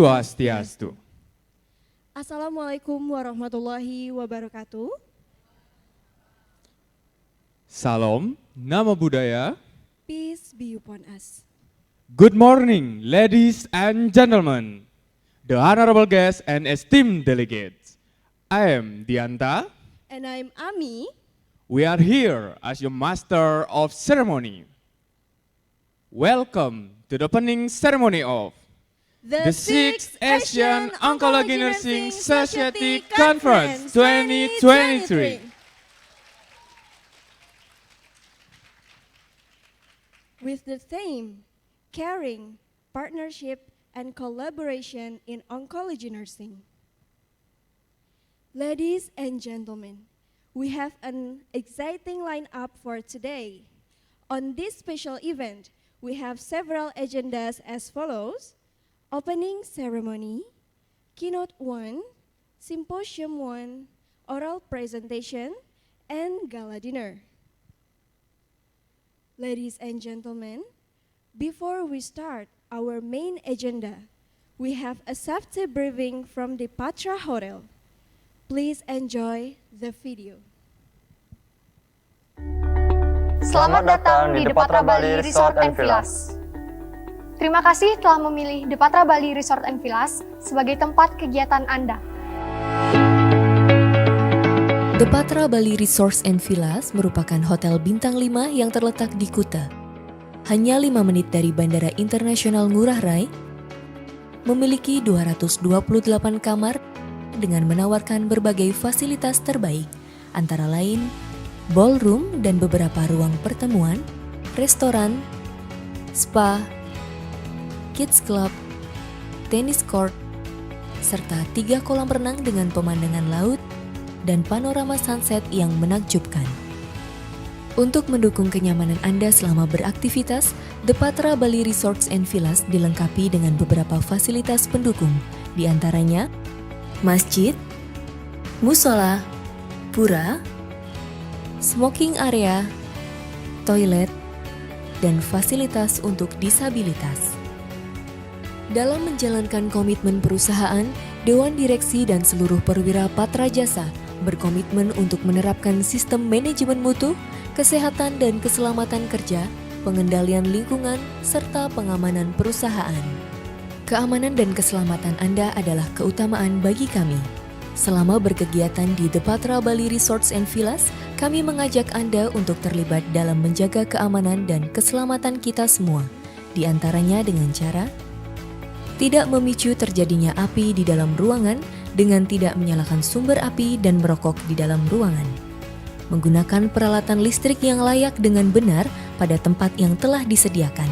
Swastiastu. Assalamualaikum warahmatullahi wabarakatuh. Salam, nama budaya. Peace be upon us. Good morning, ladies and gentlemen, the honorable guests and esteemed delegates. I am Dianta. And I'm Ami. We are here as your master of ceremony. Welcome to the opening ceremony of the 6th Asian Oncology Nursing Society Conference 2023. With the theme, Caring, Partnership, and Collaboration in Oncology Nursing. Ladies and gentlemen, we have an exciting lineup for today. On this special event, we have several agendas as follows: Opening Ceremony, Keynote 1, Symposium 1, Oral Presentation, and Gala Dinner. Ladies and gentlemen, before we start our main agenda, we have a safety briefing from the Patra Hotel. Please enjoy the video. Selamat datang di The Patra Bali Resort and Villas. Terima kasih telah memilih The Patra Bali Resort and Villas sebagai tempat kegiatan Anda. The Patra Bali Resort and Villas merupakan hotel bintang 5 yang terletak di Kuta. Hanya 5 menit dari Bandara Internasional Ngurah Rai, memiliki 228 kamar dengan menawarkan berbagai fasilitas terbaik, antara lain ballroom dan beberapa ruang pertemuan, restoran, spa, kids club, tenis court, serta 3 kolam renang dengan pemandangan laut dan panorama sunset yang menakjubkan. Untuk mendukung kenyamanan Anda selama beraktivitas, The Patra Bali Resorts and Villas dilengkapi dengan beberapa fasilitas pendukung, di antaranya masjid, musola, pura, smoking area, toilet, dan fasilitas untuk disabilitas. Dalam menjalankan komitmen perusahaan, Dewan Direksi dan seluruh perwira Patra Jasa berkomitmen untuk menerapkan sistem manajemen mutu, kesehatan dan keselamatan kerja, pengendalian lingkungan, serta pengamanan perusahaan. Keamanan dan keselamatan Anda adalah keutamaan bagi kami. Selama berkegiatan di The Patra Bali Resorts and Villas, kami mengajak Anda untuk terlibat dalam menjaga keamanan dan keselamatan kita semua, di antaranya dengan cara tidak memicu terjadinya api di dalam ruangan dengan tidak menyalakan sumber api dan merokok di dalam ruangan. Menggunakan peralatan listrik yang layak dengan benar pada tempat yang telah disediakan.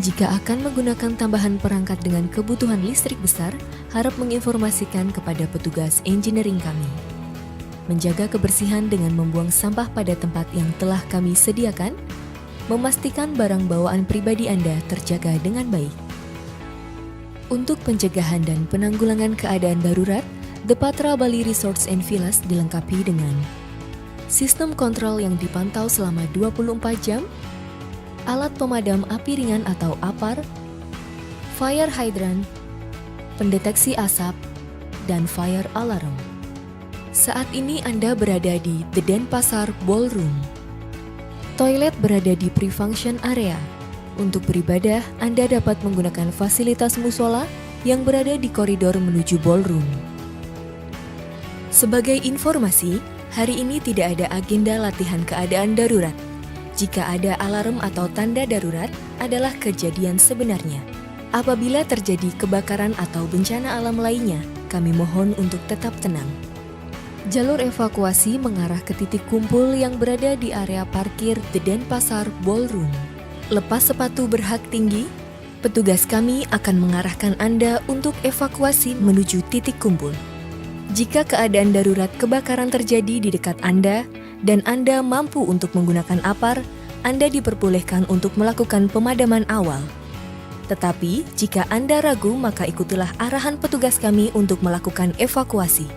Jika akan menggunakan tambahan perangkat dengan kebutuhan listrik besar, harap menginformasikan kepada petugas engineering kami. Menjaga kebersihan dengan membuang sampah pada tempat yang telah kami sediakan, memastikan barang bawaan pribadi Anda terjaga dengan baik. Untuk pencegahan dan penanggulangan keadaan darurat, The Patra Bali Resorts and Villas dilengkapi dengan sistem kontrol yang dipantau selama 24 jam, alat pemadam api ringan atau APAR, fire hydrant, pendeteksi asap, dan fire alarm. Saat ini Anda berada di The Denpasar Ballroom. Toilet berada di pre-function area. Untuk beribadah, Anda dapat menggunakan fasilitas musola yang berada di koridor menuju ballroom. Sebagai informasi, hari ini tidak ada agenda latihan keadaan darurat. Jika ada alarm atau tanda darurat, adalah kejadian sebenarnya. Apabila terjadi kebakaran atau bencana alam lainnya, kami mohon untuk tetap tenang. Jalur evakuasi mengarah ke titik kumpul yang berada di area parkir The Denpasar Ballroom. Lepas sepatu berhak tinggi, petugas kami akan mengarahkan Anda untuk evakuasi menuju titik kumpul. Jika keadaan darurat kebakaran terjadi di dekat Anda dan Anda mampu untuk menggunakan APAR, Anda diperbolehkan untuk melakukan pemadaman awal. Tetapi, jika Anda ragu, maka ikutilah arahan petugas kami untuk melakukan evakuasi.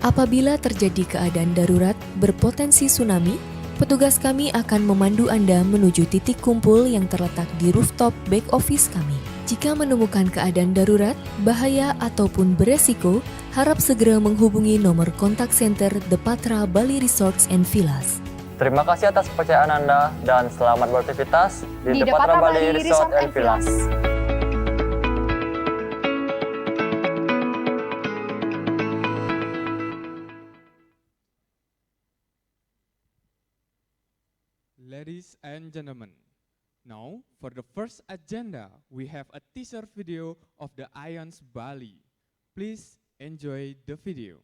Apabila terjadi keadaan darurat berpotensi tsunami, petugas kami akan memandu Anda menuju titik kumpul yang terletak di rooftop back office kami. Jika menemukan keadaan darurat, bahaya ataupun beresiko, harap segera menghubungi nomor kontak center The Patra Bali Resorts and Villas. Terima kasih atas kepercayaan Anda dan selamat beraktivitas di The Patra Bali Resort and Villas. Ladies and gentlemen, now for the first agenda, we have a teaser video of the AONSC Bali. Please enjoy the video.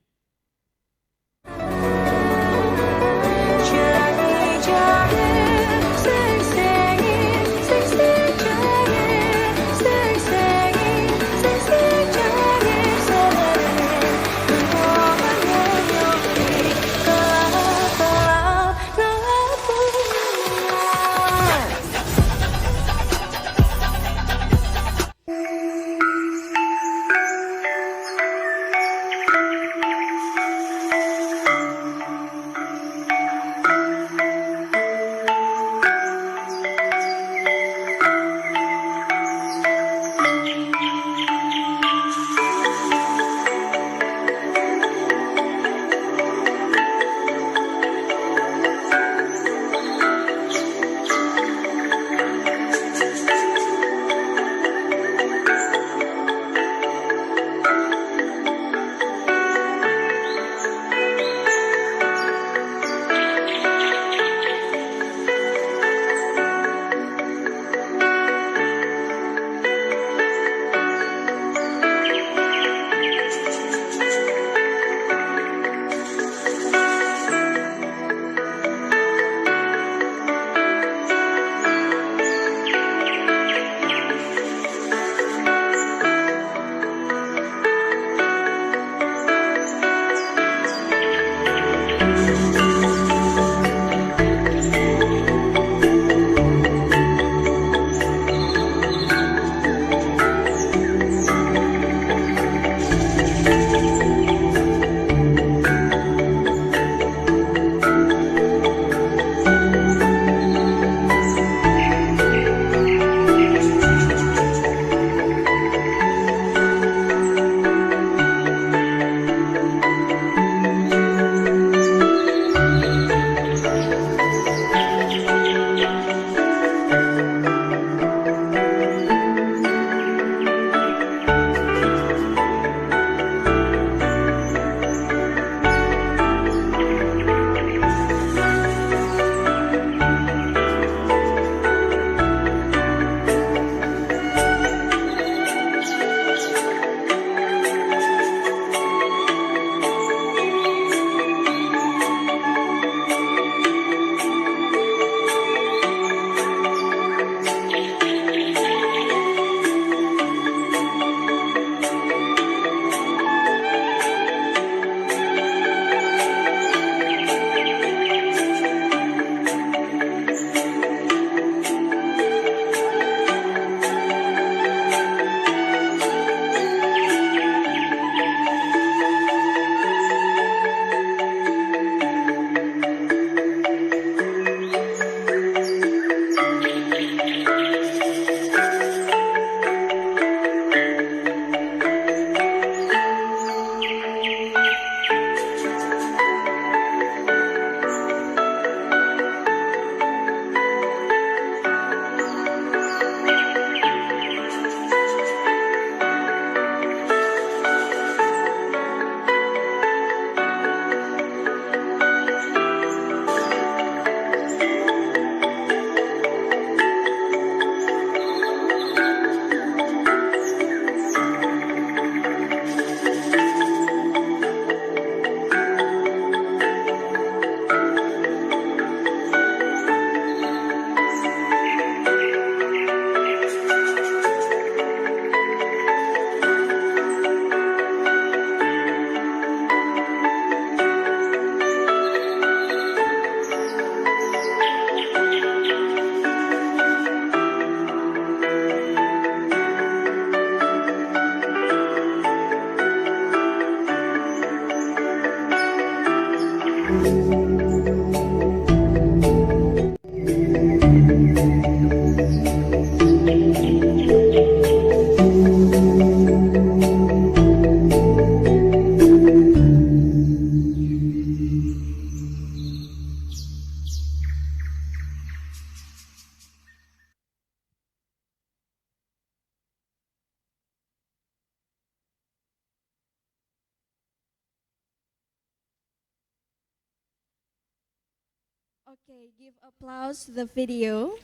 Okay, give applause to the video.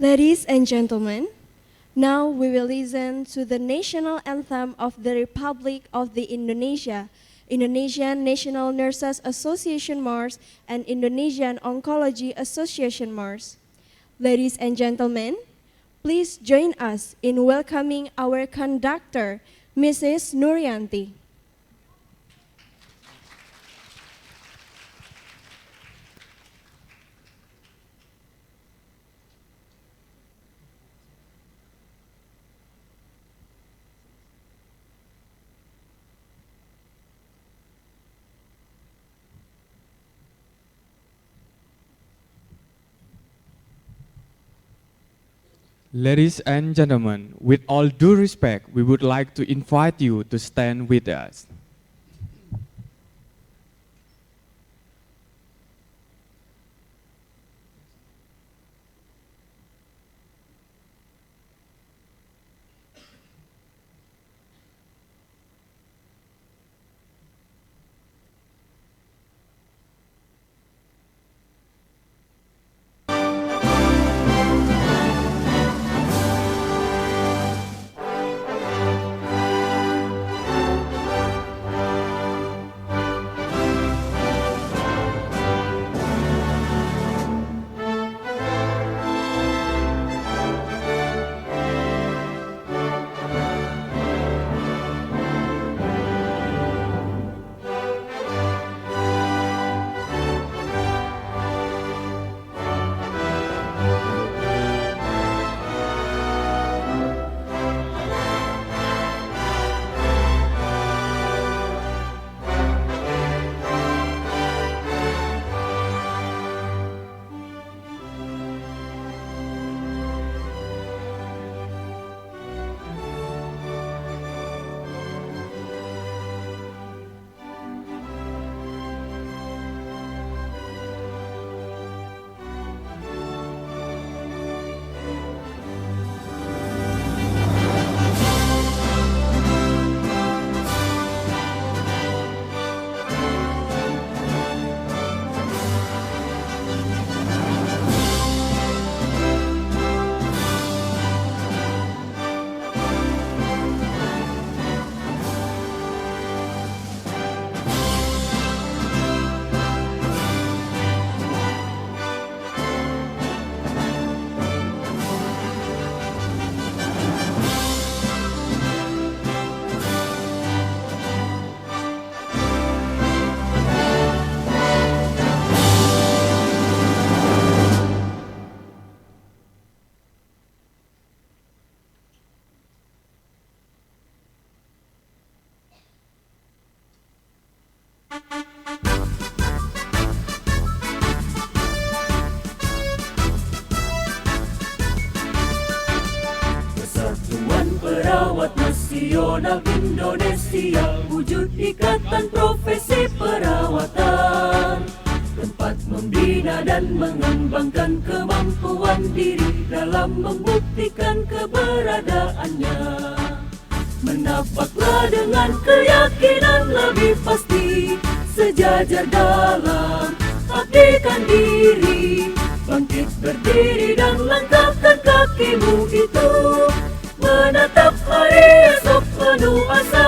Ladies and gentlemen, now we will listen to the national anthem of the Republic of the Indonesia, Indonesian National Nurses Association Mars, and Indonesian Oncology Association Mars. Ladies and gentlemen, please join us in welcoming our conductor, Mrs. Nuryanti. Ladies and gentlemen, with all due respect, we would like to invite you to stand with us. Perawat Nasional Indonesia, wujud ikatan profesi perawatan, tempat membina dan mengembangkan kemampuan diri dalam membuktikan keberadaannya. Menapaklah dengan keyakinan lebih pasti, sejajar dalam abdikan diri, bangkit berdiri dan langkahkan kakimu itu, menatap hari esok penuh asa.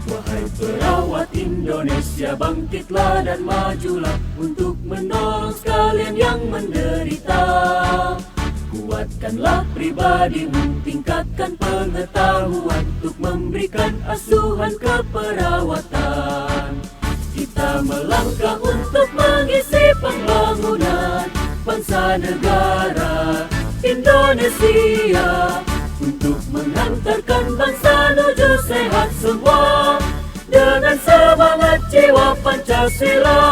Wahai perawat Indonesia, bangkitlah dan majulah untuk menolong sekalian yang menderita. Kuatkanlah pribadimu, tingkatkan pengetahuan untuk memberikan asuhan keperawatan. Kita melangkah untuk mengisi pembangunan bangsa negara Indonesia, untuk menghantarkan bangsa menuju sehat semua dengan semangat jiwa Pancasila.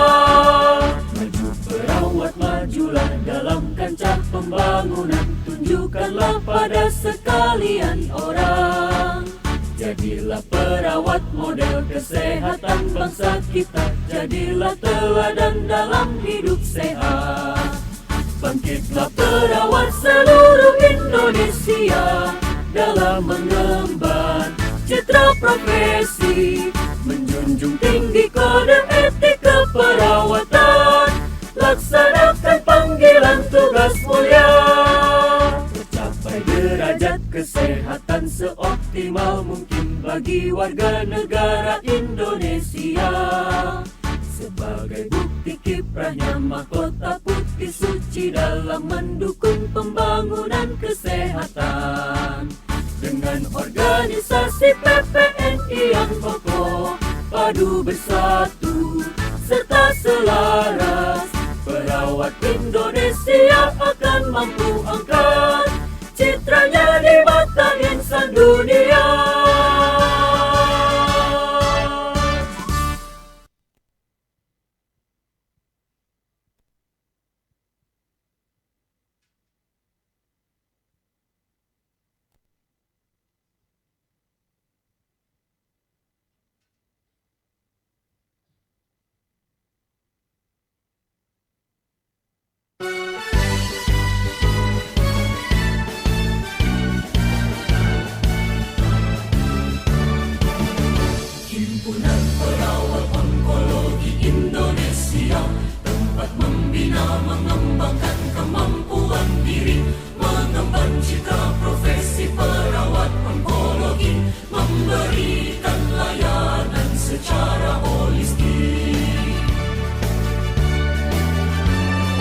Maju perawat, majulah dalam kancah pembangunan, tunjukkanlah pada sekalian orang. Jadilah perawat model kesehatan bangsa kita, jadilah teladan dalam hidup sehat. Bangkitlah perawat seluruh Indonesia dalam mengemban citra profesi, menjunjung tinggi kode etik keperawatan, laksanakan panggilan tugas mulia, tercapai derajat kesehatan seoptimal mungkin bagi warga negara Indonesia. Sebagai bukti kiprahnya mahkota putih suci dalam mendukung pembangunan kesehatan. Dengan organisasi PPNI yang kokoh, padu bersatu, serta selaras, perawat Indonesia akan mampu angkat citranya di mata insan dunia. Himpunan Perawat Onkologi Indonesia, tempat membina mengembangkan kemampuan diri, mengemban citra profesi perawat onkologi, memberikan layanan secara holistik.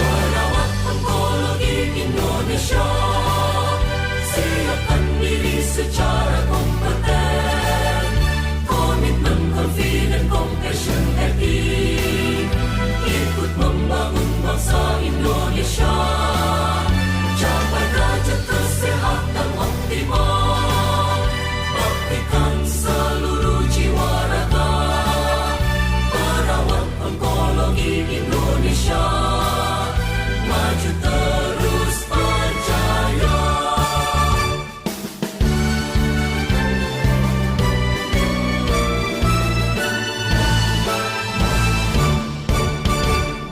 Perawat Onkologi Indonesia, siapkan diri secara kompeten, komitmen, confident, compassion, etik, ikut membangun bangsa Indonesia, capai derajat kesehatan optimal, baktikan seluruh jiwa raga, perawat onkologi Indonesia, maju terus berjaya.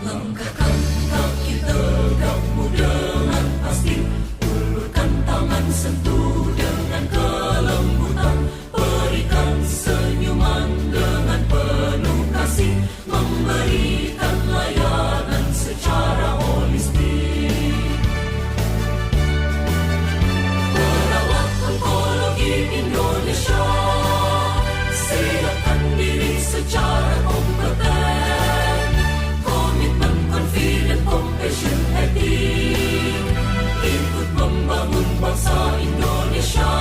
Langkahkan kaki tegakmu dengan pasti, ulurkan tangan sentuh dengan kelembutan, berikan senyuman dengan penuh kasih, memberikan layanan secara holistik. Perawat onkologi Indonesia, siapkan diri secara kompeten, komitmen, confident, compassion, etik, ikut membangun bangsa Indonesia,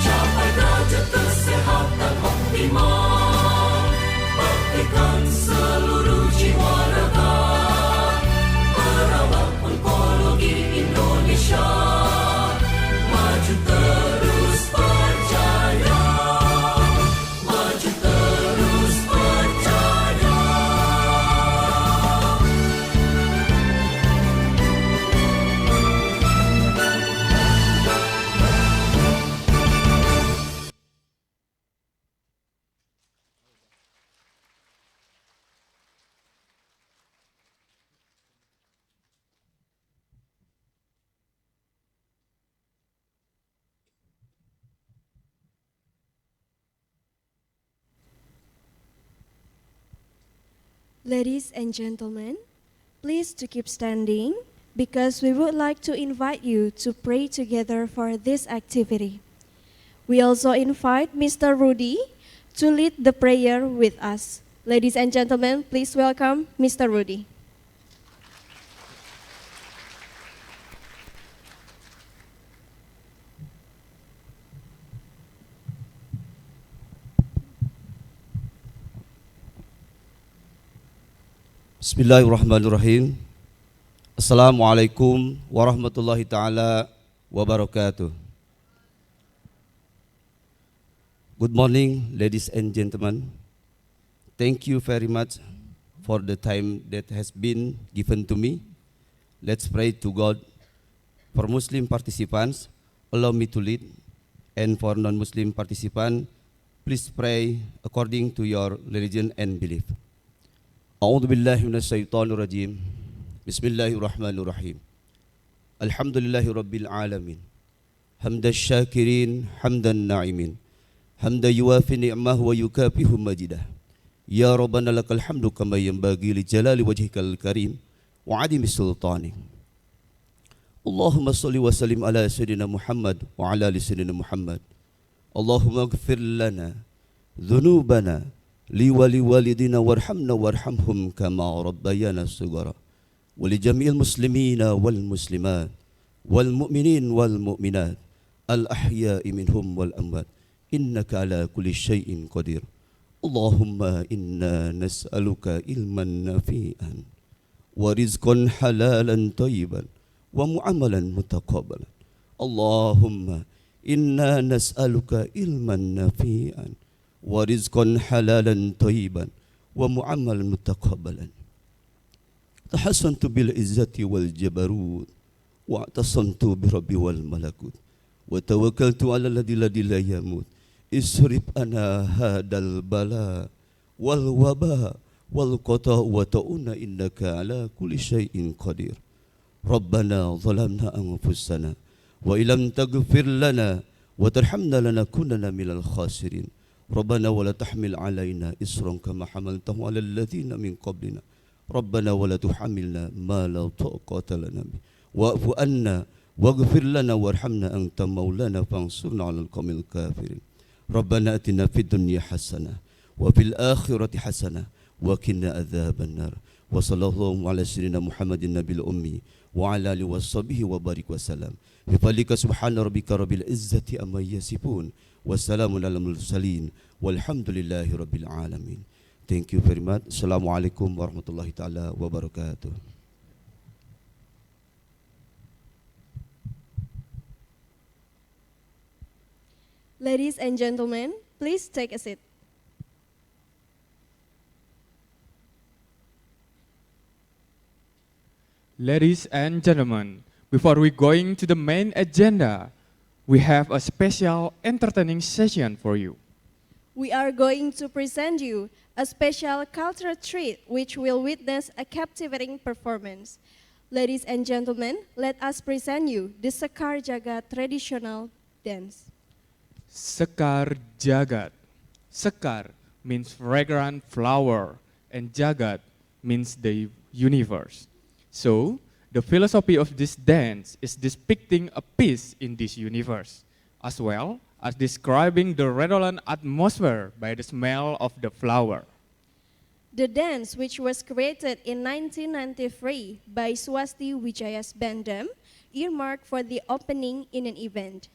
capai derajat kesehatan optimal, baktikan seluruh jiwa raga, perawat onkologi Indonesia, maju terus berjaya, maju terus berjaya. Ladies and gentlemen, please to keep standing because we would like to invite you to pray together for this activity. We also invite Mr. Rudy to lead the prayer with us. Ladies and gentlemen, please welcome Mr. Rudy. Bismillahirrahmanirrahim. Assalamualaikum warahmatullahi ta'ala wabarakatuh. Good morning, ladies and gentlemen. Thank you very much for the time that has been given to me. Let's pray to God. For Muslim participants, allow me to lead. And for non-Muslim participants, please pray according to your religion and belief. A'udzu billahi minasyaitonir rajim. Bismillahirrahmanirrahim. Alhamdulillahi rabbil alamin. Hamdash syakirin, hamdan na'imin. حمدا يوافي نعمه ويكافئ مجده يا ربنا لك الحمد كما ينبغي لجلال وجهك الكريم وعظيم سلطانك اللهم صل وسلم على سيدنا محمد وعلى ال سيدنا محمد اللهم اغفر لنا ذنوبنا لي ولوالدينا وارحمنا وارحمهم كما ربيانا صغارا ولجميع المسلمين والمسلمات والمؤمنين والمؤمنات الأحياء منهم والأموات إنك على كل شيء قدير اللهم إنا نسألك علما نافعا ورزقا حلالا طيبا ومعاملا متقبلا اللهم إنا نسألك علما نافعا ورزقا حلالا طيبا ومعاملا متقبلا تحسنت بالعزة والجبروت واعتصمت بربي والملكوت وتوكلت على الذي لا يموت اصرف أنا هذا البلاء والوباء والقطاع وتؤن إنك على كل شيء قدير ربنا ظلمنا أنفسنا وإن لم تغفر لنا وترحمنا لنكونن من الخاسرين ربنا ولا تحمل علينا إصرا كما حملته على الذين من قبلنا ربنا ولا تحملنا ما لا طاقة لنا به واعف عنا واغفر لنا وارحمنا أنت مولانا فانصرنا على القوم الكافرين ربنا آتنا في الدنيا حسنة وفي الآخرة حسنة وقنا عذاب النار وصلى الله على سيدنا محمد النبي الأمي وعلى آله وصحبه وبارك وسلم بفضلك سبحان ربك رب العزة أما يصفون والسلام على المرسلين والحمد لله رب العالمين. Thank you very much. Assalamualaikum warahmatullahi taala wabarakatuh. Ladies and gentlemen, please take a seat. Ladies and gentlemen, before we going to the main agenda, we have a special entertaining session for you. We are going to present you a special cultural treat which will witness a captivating performance. Ladies and gentlemen, let us present you the Sekar Jagat traditional dance. Sekar Jagat. Sekar means fragrant flower and Jagat means the universe. So, the philosophy of this dance is depicting a piece in this universe, as well as describing the redolent atmosphere by the smell of the flower. The dance, which was created in 1993 by Swasti Wijayas Bandem, earmarked for the opening in an event.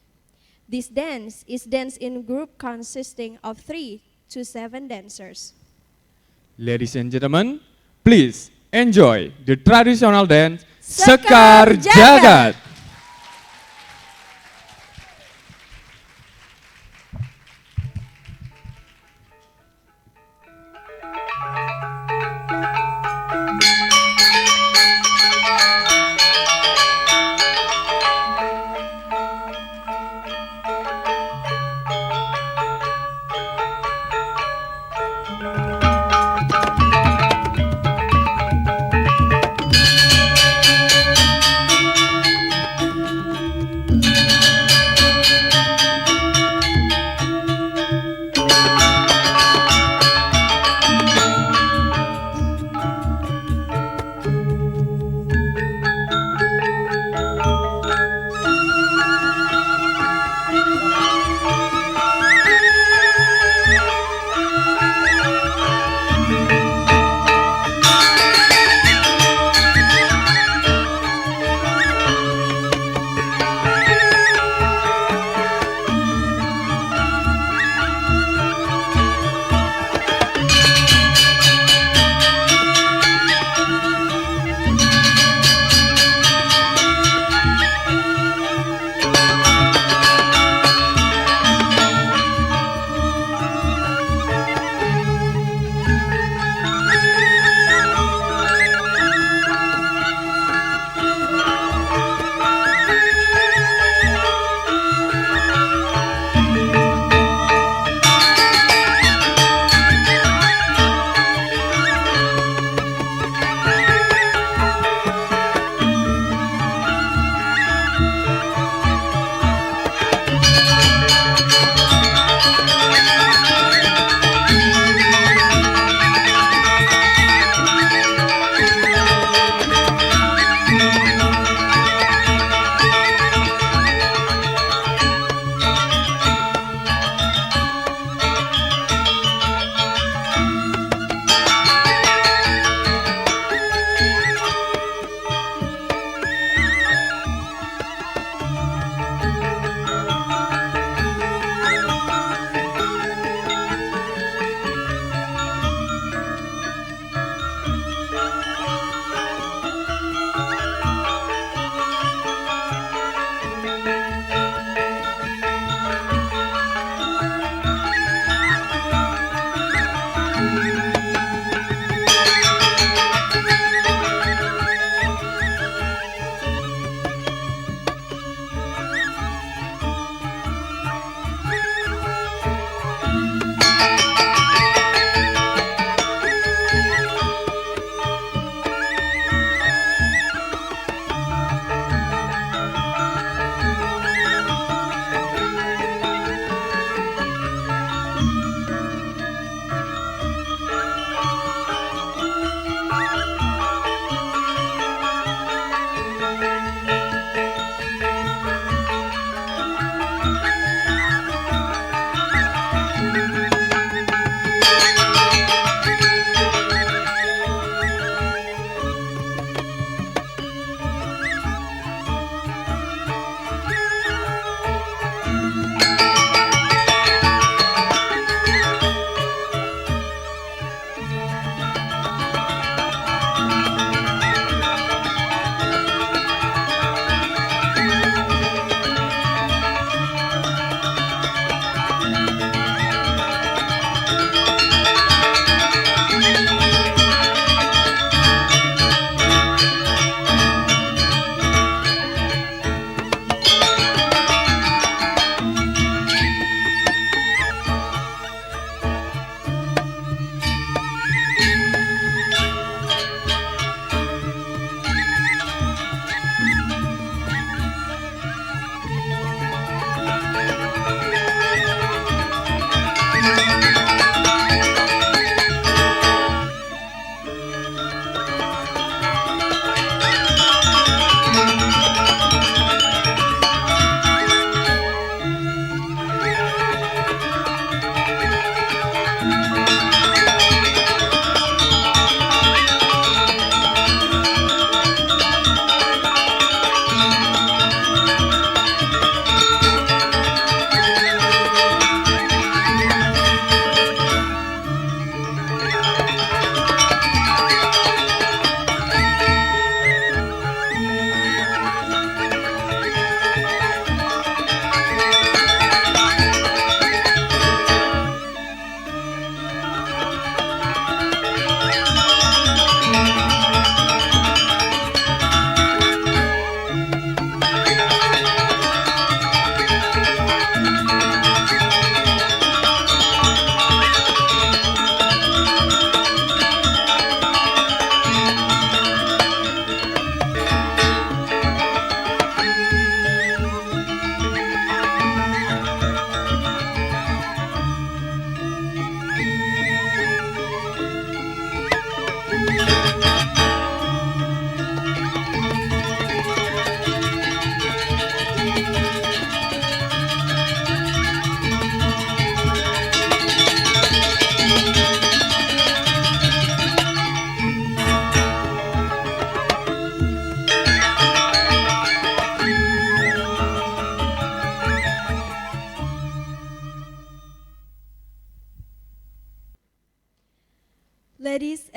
This dance is danced in group consisting of 3 to 7 dancers. Ladies and gentlemen, please enjoy the traditional dance Sekar Sekar Jagat.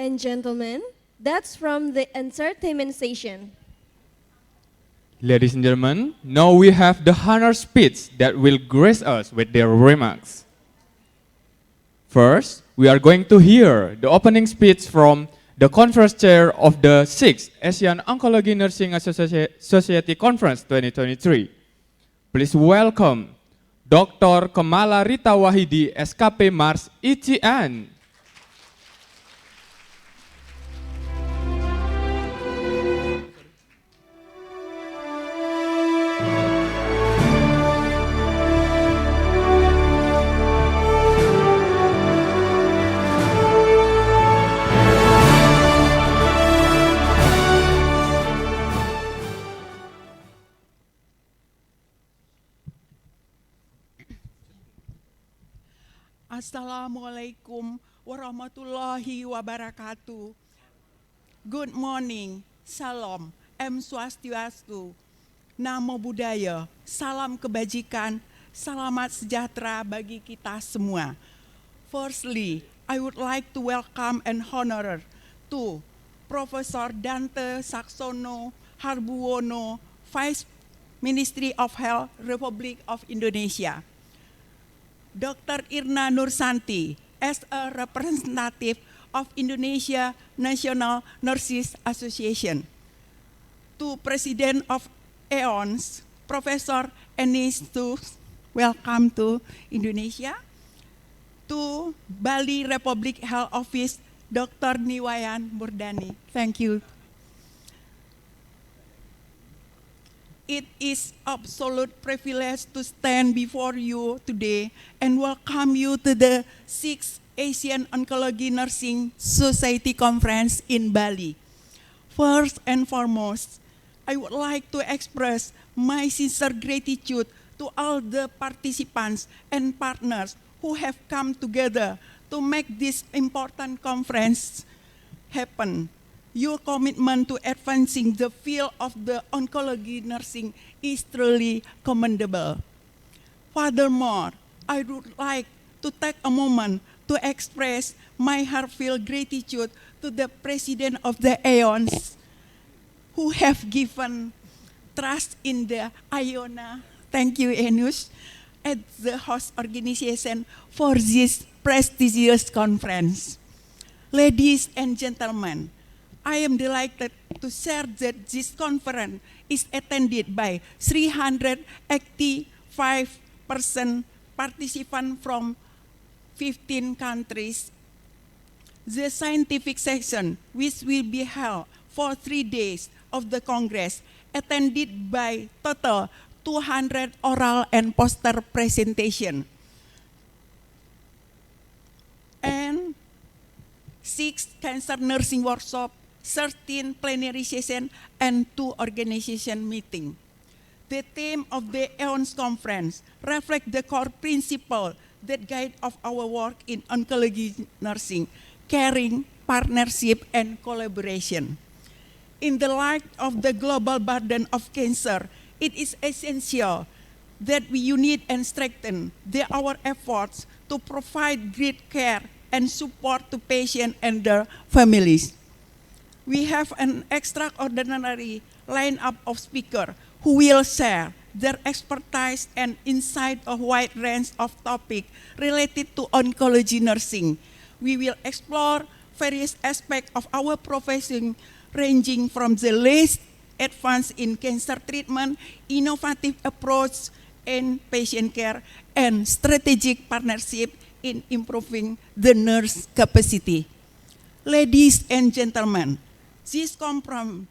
and gentlemen, that's from the entertainment session. Ladies and gentlemen, now we have the honor speech that will grace us with their remarks. First, we are going to hear the opening speech from the conference chair of the 6th Asian Oncology Nursing Society Conference 2023. Please welcome Dr. Kamala Rita Wahidi, SKP Mars ICN. Assalamualaikum warahmatullahi wabarakatuh. Good morning, salam, swastiastu, namo buddhaya, salam kebajikan, selamat sejahtera bagi kita semua. Firstly, I would like to welcome and honor to Professor Dante Saxono Harbuwono, Vice Ministry of Health, Republic of Indonesia. Dr. Irna Nursanti, as a representative of Indonesia National Nurses Association. To President of AONSC, Professor Enistus, welcome to Indonesia. To Bali Republic Health Office, Dr. Niwayan Murdani. Thank you. It is absolute privilege to stand before you today and welcome you to the 6th Asian Oncology Nursing Society Conference in Bali. First and foremost, I would like to express my sincere gratitude to all the participants and partners who have come together to make this important conference happen. Your commitment to advancing the field of the oncology nursing is truly commendable. Furthermore, I would like to take a moment to express my heartfelt gratitude to the President of the AONSC, who have given trust in the IONA, thank you Enush, as the host organization for this prestigious conference. Ladies and gentlemen, I am delighted to share that this conference is attended by 385 participants from 15 countries. The scientific session, which will be held for 3 days of the Congress, attended by total 200 oral and poster presentation. And 6 cancer nursing workshops, 13 plenary sessions, and 2 organization meetings. The theme of the AONSC conference reflects the core principle that guide of our work in oncology nursing, caring, partnership, and collaboration. In the light of the global burden of cancer, it is essential that we unite and strengthen our efforts to provide great care and support to patients and their families. We have an extraordinary lineup of speakers who will share their expertise and insight a wide range of topics related to oncology nursing. We will explore various aspects of our profession, ranging from the least advanced in cancer treatment, innovative approach in patient care, and strategic partnership in improving the nurse capacity. Ladies and gentlemen, this conference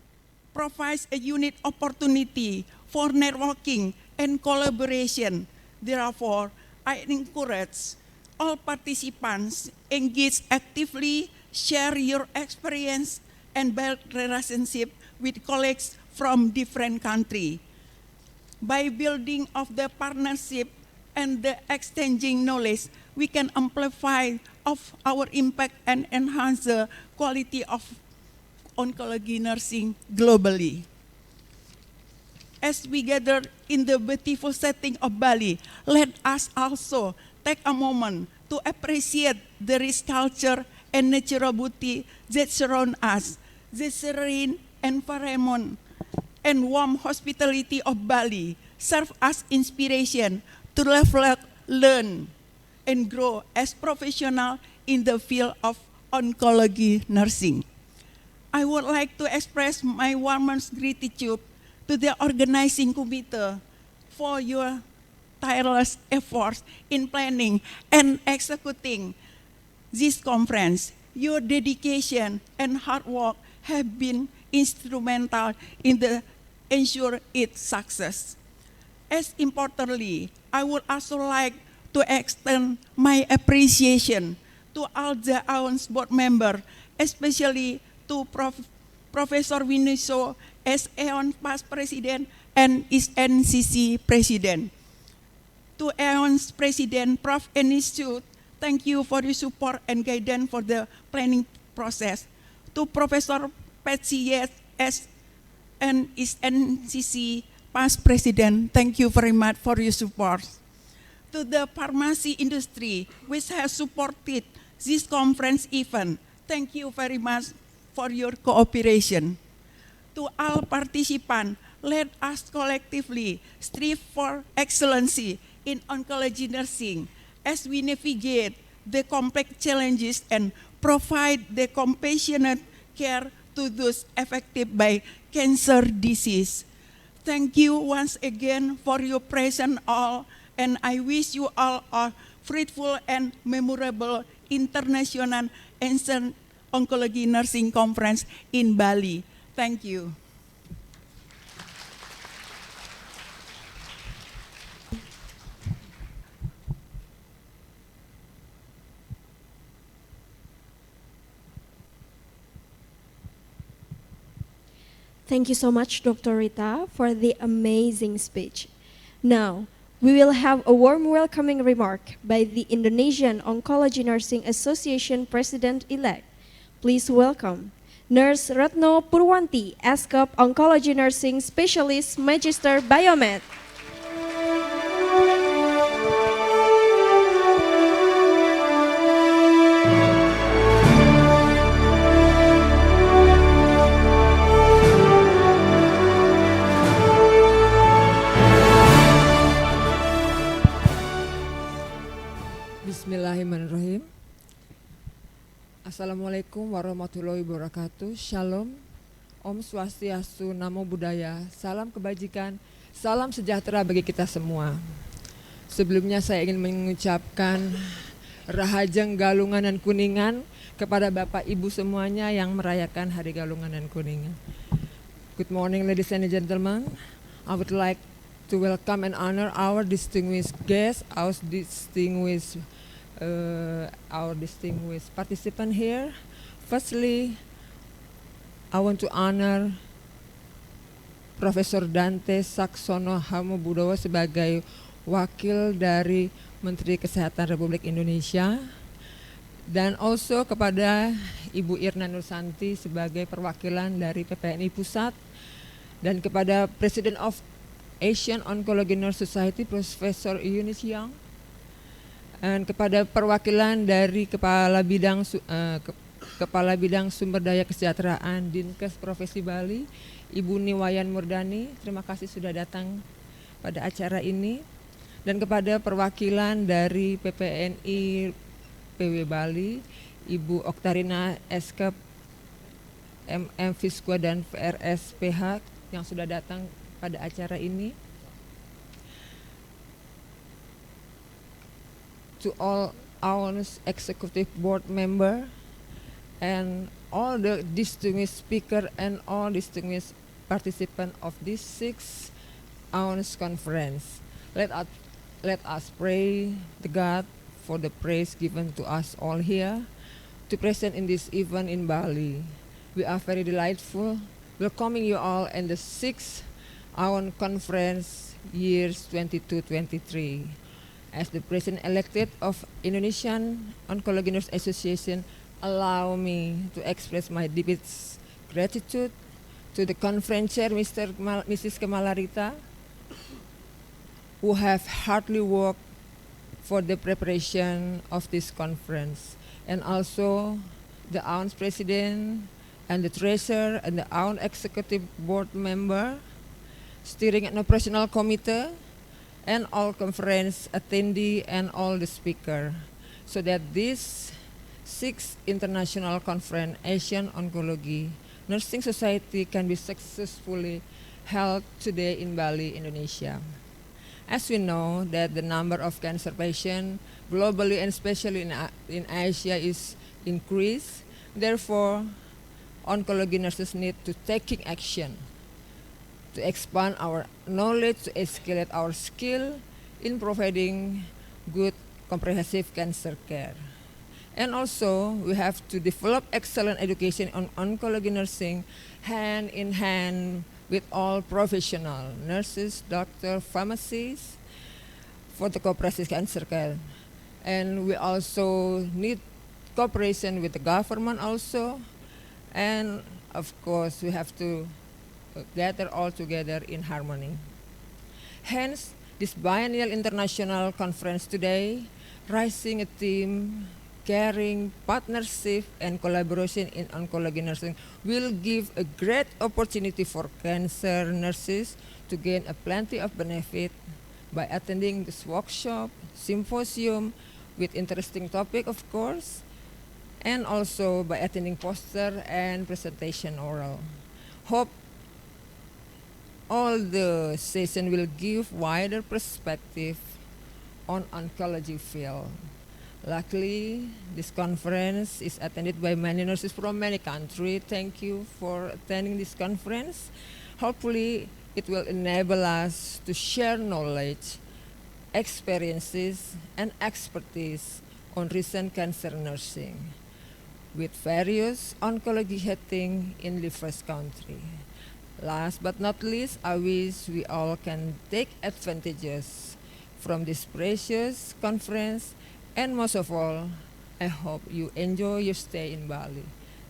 provides a unique opportunity for networking and collaboration. Therefore, I encourage all participants engage actively, share your experience, and build relationship with colleagues from different countries. By building of the partnership and the exchanging knowledge, we can amplify of our impact and enhance the quality of oncology nursing globally. As we gather in the beautiful setting of Bali, let us also take a moment to appreciate the rich culture and natural beauty that surround us. The serene environment and warm hospitality of Bali serve as inspiration to reflect, learn, and grow as professionals in the field of oncology nursing. I would like to express my warmest gratitude to the organizing committee for your tireless efforts in planning and executing this conference. Your dedication and hard work have been instrumental in the ensure its success. As importantly, I would also like to extend my appreciation to all the AONSC board members, especially to Professor Winiso as AONSC past president and is NCC president. To AONSC president, Prof. Institute, thank you for your support and guidance for the planning process. To Professor Patsy as and is NCC past president, thank you very much for your support. To the pharmacy industry, which has supported this conference event, thank you very much for your cooperation. To all participants, let us collectively strive for excellency in oncology nursing as we navigate the complex challenges and provide the compassionate care to those affected by cancer disease. Thank you once again for your presence all, and I wish you all a fruitful and memorable International Ancient Oncology Nursing Conference in Bali. Thank you. Thank you so much, Dr. Rita, for the amazing speech. Now, we will have a warm welcoming remark by the Indonesian Oncology Nursing Association President-elect. Please welcome Nurse Retno Purwanti, ASCOP Oncology Nursing Specialist Magister Biomed. Bismillahirrahmanirrahim. Assalamualaikum warahmatullahi wabarakatuh. Shalom. Om Swastiastu, Namo Buddhaya. Salam kebajikan, salam sejahtera bagi kita semua. Sebelumnya saya ingin mengucapkan Rahajeng Galungan dan Kuningan kepada Bapak Ibu semuanya yang merayakan Hari Galungan dan Kuningan. Good morning, ladies and gentlemen. I would like to welcome and honor our distinguished guests, our distinguished participant here. Firstly, I want to honor Profesor Dante Saksono Hamobudowo sebagai wakil dari Menteri Kesehatan Republik Indonesia, dan also kepada Ibu Irna Nursanti sebagai perwakilan dari PPNI Pusat, dan kepada President of Asian Oncology Nurse Society Profesor Yunis Young, dan kepada perwakilan dari Kepala Bidang Sumber Daya Kesejahteraan Dinkes Provinsi Bali, Ibu Niwayan Murdani, terima kasih sudah datang pada acara ini, dan kepada perwakilan dari PPNI PW Bali, Ibu Oktarina Eskep, MM Fiskwa dan VRS PH yang sudah datang pada acara ini. To all AONSC Executive Board member and all the distinguished speaker and all distinguished participant of this 6th AONSC conference. Let us pray to God for the praise given to us all here to present in this event in Bali. We are very delightful welcoming you all in the 6th AONSC conference years 22-23. As the President elected of Indonesian Oncology Nurse Association, allow me to express my deepest gratitude to the conference chair, Mrs. Kamalarita, who have hardly worked for the preparation of this conference, and also the AONS president, and the treasurer, and the AONS executive board member, steering and operational committee, and all conference attendee and all the speaker, so that this 6th International Conference Asian Oncology Nursing Society can be successfully held today in Bali, Indonesia. As we know that the number of cancer patients globally and especially in Asia is increased, therefore oncology nurses need to taking action to expand our knowledge, to escalate our skill in providing good comprehensive cancer care. And also, we have to develop excellent education on oncology nursing hand in hand with all professional nurses, doctors, pharmacists for the comprehensive cancer care. And we also need cooperation with the government also. And of course, we have to gather all together in harmony. Hence, this biennial international conference today, raising a theme, caring, partnership, and collaboration in oncology nursing will give a great opportunity for cancer nurses to gain a plenty of benefit by attending this workshop, symposium with interesting topic, of course, and also by attending poster and presentation oral. Hope all the session will give wider perspective on oncology field. Luckily, this conference is attended by many nurses from many countries. Thank you for attending this conference. Hopefully, it will enable us to share knowledge, experiences, and expertise on recent cancer nursing with various oncology heading in the first country. Last but not least, I wish we all can take advantages from this precious conference, and most of all, I hope you enjoy your stay in Bali.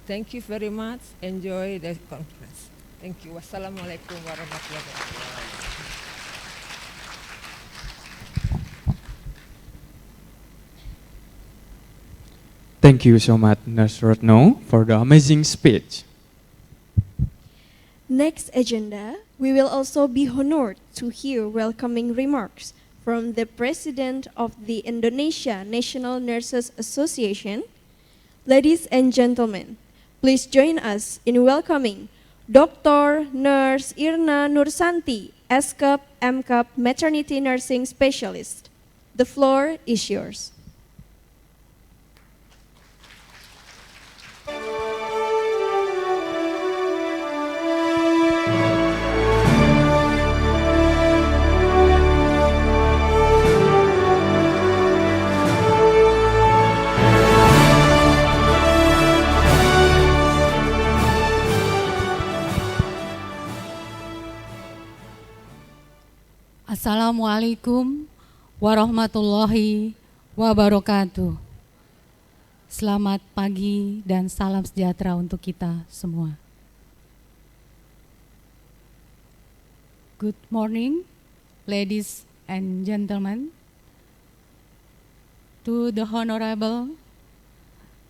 Thank you very much. Enjoy the conference. Thank you. Wassalamualaikum warahmatullahi wabarakatuh. Thank you so much, Nurse Retno, for the amazing speech. Next agenda, we will also be honored to hear welcoming remarks from the President of the Indonesia National Nurses Association. Ladies and gentlemen, please join us in welcoming Dr. Nurse Irna Nursanti, SCUP MCUP Maternity Nursing Specialist. The floor is yours. Assalamualaikum warahmatullahi wabarakatuh. Selamat pagi dan salam sejahtera untuk kita semua. Good morning, ladies and gentlemen. To the Honorable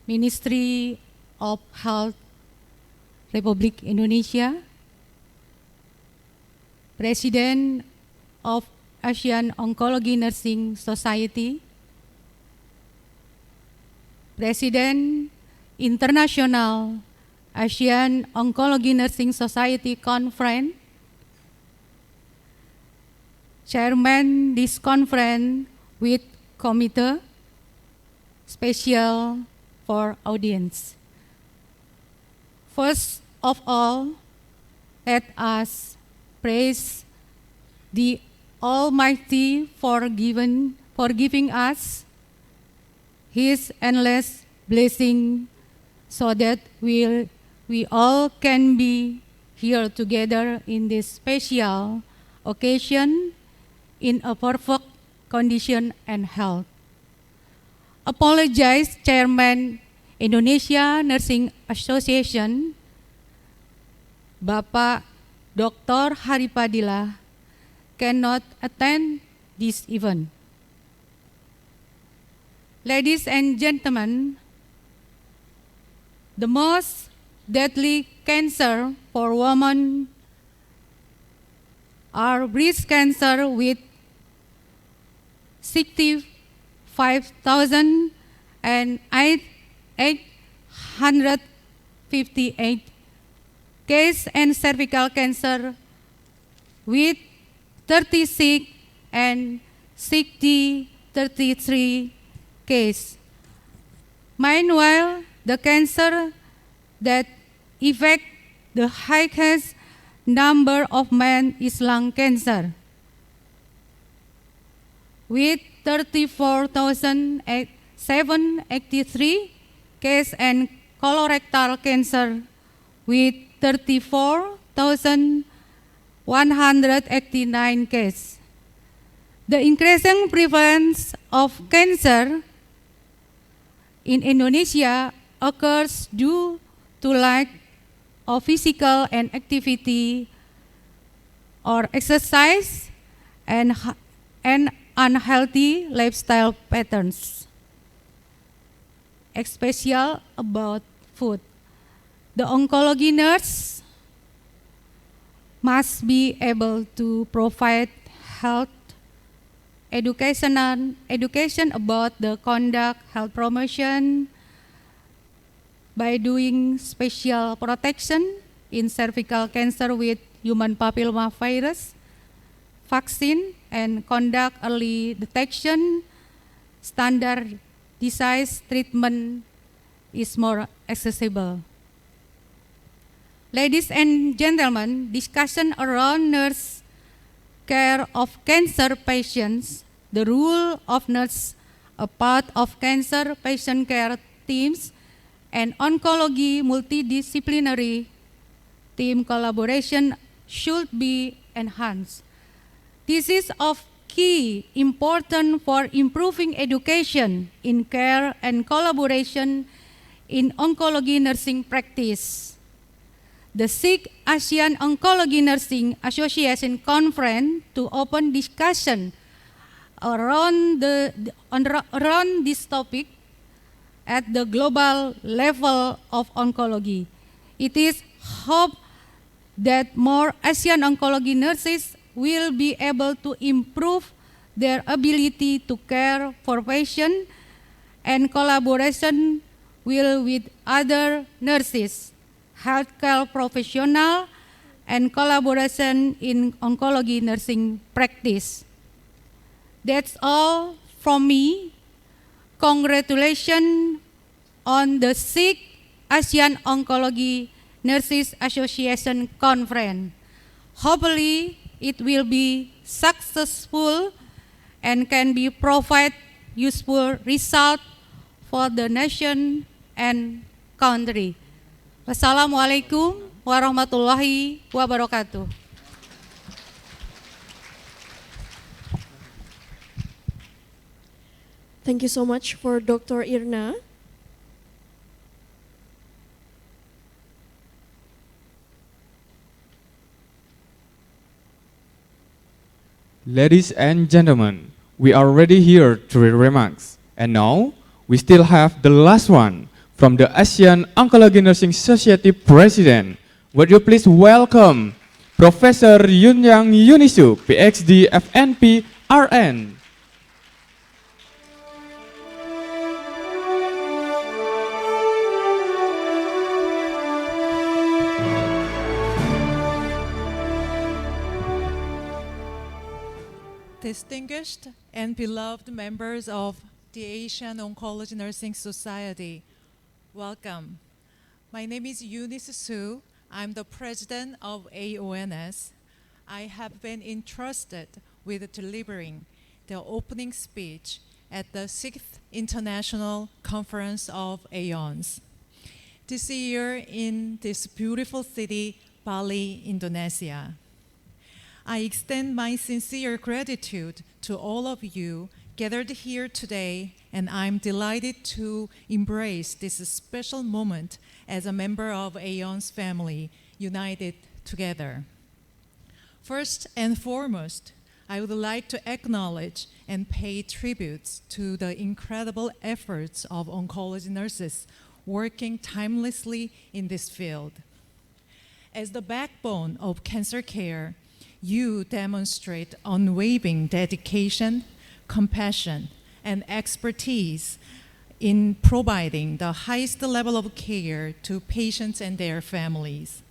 Ministry of Health Republik Indonesia, President of Asian Oncology Nursing Society, President International Asian Oncology Nursing Society Conference, Chairman this conference with committee, special for audience. First of all, let us praise the Almighty for giving us His endless blessing so that we all can be here together in this special occasion in a perfect condition and health. Apologize, Chairman Indonesia Nursing Association, Bapak Dr. Haripadila cannot attend this event. Ladies and gentlemen, The most deadly cancer for women are breast cancer with 65,858 cases and cervical cancer with 36 and 33 cases. Meanwhile, the cancer that affect the highest number of men is lung cancer, with 34,783 cases, and colorectal cancer with 34,189 cases. The increasing prevalence of cancer in Indonesia occurs due to lack of physical and activity or exercise and unhealthy lifestyle patterns, especially about food. The oncology nurse must be able to provide health education about the conduct, health promotion, by doing special protection in cervical cancer with human papillomavirus vaccine, and conduct early detection. Standardized treatment is more accessible. Ladies and gentlemen, discussion around nurse care of cancer patients, the role of nurse, a part of cancer patient care teams, and oncology multidisciplinary team collaboration should be enhanced. This is of key importance for improving education in care and collaboration in oncology nursing practice. The 6th ASEAN Oncology Nursing Association Conference to open discussion around this topic at the global level of oncology. It is hoped that more ASEAN oncology nurses will be able to improve their ability to care for patients and collaboration with other nurses, healthcare professionals, and collaboration in oncology nursing practice. That's all from me. Congratulations on the 6th ASEAN Oncology Nurses Association Conference. Hopefully, it will be successful and can be provide useful result for the nation and country. Wassalamualaikum warahmatullahi wabarakatuh. Thank you so much for Dr. Irna. Ladies and gentlemen, we are already here 3 remarks. And now, we still have the last one from the ASEAN Oncology Nursing Society President. Would you please welcome Professor Yunyang Yunisu, PhD, FNP, RN. Distinguished and beloved members of the Asian Oncology Nursing Society, welcome. My name is Eunice Su. I'm the president of AONS. I have been entrusted with delivering the opening speech at the 6th International Conference of AONS. This year in this beautiful city, Bali, Indonesia. I extend my sincere gratitude to all of you gathered here today, and I'm delighted to embrace this special moment as a member of AON's family, united together. First and foremost, I would like to acknowledge and pay tributes to the incredible efforts of oncology nurses working tirelessly in this field. As the backbone of cancer care, you demonstrate unwavering dedication, compassion, and expertise in providing the highest level of care to patients and their families.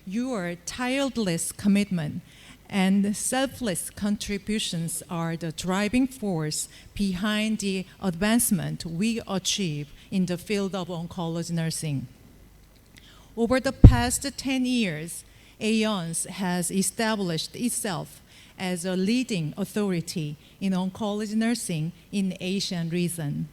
Your tireless commitment and selfless contributions are the driving force behind the advancement we achieve in the field of oncology nursing. Over the past 10 years, AONS has established itself as a leading authority in oncology nursing in Asian region.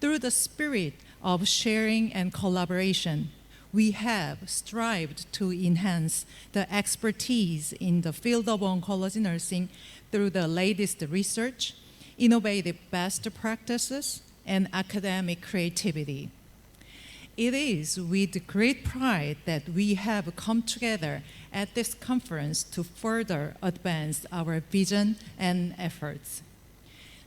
Through the spirit of sharing and collaboration, we have strived to enhance the expertise in the field of oncology nursing through the latest research, innovative best practices, and academic creativity. It is with great pride that we have come together at this conference to further advance our vision and efforts.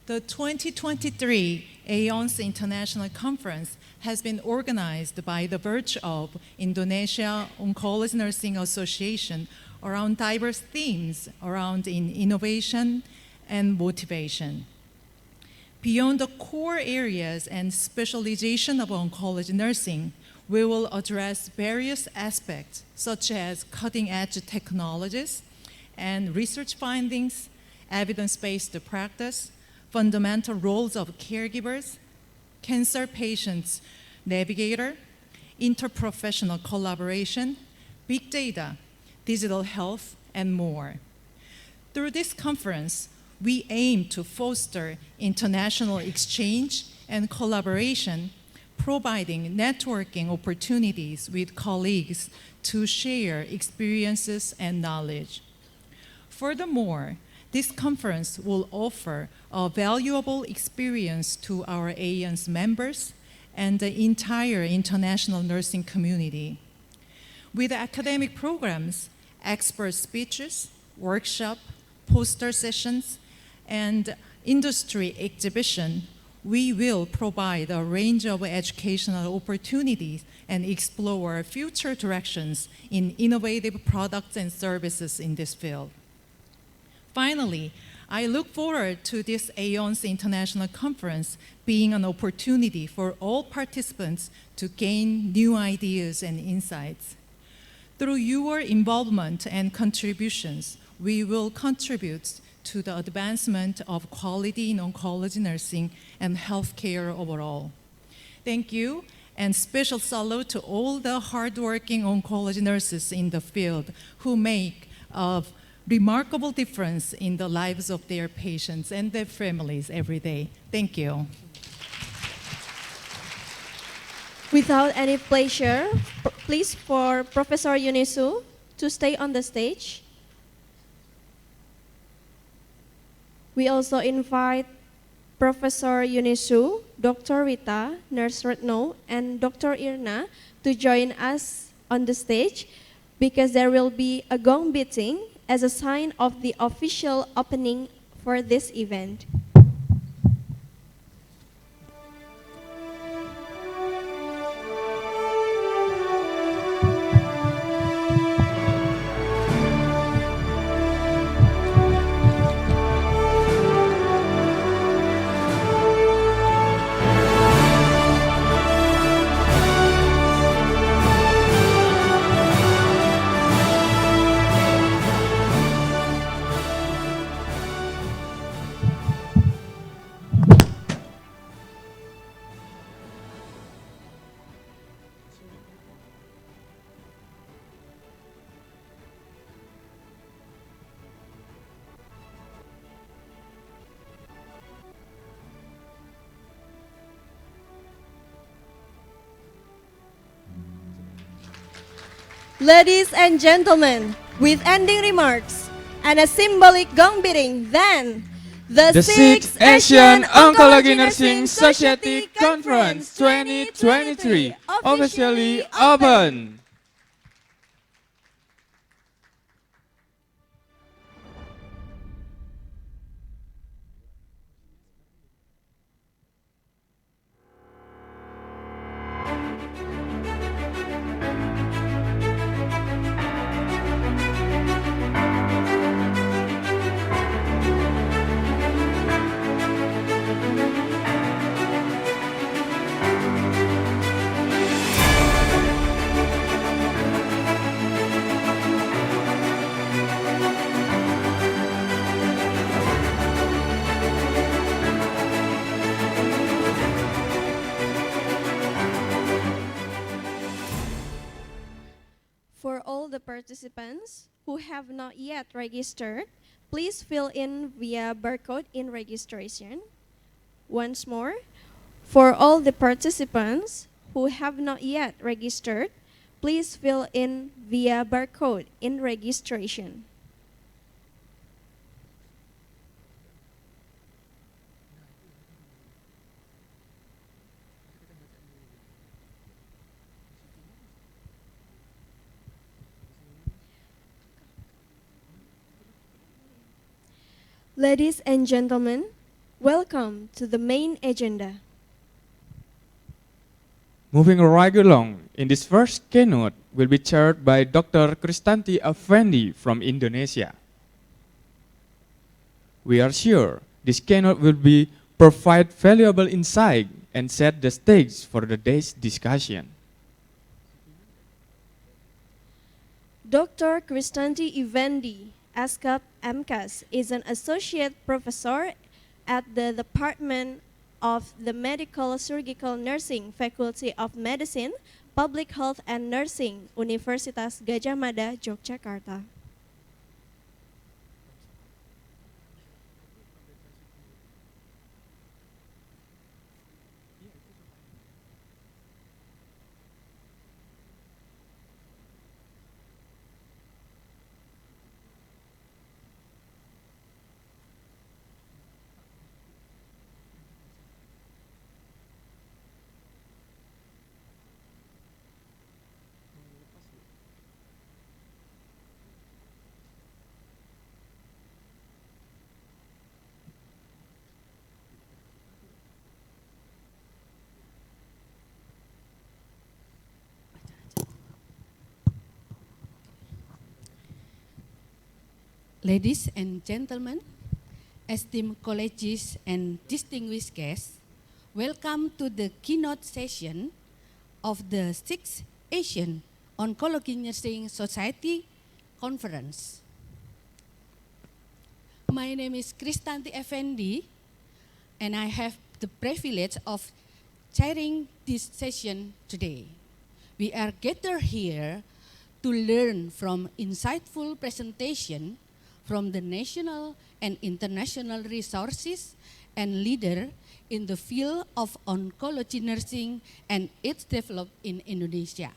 The 2023 AONSC International Conference has been organized by the Virtue of Indonesia Oncology Nursing Association around diverse themes around innovation and motivation. Beyond the core areas and specialization of oncology nursing, we will address various aspects such as cutting-edge technologies and research findings, evidence-based practice, fundamental roles of caregivers, cancer patients navigator, interprofessional collaboration, big data, digital health, and more. Through this conference, we aim to foster international exchange and collaboration, providing networking opportunities with colleagues to share experiences and knowledge. Furthermore, this conference will offer a valuable experience to our AONS members and the entire international nursing community. With academic programs, expert speeches, workshop, poster sessions, and industry exhibition, we will provide a range of educational opportunities and explore future directions in innovative products and services in this field. Finally, I look forward to this AONSC International Conference being an opportunity for all participants to gain new ideas and insights. Through your involvement and contributions, we will contribute to the advancement of quality in oncology nursing and healthcare overall. Thank you, and special salute to all the hardworking oncology nurses in the field who make a remarkable difference in the lives of their patients and their families every day. Thank you. Without any pleasure, please for Professor Yunisu to stay on the stage. We also invite Professor Yunisu, Dr. Rita, Nurse Retno, and Dr. Irna to join us on the stage because there will be a gong beating as a sign of the official opening for this event. Ladies and gentlemen, with ending remarks and a symbolic gong beating, then the 6th Asian Oncology Nursing Society Conference 2023 officially open. participants who have not yet registered, please fill in via barcode in registration. Once more, for all the participants who have not yet registered, please fill in via barcode in registration. Ladies and gentlemen, welcome to the main agenda. Moving right along, in this first keynote will be chaired by Dr. Kristanti Effendi from Indonesia. We are sure this keynote will provide valuable insight and set the stage for the day's discussion. Dr. Kristanti Effendi, ASCAP MCAS, is an associate professor at the Department of the Medical Surgical Nursing Faculty of Medicine, Public Health and Nursing, Universitas Gadjah Mada, Yogyakarta. Ladies and gentlemen, esteemed colleagues and distinguished guests, welcome to the keynote session of the 6th Asian Oncology Nursing Society Conference. My name is Kristanti Effendi, and I have the privilege of chairing this session today. We are gathered here to learn from insightful presentation from the national and international resources and leader in the field of oncology nursing and its development in Indonesia.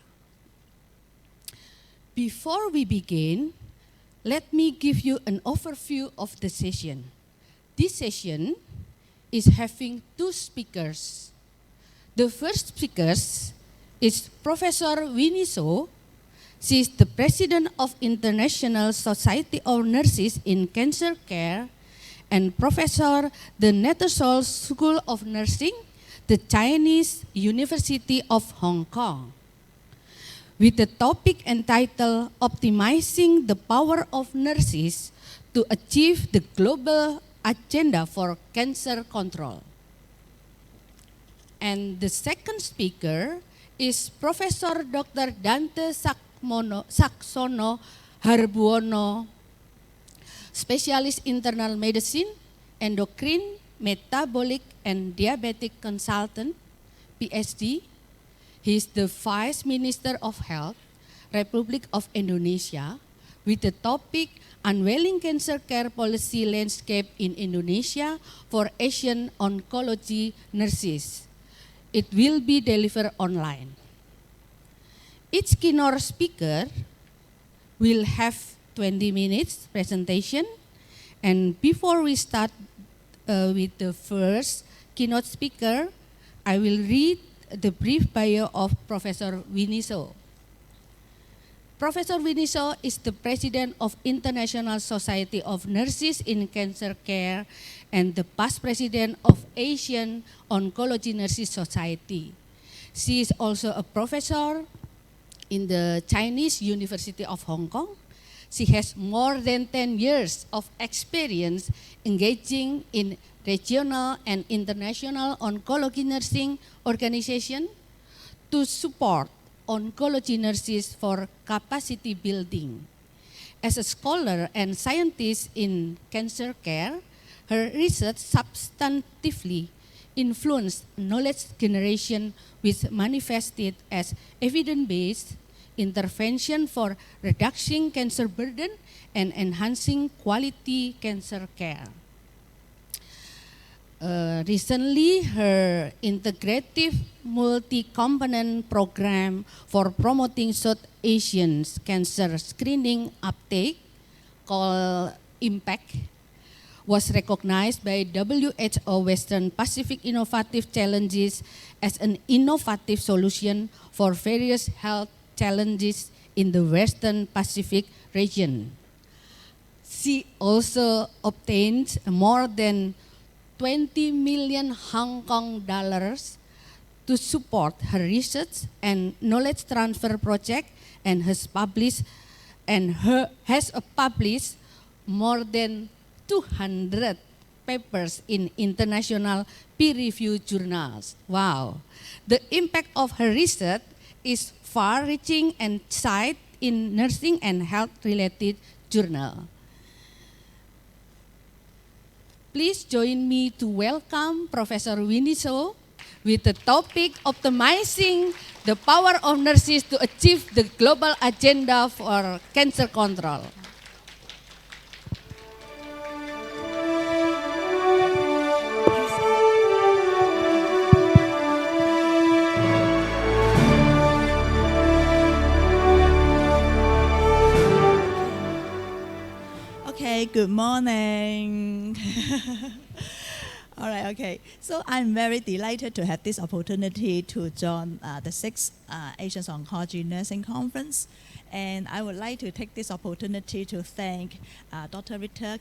Before we begin, let me give you an overview of the session. This session is having two speakers. The first speaker is Professor Winnie So. She is the president of International Society of Nurses in Cancer Care and professor the Nettersol School of Nursing, the Chinese University of Hong Kong, with the topic entitled Optimizing the Power of Nurses to Achieve the Global Agenda for Cancer Control. And the second speaker is Professor Dr. Dante Saksono Harbuono, specialist internal medicine, endocrine, metabolic, and diabetic consultant, PhD. He is the Vice Minister of Health, Republic of Indonesia, with the topic Unveiling Cancer Care Policy Landscape in Indonesia for Asian Oncology Nurses. It will be delivered online. Each keynote speaker will have 20 minutes presentation, and before we start with the first keynote speaker, I will read the brief bio of Professor Winnie So. Professor Winnie So is the president of International Society of Nurses in Cancer Care and the past president of Asian Oncology Nurses Society. She is also a professor in the Chinese University of Hong Kong. She has more than 10 years of experience engaging in regional and international oncology nursing organizations to support oncology nurses for capacity building. As a scholar and scientist in cancer care, her research substantively influenced knowledge generation which manifested as evidence-based intervention for reducing cancer burden and enhancing quality cancer care. Recently, her integrative multi-component program for promoting South Asian cancer screening uptake, called IMPACT, was recognized by WHO Western Pacific Innovative Challenges as an innovative solution for various health challenges in the Western Pacific region. She also obtained more than 20 million Hong Kong dollars to support her research and knowledge transfer project, and has published more than 200 papers in international peer-reviewed journals. Wow. The impact of her research is far-reaching and cited in nursing and health-related journals. Please join me to welcome Professor Winnie So with the topic optimizing the power of nurses to achieve the global agenda for cancer control. Okay, good morning. All right, okay. So I'm very delighted to have this opportunity to join the 6th Asian Oncology Nursing Conference. And I would like to take this opportunity to thank Dr. Rita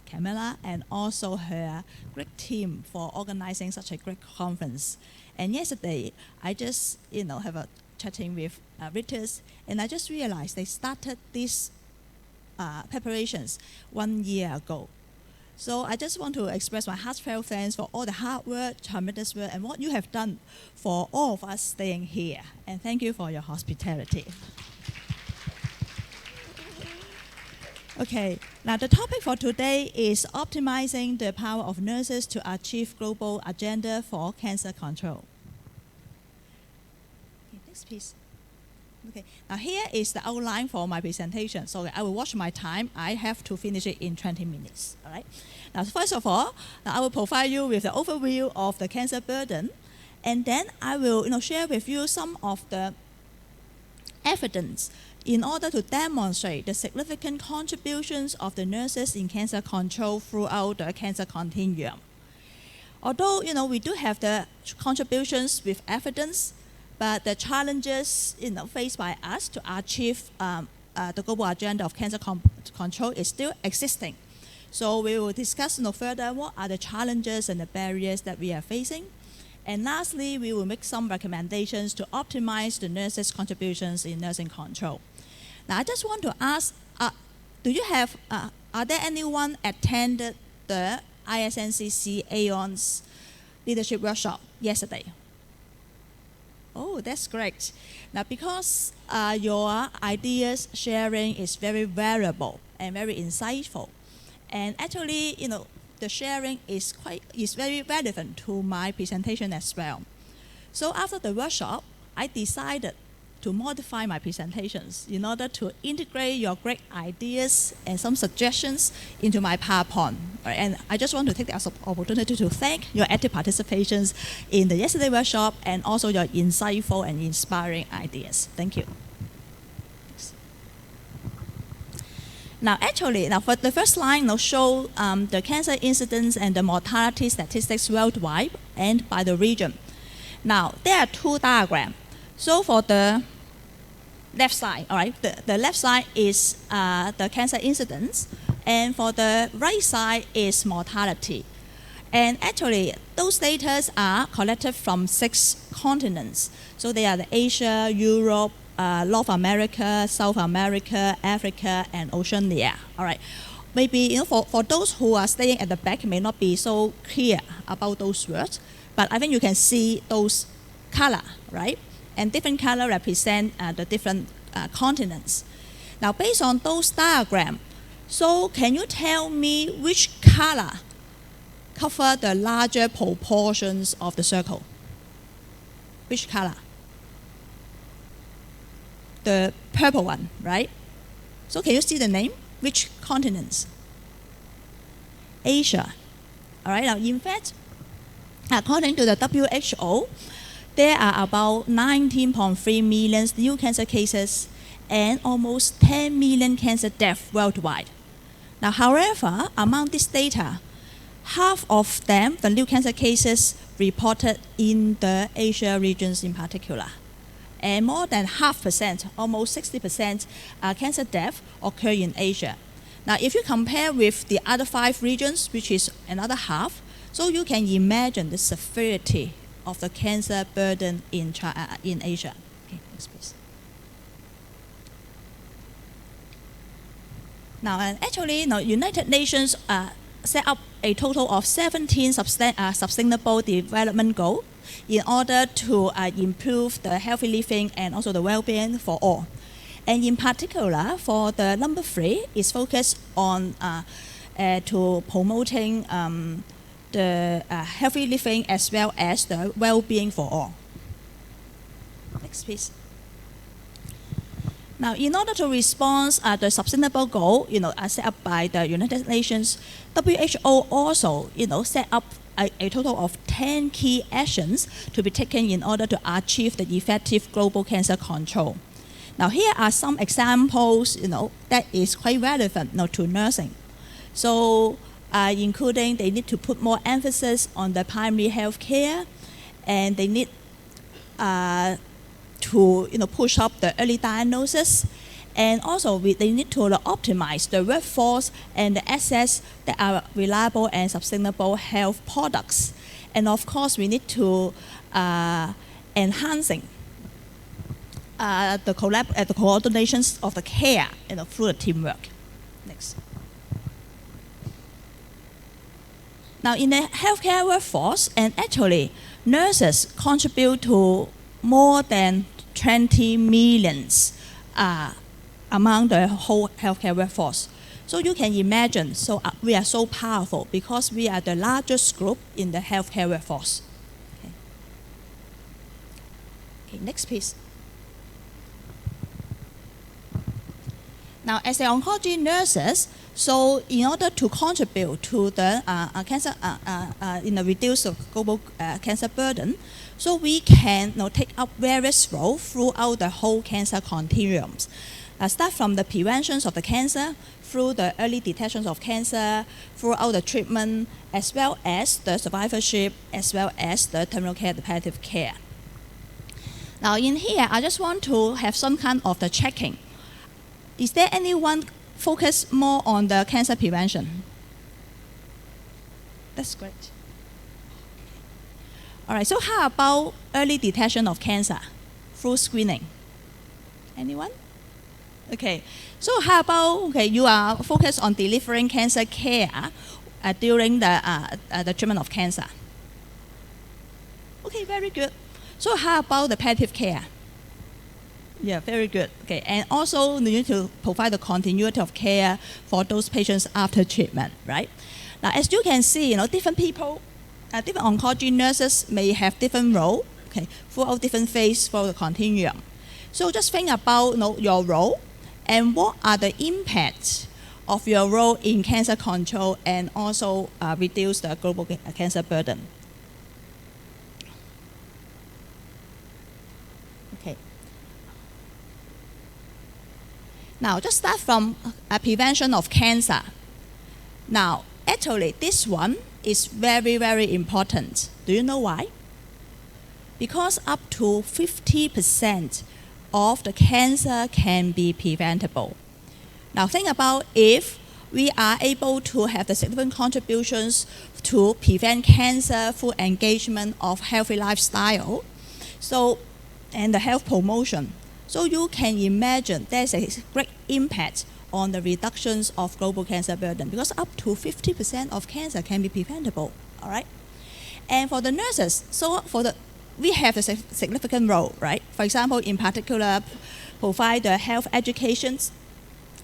Camilla and also her great team for organizing such a great conference. And yesterday, I just, have a chatting with Rita's, and I just realized they started this preparations 1 year ago. So I just want to express my heartfelt thanks for all the hard work, tremendous work, and what you have done for all of us staying here. And thank you for your hospitality. Okay, now the topic for today is optimizing the power of nurses to achieve global agenda for cancer control. Okay, next piece. Okay, now here is the outline for my presentation. So I will watch my time. I have to finish it in 20 minutes, all right? Now, first of all, I will provide you with the overview of the cancer burden, and then I will share with you some of the evidence in order to demonstrate the significant contributions of the nurses in cancer control throughout the cancer continuum. Although, we do have the contributions with evidence, but the challenges faced by us to achieve the global agenda of cancer control is still existing. So we will discuss further what are the challenges and the barriers that we are facing. And lastly, we will make some recommendations to optimize the nurses' contributions in nursing control. Now, I just want to ask, are there anyone attended the ISNCC AONS leadership workshop yesterday? Oh, that's great. Now, because your ideas sharing is very valuable and very insightful, and actually, the sharing is very relevant to my presentation as well. So after the workshop, I decided to modify my presentations in order to integrate your great ideas and some suggestions into my PowerPoint. And I just want to take the opportunity to thank your active participations in the yesterday workshop and also your insightful and inspiring ideas. Thank you. Now, for the first line, show the cancer incidence and the mortality statistics worldwide and by the region. Now, there are two diagrams. So for the left side, all right, the left side is the cancer incidence, and for the right side is mortality. And actually, those data are collected from 6 continents. So they are the Asia, Europe, North America, South America, Africa, and Oceania. All right. Maybe for those who are staying at the back, may not be so clear about those words, but I think you can see those color, right? And different color represent the different continents. Now, based on those diagrams, so can you tell me which color cover the larger proportions of the circle? Which color? the purple one, right? So can you see the name? Which continents? Asia. All right, now in fact, according to the WHO, there are about 19.3 million new cancer cases and almost 10 million cancer deaths worldwide. Now, however, among this data, half of them, the new cancer cases, reported in the Asia regions in particular. And more than 0.5%, almost 60% cancer deaths occur in Asia. Now, if you compare with the other 5 regions, which is another half, so you can imagine the severity of the cancer burden in Asia. Okay, next please. Now, actually, United Nations set up a total of 17 sustainable development goals in order to improve the healthy living and also the well-being for all. And in particular, for the number 3, is focused on to promoting the healthy living as well as the well-being for all. Next, please. Now, in order to respond to the sustainable goal, set up by the United Nations, WHO also, set up a total of 10 key actions to be taken in order to achieve the effective global cancer control. Now, here are some examples, that is quite relevant to nursing. So, including they need to put more emphasis on the primary health care, and they need to push up the early diagnosis, and also they need to optimize the workforce and the access that are reliable and sustainable health products. And of course, we need to enhancing the coordinations of the care through the teamwork. Next. Now, in the healthcare workforce, and actually, nurses contribute to more than 20 million among the whole healthcare workforce. So you can imagine, we are so powerful because we are the largest group in the healthcare workforce. Okay, next please. Now, as the oncology nurses, so in order to contribute to the cancer, reduce the global cancer burden, so we can take up various roles throughout the whole cancer continuums. Start from the prevention of the cancer, through the early detection of cancer, throughout the treatment, as well as the survivorship, as well as the terminal care, the palliative care. Now in here, I just want to have some kind of the checking. Is there anyone focus more on the cancer prevention? That's great. All right, so how about early detection of cancer through screening? Anyone? Okay, so how about, you are focused on delivering cancer care during the treatment of cancer. Okay, very good. So how about the palliative care? Yeah, very good. Okay, and also you need to provide the continuity of care for those patients after treatment, right? Now, as you can see, different people, different oncology nurses may have different role, throughout different phases for the continuum. So just think about your role and what are the impacts of your role in cancer control and also reduce the global cancer burden. Okay. Now, just start from prevention of cancer. Now, actually, this one is very, very important. Do you know why? Because up to 50% of the cancer can be preventable. Now, think about if we are able to have the significant contributions to prevent cancer through engagement of healthy lifestyle, and the health promotion. So you can imagine there's a great impact on the reductions of global cancer burden because up to 50% of cancer can be preventable, all right? And for the nurses, we have a significant role, right? For example, in particular, provide the health educations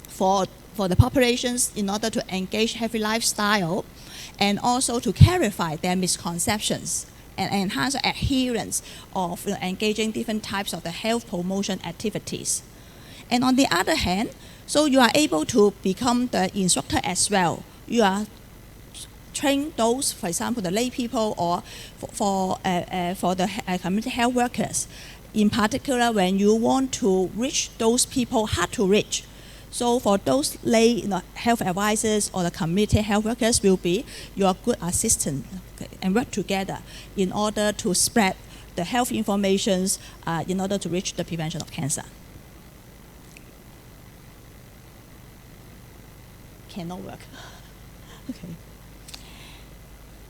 for the populations in order to engage healthy lifestyle and also to clarify their misconceptions and enhance the adherence of engaging different types of the health promotion activities. And on the other hand, so you are able to become the instructor as well. You are train those, for example, the lay people or for the community health workers. In particular, when you want to reach those people hard to reach. So for those lay health advisors or the community health workers will be your good assistant, okay, and work together in order to spread the health informations in order to reach the prevention of cancer. Cannot work. Okay.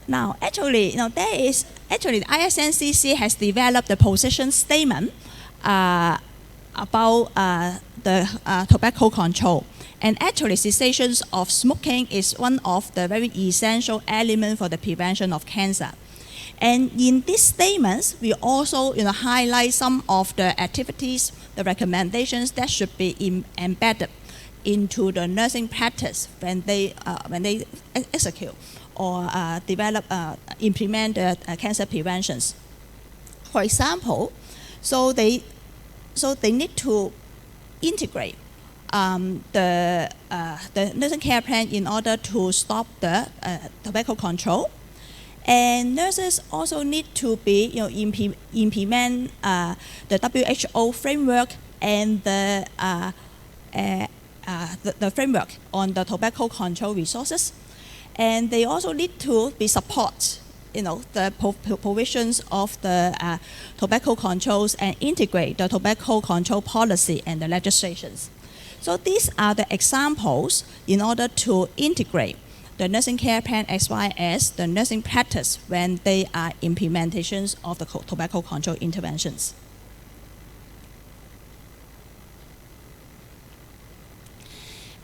Now, actually, the AONSC has developed the position statement about the tobacco control. And actually, cessation of smoking is one of the very essential elements for the prevention of cancer. And in these statements, we also highlight some of the activities, the recommendations that should be embedded into the nursing practice when they execute or implement cancer preventions. For example, so they need to integrate the nursing care plan in order to stop the tobacco control. And nurses also need to be implement the WHO framework and the framework on the tobacco control resources. And they also need to be support, the provisions of the tobacco controls and integrate the tobacco control policy and the legislations. So these are the examples in order to integrate the nursing care plan as well as the nursing practice when they are implementations of the tobacco control interventions.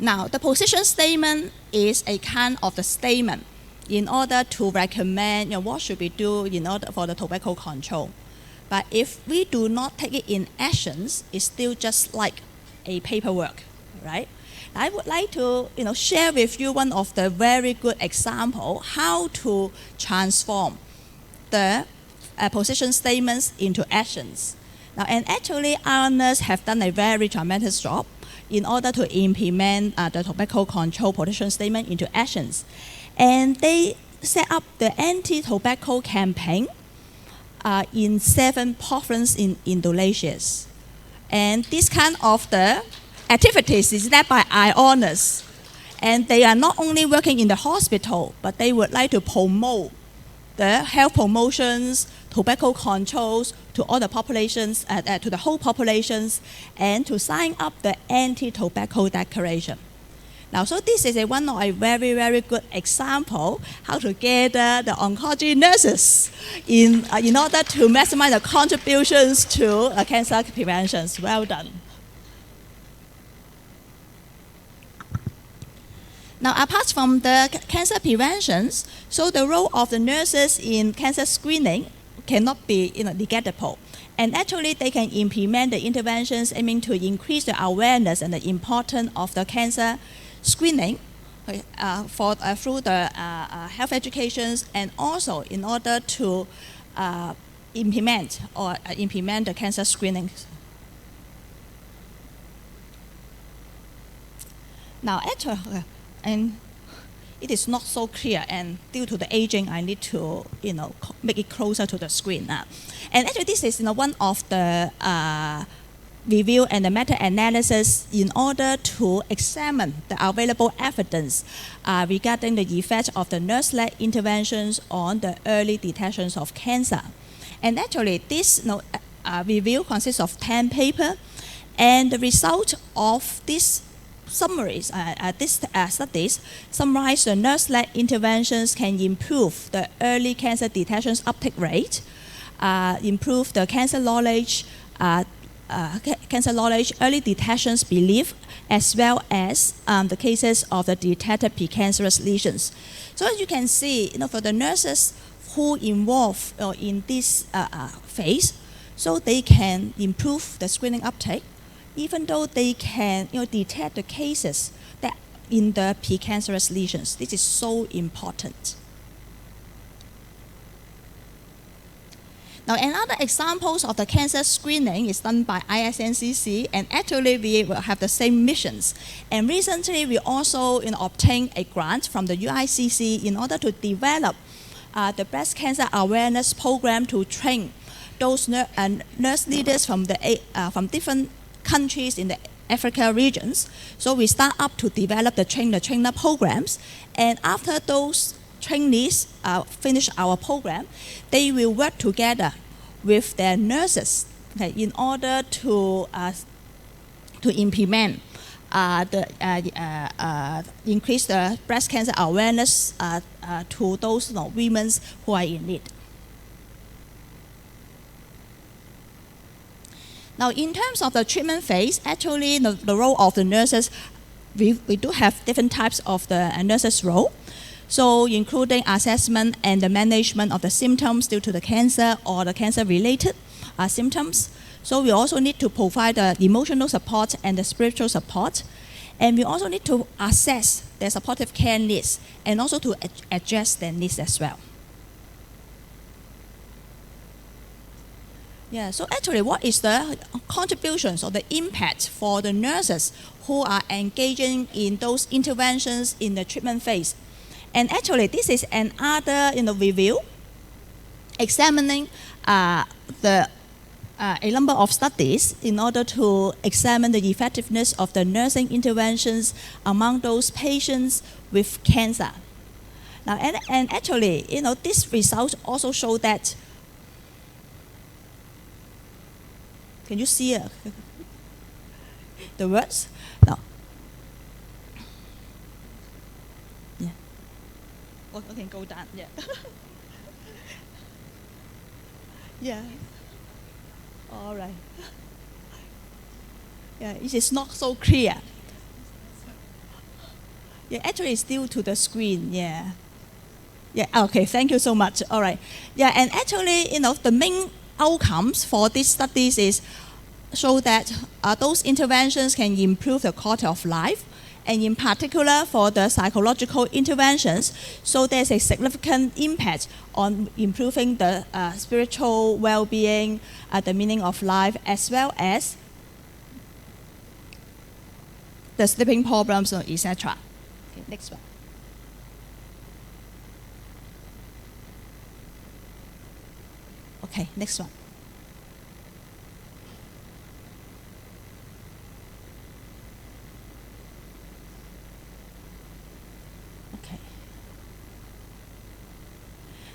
Now, the position statement is a kind of the statement in order to recommend what should we do in order for the tobacco control. But if we do not take it in actions, it's still just like a paperwork, right? I would like to share with you one of the very good example how to transform the position statements into actions. Now, and actually, our nurses have done a very tremendous job in order to implement the tobacco control position statement into actions. And they set up the anti-tobacco campaign in 7 provinces in Indonesia. And this kind of the activities is led by AONSC. And they are not only working in the hospital, but they would like to promote the health promotions, tobacco controls to all the populations, to the whole populations, and to sign up the anti-tobacco declaration. Now, so this is one of a very, very good example how to gather the oncology nurses in order to maximize the contributions to cancer prevention. Well done. Now, apart from the cancer preventions, so the role of the nurses in cancer screening cannot be neglectable. And actually, they can implement the interventions aiming to increase the awareness and the importance of the cancer screening through the health educations, and also in order to implement the cancer screening. Now, actually, and it is not so clear, and due to the aging, I need to make it closer to the screen. And actually, this is one of the review and the meta-analysis in order to examine the available evidence regarding the effect of the nurse-led interventions on the early detections of cancer. And actually, this review consists of 10 papers, and the result of this summaries, these studies summarize the nurse-led interventions can improve the early cancer detections uptake rate, improve the cancer knowledge, early detections belief, as well as the cases of the detected precancerous lesions. So as you can see, for the nurses who involved in this phase, so they can improve the screening uptake, even though they can detect the cases that in the precancerous lesions. This is so important. Now, another examples of the cancer screening is done by AONSC, and actually we will have the same missions. And recently, we also obtained a grant from the UICC in order to develop the breast cancer awareness program to train those nurse leaders from different countries in the Africa regions. So we start up to develop the trainer programs, and after those trainees finish our program, they will work together with their nurses, okay, in order to implement increase the breast cancer awareness to those women who are in need. Now, in terms of the treatment phase, actually the role of the nurses, we do have different types of the nurses' role. So including assessment and the management of the symptoms due to the cancer or the cancer-related symptoms. So we also need to provide the emotional support and the spiritual support. And we also need to assess their supportive care needs and also to address their needs as well. Yeah, so actually what is the contributions or the impact for the nurses who are engaging in those interventions in the treatment phase? And actually, this is another review examining a number of studies in order to examine the effectiveness of the nursing interventions among those patients with cancer. Now, and actually, this result also show that. Can you see the words? No. Okay, go down. Yeah. Yeah. All right. Yeah, it is not so clear. Yeah, actually, it's due to the screen. Yeah. Yeah. Okay. Thank you so much. All right. Yeah, and actually, the main outcomes for these studies is show that those interventions can improve the quality of life. And in particular for the psychological interventions, so there's a significant impact on improving the spiritual well-being, the meaning of life, as well as the sleeping problems, etc. Okay, next one. Okay, next one.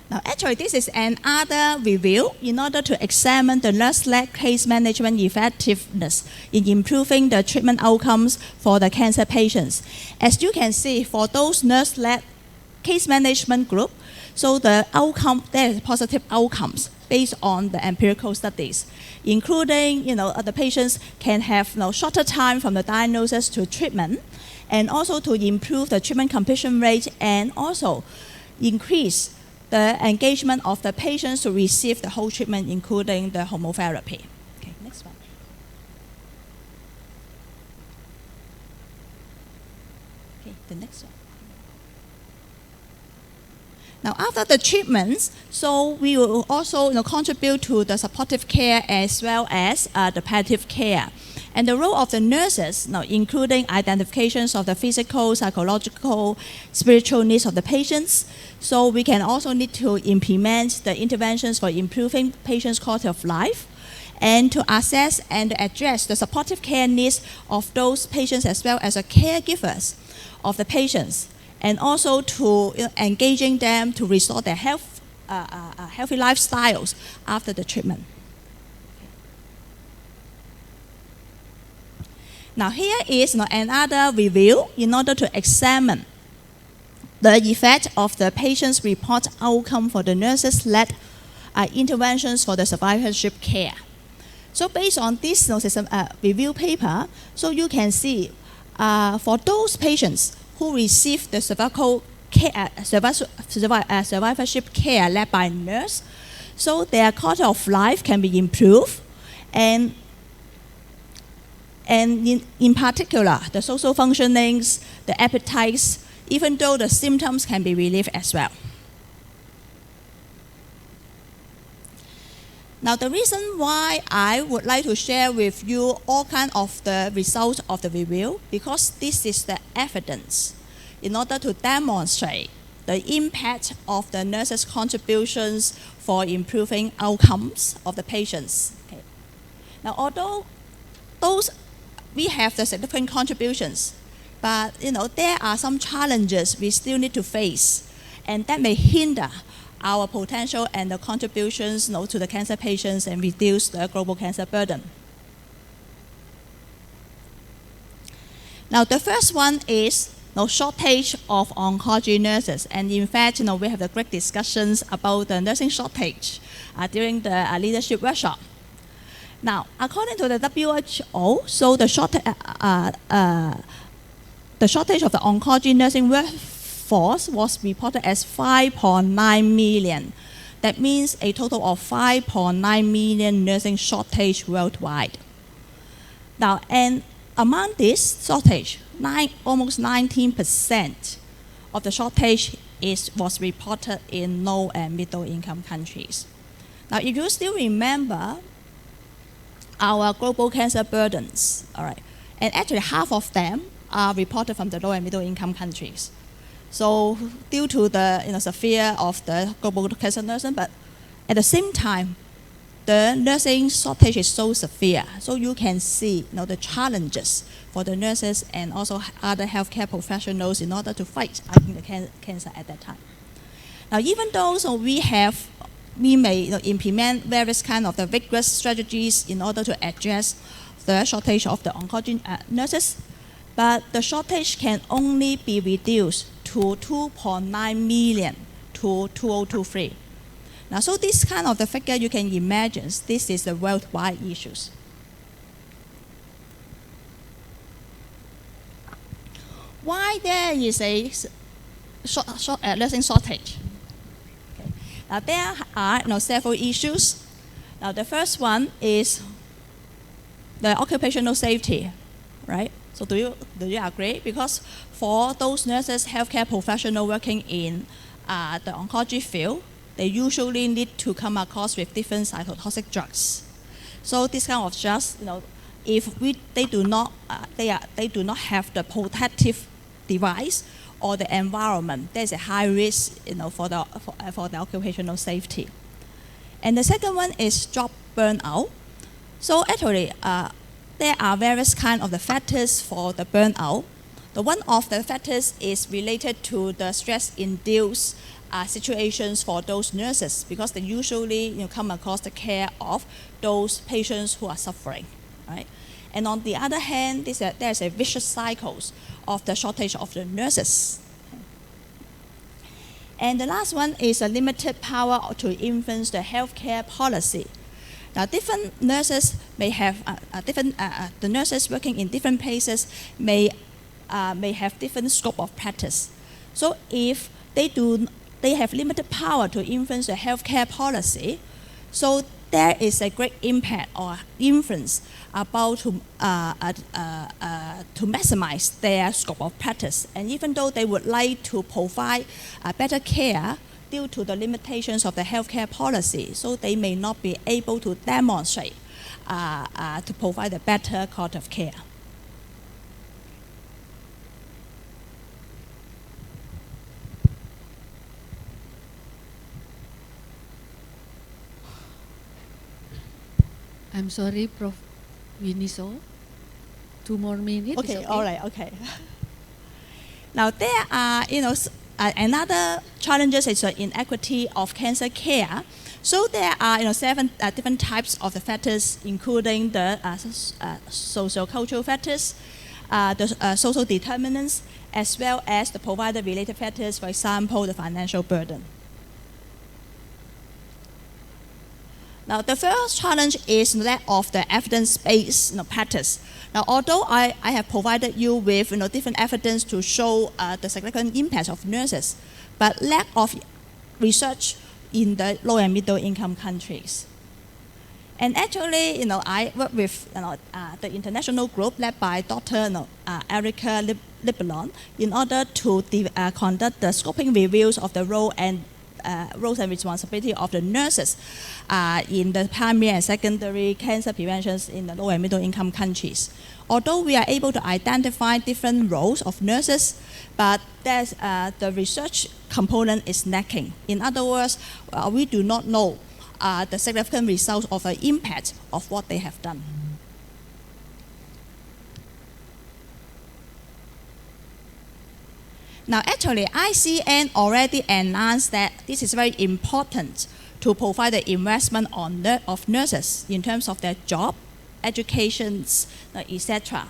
Now, actually, this is another review in order to examine the nurse-led case management effectiveness in improving the treatment outcomes for the cancer patients. As you can see, for those nurse-led case management group, so the outcome, there is positive outcomes based on the empirical studies, including, the patients can have shorter time from the diagnosis to treatment, and also to improve the treatment completion rate, and also increase the engagement of the patients to receive the whole treatment, including the hormonotherapy. Okay, next one. Okay, the next one. Now, after the treatments, so we will also contribute to the supportive care as well as the palliative care. And the role of the nurses, including identifications of the physical, psychological, spiritual needs of the patients. So we can also need to implement the interventions for improving patients' quality of life, and to assess and address the supportive care needs of those patients as well as the caregivers of the patients, and also to engaging them to restore their healthy lifestyles after the treatment. Now here is another review in order to examine the effect of the patient's report outcome for the nurses-led interventions for the survivorship care. So based on this review paper, so you can see for those patients who receive the survivorship care led by nurse, so their quality of life can be improved, and in particular, the social functionings, the appetites, even though the symptoms can be relieved as well. Now, the reason why I would like to share with you all kinds of the results of the review, because this is the evidence in order to demonstrate the impact of the nurses' contributions for improving outcomes of the patients. Okay. Now, although we have the significant contributions, but there are some challenges we still need to face, and that may hinder our potential and the contributions to the cancer patients and reduce the global cancer burden. Now, the first one is shortage of oncology nurses, and in fact, we have the great discussions about the nursing shortage during the leadership workshop. Now, according to the WHO, so the shortage of the oncology nursing workforce was reported as 5.9 million. That means a total of 5.9 million nursing shortage worldwide. Now, and among this shortage, almost 19% of the shortage was reported in low and middle income countries. Now, if you still remember our global cancer burdens, all right, and actually half of them are reported from the low and middle income countries. So due to the severe of the global cancer nursing, but at the same time, the nursing shortage is so severe. So you can see the challenges for the nurses and also other healthcare professionals in order to fight the cancer at that time. Now, even though we may implement various kind of the vigorous strategies in order to address the shortage of the oncology nurses, but the shortage can only be reduced to 2.9 million to 2023. Now, so this kind of the figure you can imagine, this is the worldwide issues. Why there is a nursing shortage? Okay. Now, there are several issues. Now, the first one is the occupational safety, right? So do you agree? Because for those nurses, healthcare professionals working in the oncology field, they usually need to come across with different cytotoxic drugs. So this kind of drugs, if they do not have the protective device or the environment, there's a high risk, for the occupational safety. And the second one is job burnout. So actually, there are various kinds of the factors for the burnout. One of the factors is related to the stress-induced situations for those nurses, because they usually come across the care of those patients who are suffering, right? And on the other hand, there's a vicious cycle of the shortage of the nurses. And the last one is a limited power to influence the healthcare policy. Now, different nurses may have the nurses working in different places may have different scope of practice. So if they have limited power to influence the healthcare policy, so there is a great impact or influence about to maximize their scope of practice. And even though they would like to provide better care, due to the limitations of the healthcare policy, so they may not be able to demonstrate to provide a better quality of care. I'm sorry, Prof. Winiso. 2 more minutes. Okay, all right, okay. Now there are, another challenges is the inequity of cancer care. So there are 7 different types of the factors, including the social-cultural factors, the social determinants, as well as the provider-related factors, for example, the financial burden. Now, the first challenge is that of the evidence-based practice. Now, although I have provided you with different evidence to show the significant impact of nurses, but lack of research in the low and middle income countries. And actually, I work with the international group led by Dr. Erica Libelon in order to conduct the scoping reviews of the role and roles and responsibility of the nurses in the primary and secondary cancer preventions in the low and middle income countries. Although we are able to identify different roles of nurses, but the research component is lacking. In other words, we do not know the significant results of the impact of what they have done. Now, actually, ICN already announced that this is very important to provide the investment of nurses in terms of their job, educations, etc.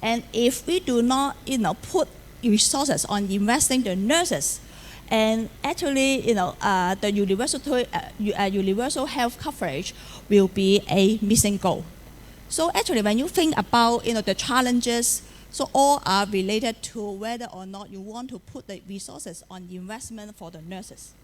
And if we do not, put resources on investing the nurses, and actually, the universal health coverage will be a missing goal. So actually, when you think about, the challenges, so all are related to whether or not you want to put the resources on investment for the nurses.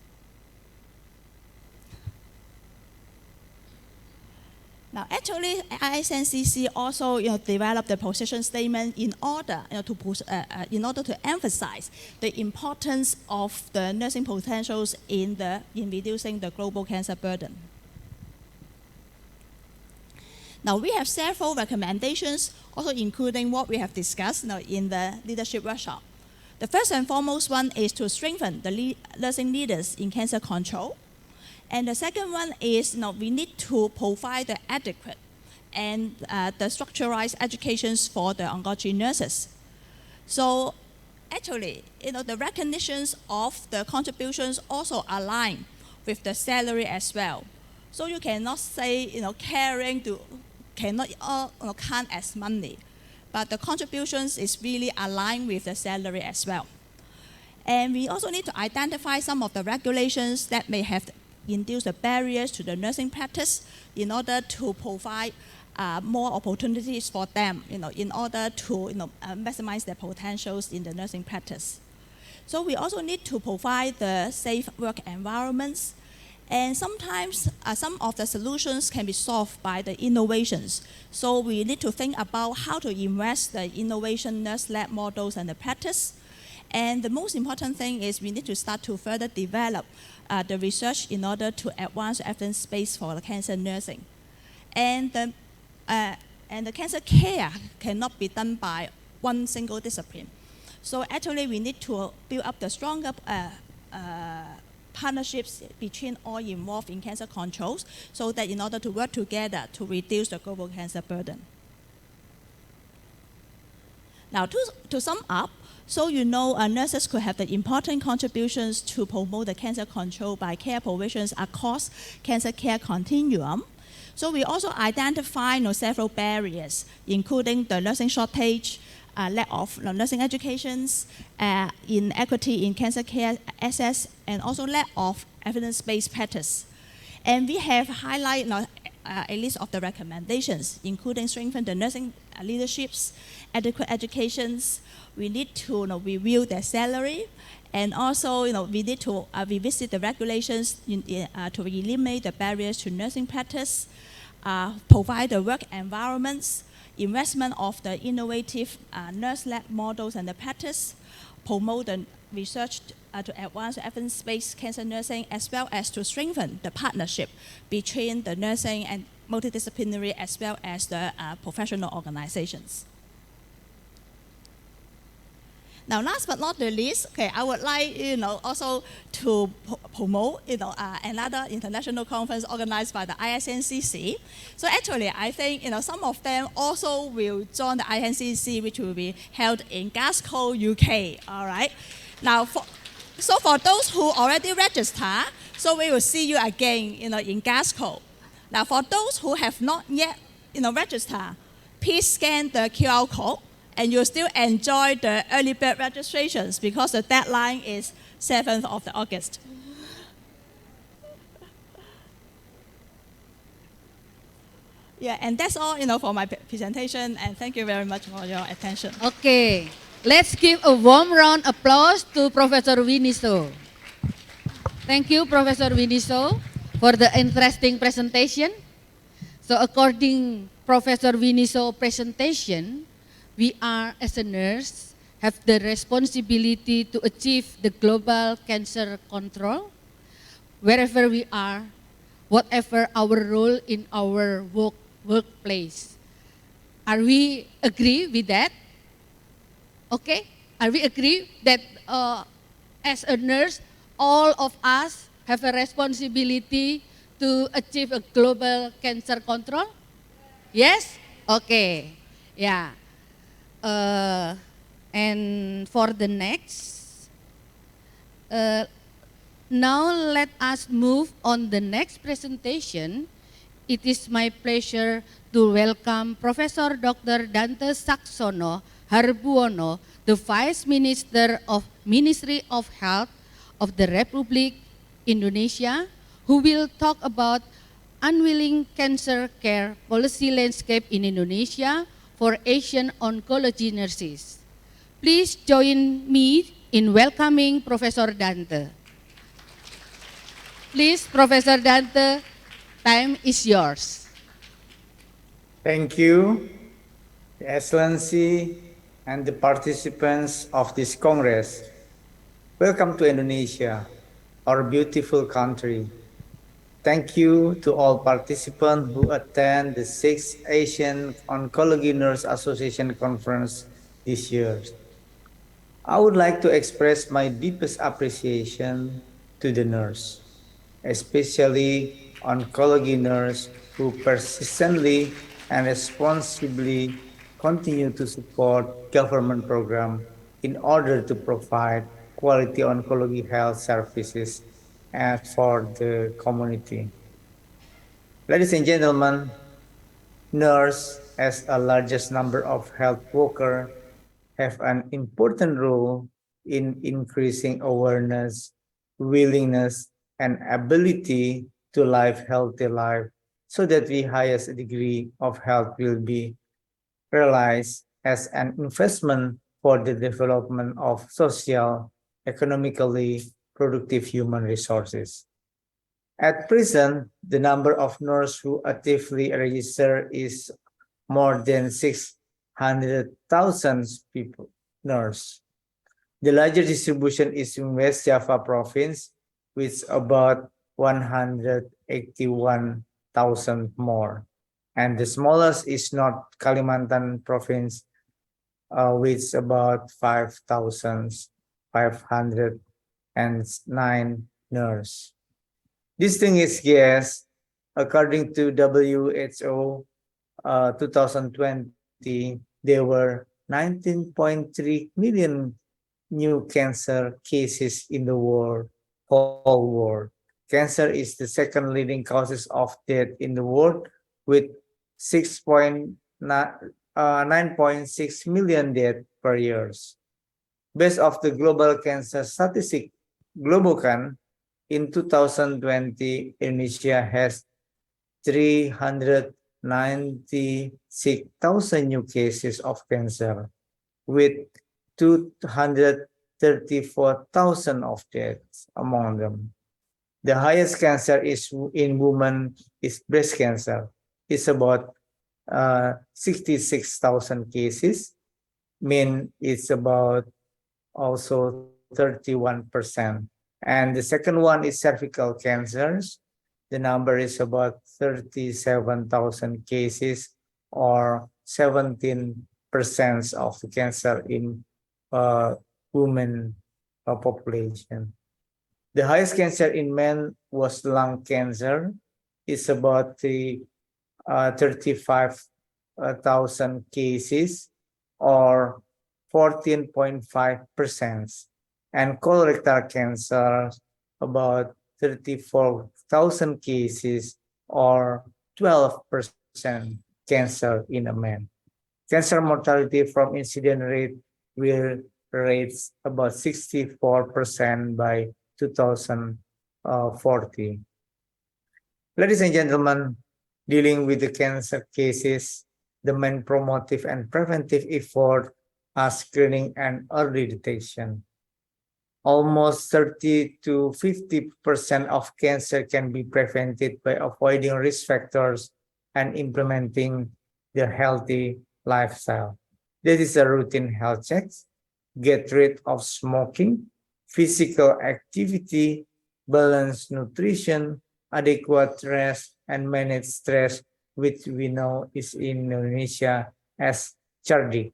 Now, actually, AONSC also developed the position statement in order to emphasize the importance of the nursing potentials in reducing the global cancer burden. Now, we have several recommendations, also including what we have discussed in the leadership workshop. The first and foremost one is to strengthen the nursing leaders in cancer control. And the second one is we need to provide the adequate and the structurized educations for the oncology nurses. So actually, the recognitions of the contributions also align with the salary as well. So you cannot say, caring cannot count as money, but the contributions is really aligned with the salary as well. And we also need to identify some of the regulations that may have induced the barriers to the nursing practice in order to provide more opportunities for them, in order to maximize their potentials in the nursing practice. So we also need to provide the safe work environments. And sometimes some of the solutions can be solved by the innovations. So we need to think about how to invest the innovation nurse lab models and the practice. And the most important thing is we need to start to further develop the research in order to advance evidence base for the cancer nursing. And the cancer care cannot be done by one single discipline. So actually we need to build up the stronger partnerships between all involved in cancer controls, so that in order to work together to reduce the global cancer burden. Now, to sum up, so nurses could have the important contributions to promote the cancer control by care provisions across cancer care continuum. So we also identify several barriers, including the nursing shortage, lack of nursing educations, inequity in cancer care access, and also lack of evidence-based practice. And we have highlighted a list of the recommendations, including strengthen the nursing leaderships, adequate educations. We need to review their salary, and also we need to revisit the regulations to eliminate the barriers to nursing practice, provide the work environments, investment of the innovative nurse lab models and the practice, promote the research to advance evidence-based cancer nursing, as well as to strengthen the partnership between the nursing and multidisciplinary as well as the professional organizations. Now, last but not the least, I would like also to promote another international conference organized by the AONSC. So actually, I think some of them also will join the AONSC, which will be held in Glasgow, UK. All right. Now, so for those who already registered, so we will see you again in Glasgow. Now, for those who have not yet registered, please scan the QR code, and you'll still enjoy the early bird registrations because the deadline is 7th of August. Yeah, and that's all for my presentation, and thank you very much for your attention. Okay, let's give a warm round of applause to Professor Winiso. Thank you, Professor Winiso, for the interesting presentation. So according Professor Winiso presentation, we are, as a nurse, have the responsibility to achieve the global cancer control wherever we are, whatever our role in our workplace. Are we agree with that? Okay, are we agree that as a nurse, all of us have a responsibility to achieve a global cancer control? Yes? Okay, yeah. And for the next, now let us move on the next presentation. It is my pleasure to welcome Professor Dr. Dante Saksono Harbuono, the Vice Minister of Ministry of Health of the Republic Indonesia, who will talk about unwilling cancer care policy landscape in Indonesia for Asian oncology nurses. Please join me in welcoming Professor Dante. Please, Professor Dante, time is yours. Thank you, Your Excellency, and the participants of this Congress. Welcome to Indonesia, our beautiful country. Thank you to all participants who attend the 6th Asian Oncology Nurse Association Conference this year. I would like to express my deepest appreciation to the nurse, especially oncology nurse who persistently and responsibly continue to support government program in order to provide quality oncology health services and for the community. Ladies and gentlemen, nurse as a largest number of health worker have an important role in increasing awareness, willingness, and ability to live healthy life so that the highest degree of health will be realized as an investment for the development of social, economically productive human resources. At present, the number of nurses who actively register is more than 600,000 people, nurse. The largest distribution is in West Java province, with about 181,000 more. And the smallest is North Kalimantan province, with about 5,509 nurses. Distinguished guests, according to WHO 2020, there were 19.3 million new cancer cases in the whole world. Cancer is the second leading causes of death in the world, with 9.6 million deaths per year. Based off the global cancer statistic, Globocan, in 2020, Indonesia has 396,000 new cases of cancer, with 234,000 of deaths among them. The highest cancer is in women is breast cancer. It's about 66,000 cases. Men it's about also 31%. And the second one is cervical cancers. The number is about 37,000 cases, or 17% of the cancer in women population. The highest cancer in men was lung cancer. It's about 35,000 cases, or 14.5%. And colorectal cancer, about 34,000 cases, or 12% cancer in a man. Cancer mortality from incident rate will raise about 64% by 2040. Ladies and gentlemen, dealing with the cancer cases, the main promotive and preventive effort are screening and early detection. Almost 30 to 50% of cancer can be prevented by avoiding risk factors and implementing the healthy lifestyle. This is a routine health check, get rid of smoking, physical activity, balanced nutrition, adequate rest, and manage stress, which we know is in Indonesia as CHARDI.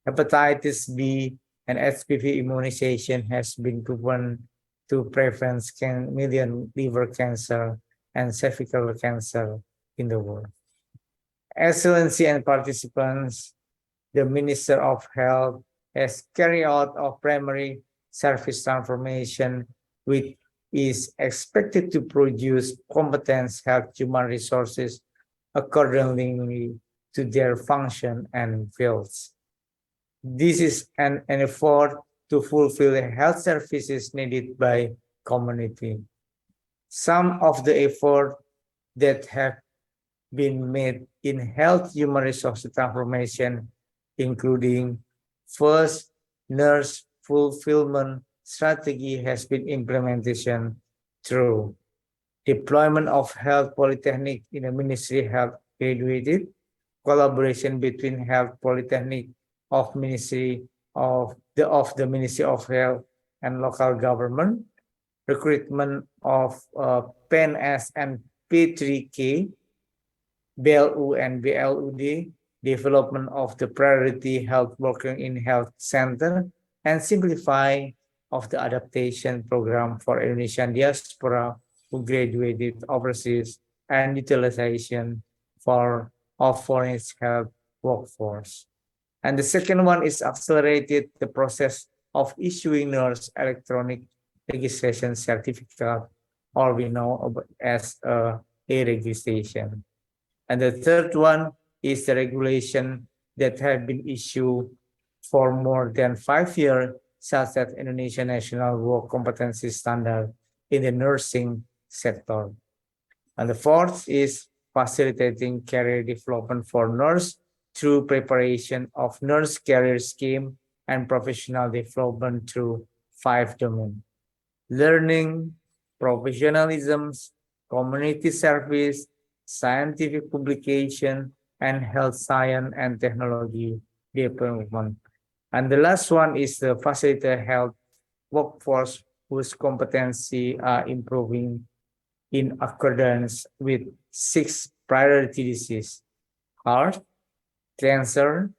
Hepatitis B and HPV immunization has been proven to prevent million liver cancer and cervical cancer in the world. Excellency and participants, the Minister of Health has carried out a primary service transformation, which is expected to produce competent health human resources accordingly to their function and fields. This is an effort to fulfill the health services needed by community. Some of the effort that have been made in health human resource transformation, including first, nurse fulfillment strategy has been implementation through deployment of health polytechnic in the Ministry of Health graduated, collaboration between health polytechnic of Ministry of the Ministry of Health and local government, recruitment of PNS and P3K, BLU and BLUD, development of the priority health worker in health center, and simplify of the adaptation program for Indonesian diaspora who graduated overseas and utilization of foreign health workforce. And the second one is accelerated the process of issuing nurse electronic registration certificate, or we know as a registration. And the third one is the regulation that have been issued for more than 5 years, such as Indonesian National Work Competency Standard in the nursing sector. And the fourth is facilitating career development for nurse through preparation of nurse career scheme and professional development through 5 domains: learning, professionalism, community service, scientific publication, and health science and technology development. And the last one is the facilitate health workforce whose competency are improving in accordance with 6 priority diseases: heart, cancer,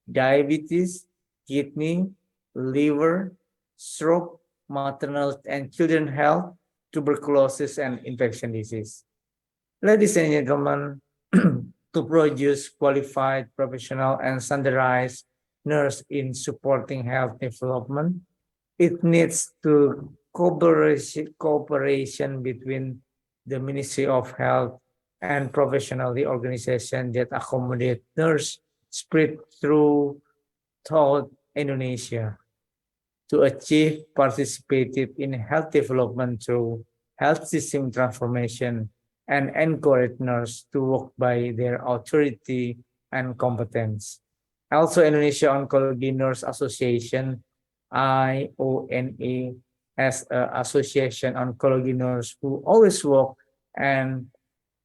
diabetes, kidney, liver, stroke, maternal and children health, tuberculosis, and infection disease. Ladies and gentlemen, to produce qualified, professional, and standardized nurse in supporting health development, it needs to cooperation between the Ministry of Health and professional organization that accommodate nurse spread throughout Indonesia to achieve participative in health development through health system transformation and encourage nurses to work by their authority and competence. Also, Indonesia Oncology Nurse Association, IONA, as an association oncology nurse who always work and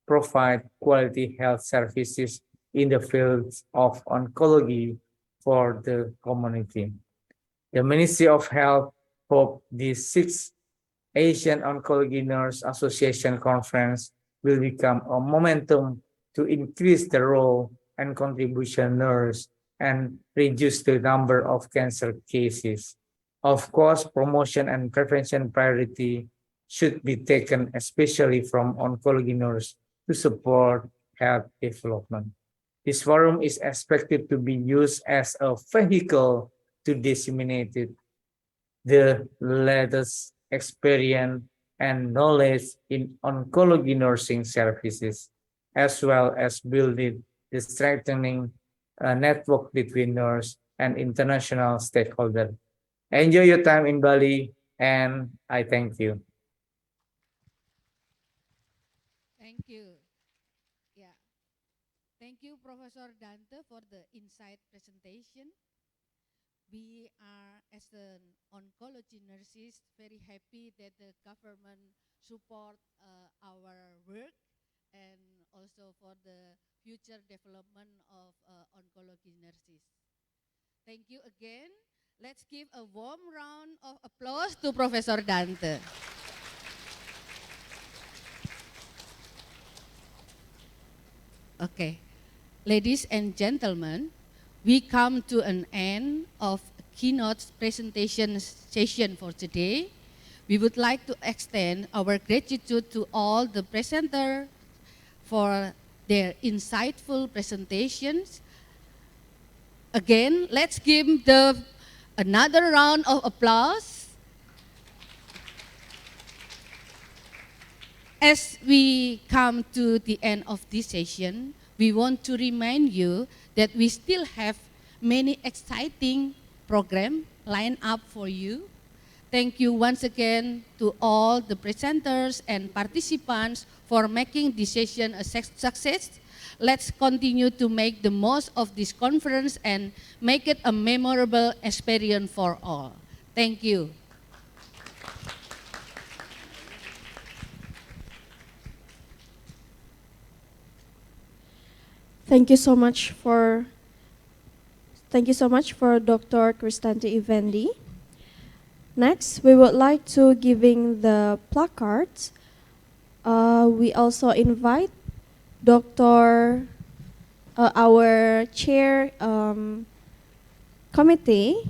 provide quality health services in the fields of oncology for the community. The Ministry of Health hope the 6th Asian Oncology Nurse Association Conference will become a momentum to increase the role and contribution nurse and reduce the number of cancer cases. Of course, promotion and prevention priority should be taken, especially from oncology nurse, to support health development. This forum is expected to be used as a vehicle to disseminate the latest experience and knowledge in oncology nursing services, as well as building the strengthening network between nurse and international stakeholders. Enjoy your time in Bali, and I thank you. Thank you. Yeah. Thank you, Professor Dante, for the insight presentation. We are, as an oncology nurses, very happy that the government support our work and also for the future development of oncology nurses. Thank you again. Let's give a warm round of applause to Professor Dante. Okay. Ladies and gentlemen, we come to an end of keynote presentation session for today. We would like to extend our gratitude to all the presenters for their insightful presentations. Again, let's give them another round of applause. As we come to the end of this session, we want to remind you that we still have many exciting programs lined up for you. Thank you once again to all the presenters and participants for making this session a success. Let's continue to make the most of this conference and make it a memorable experience for all. Thank you. Thank you so much for Dr. Kristanti Effendi. Next, we would like to giving the placards. We also invite our chair committee,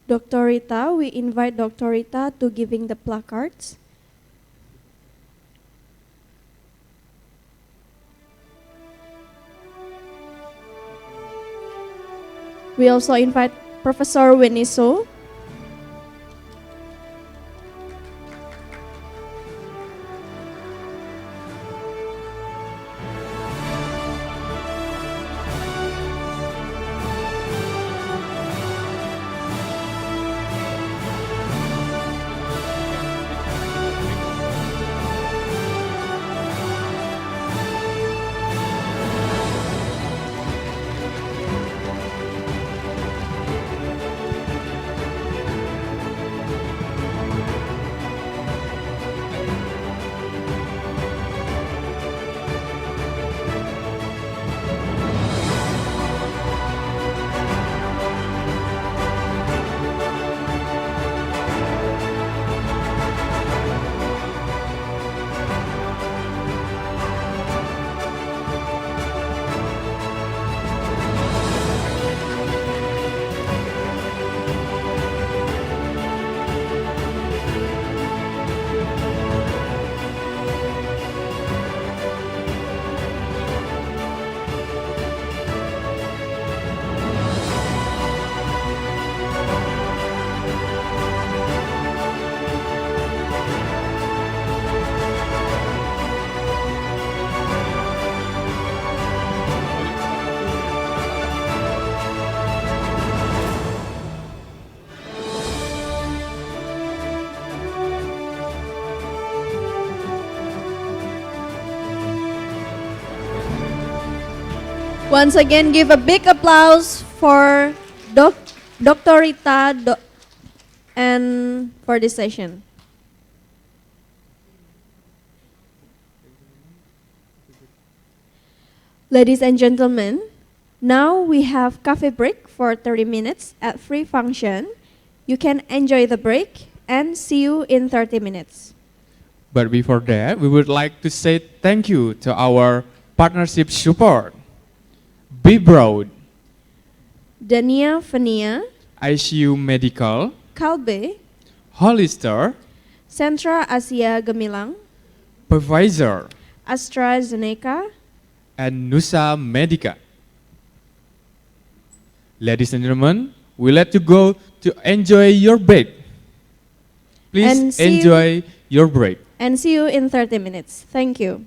Dr. Rita. We invite Dr. Rita to giving the placards. We also invite Professor Winiso. Once again, give a big applause for Dr. Rita and for this session. Ladies and gentlemen, now we have cafe break for 30 minutes at free function. You can enjoy the break and see you in 30 minutes. But before that, we would like to say thank you to our partnership support. Be Broad, Dania Fania, ICU Medical, Kalbe, Hollister, Centra Asia Gemilang, Pfizer, AstraZeneca, and Nusa Medica. Ladies and gentlemen, we let you go to enjoy your break. Please enjoy your break. And see you in 30 minutes. Thank you.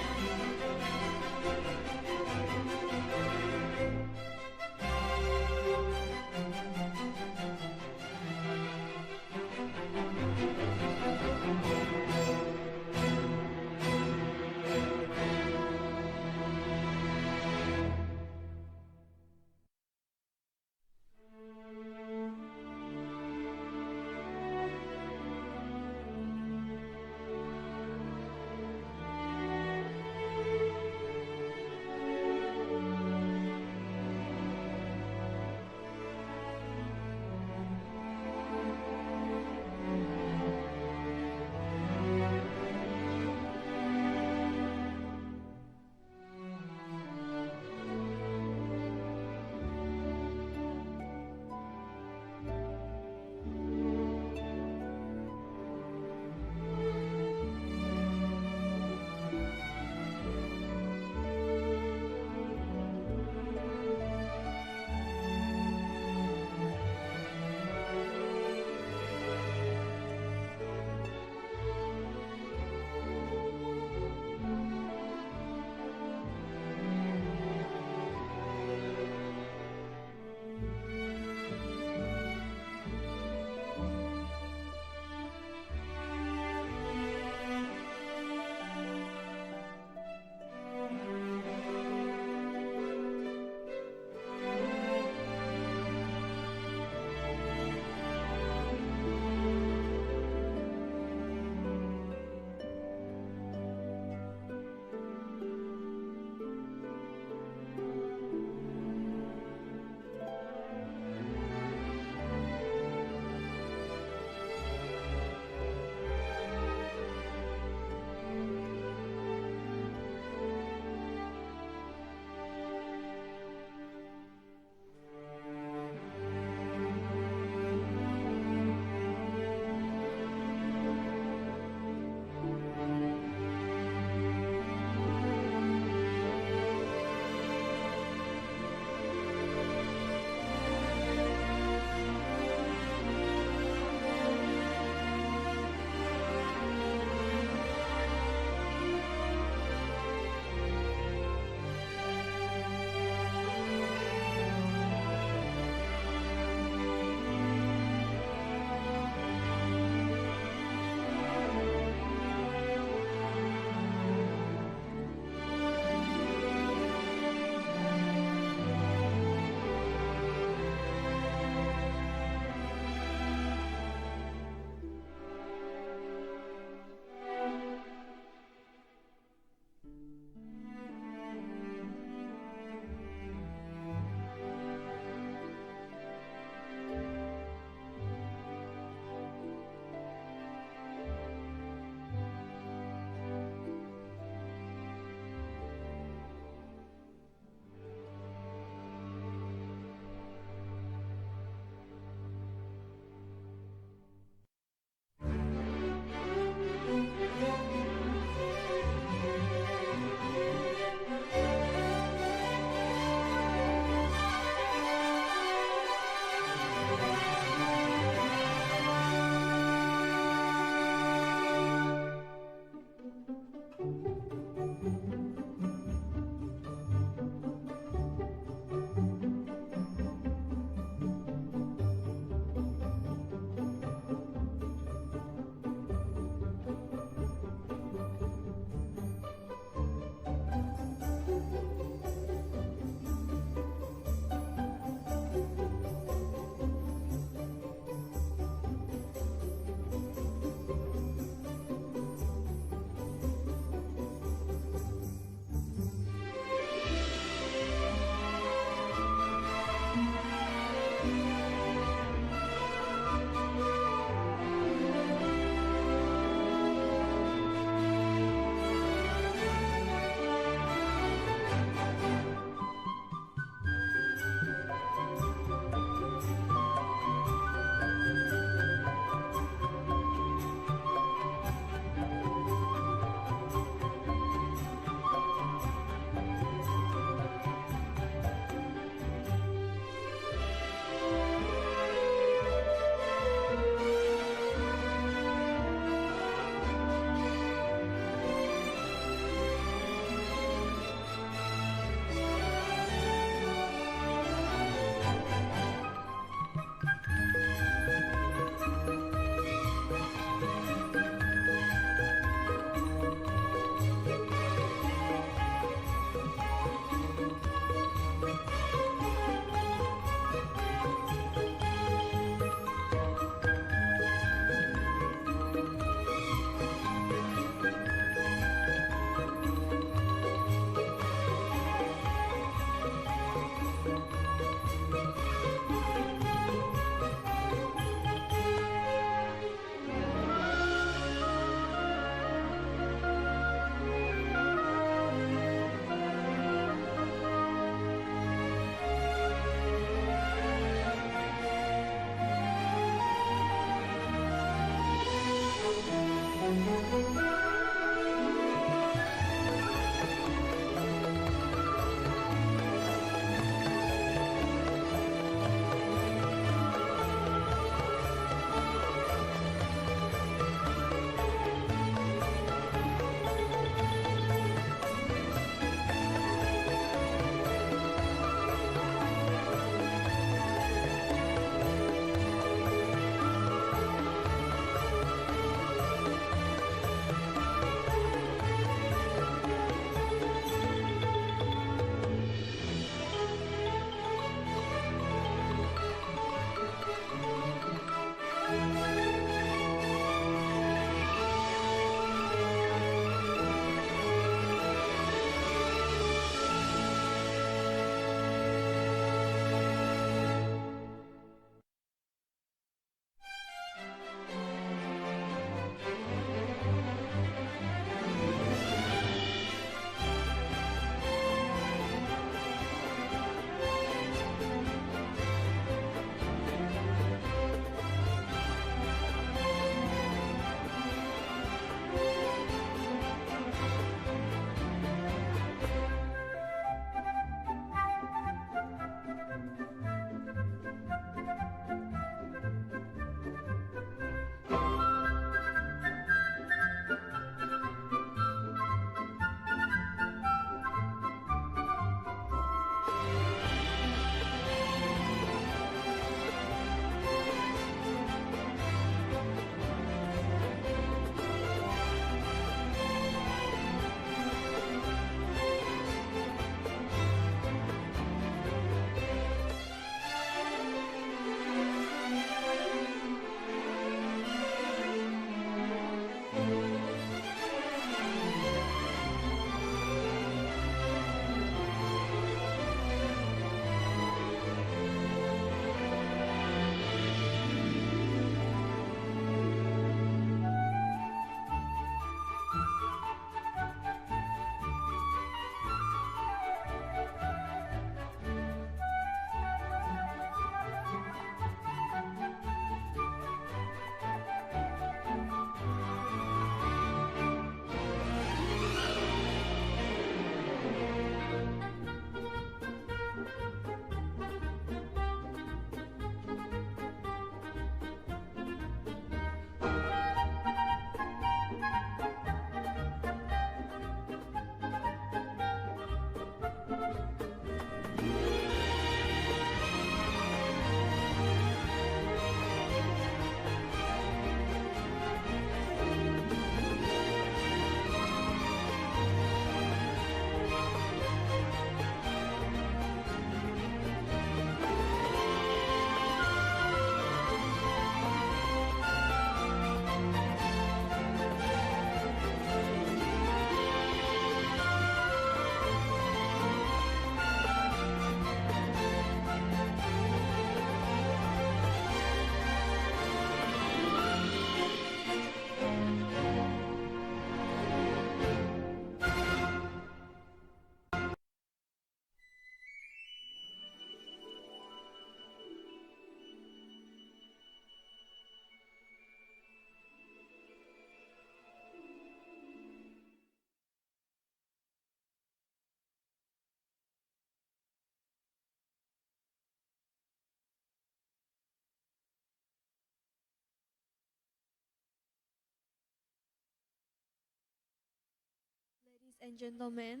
and gentlemen,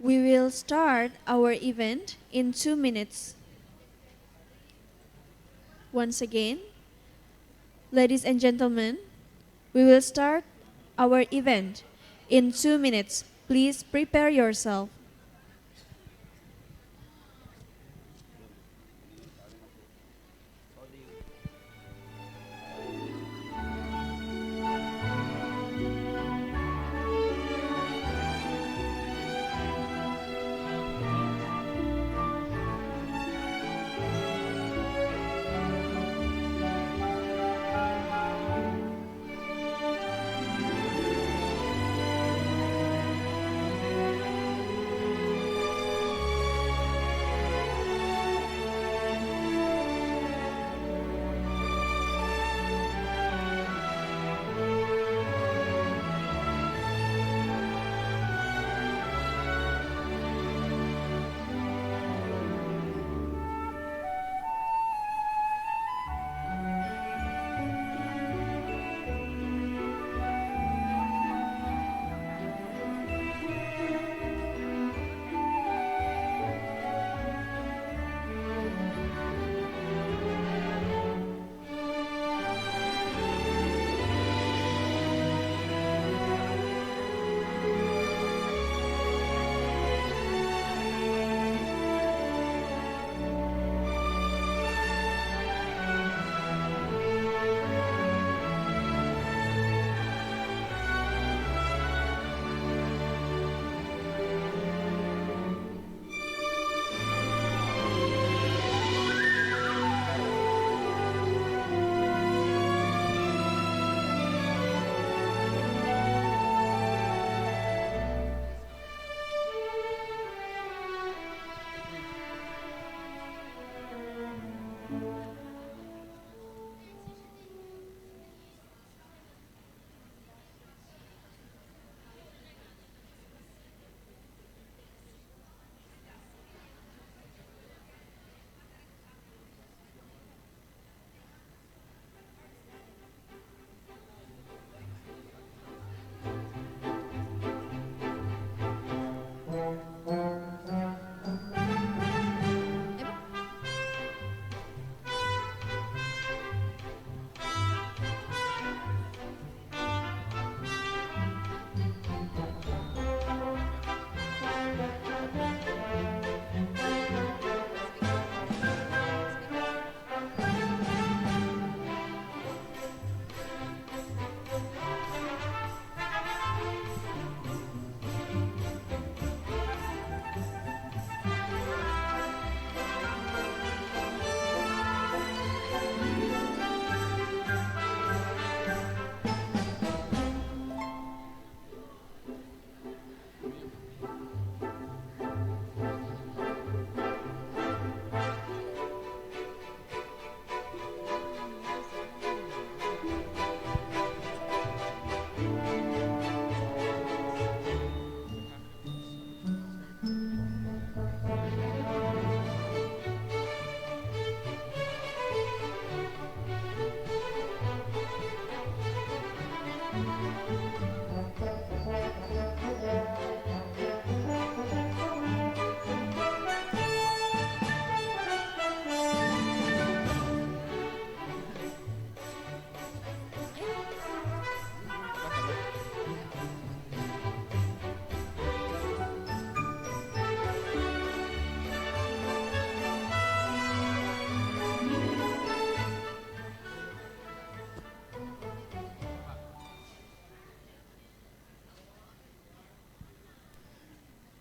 we will start our event in 2 minutes. Once again, ladies and gentlemen, we will start our event in 2 minutes. Please prepare yourself.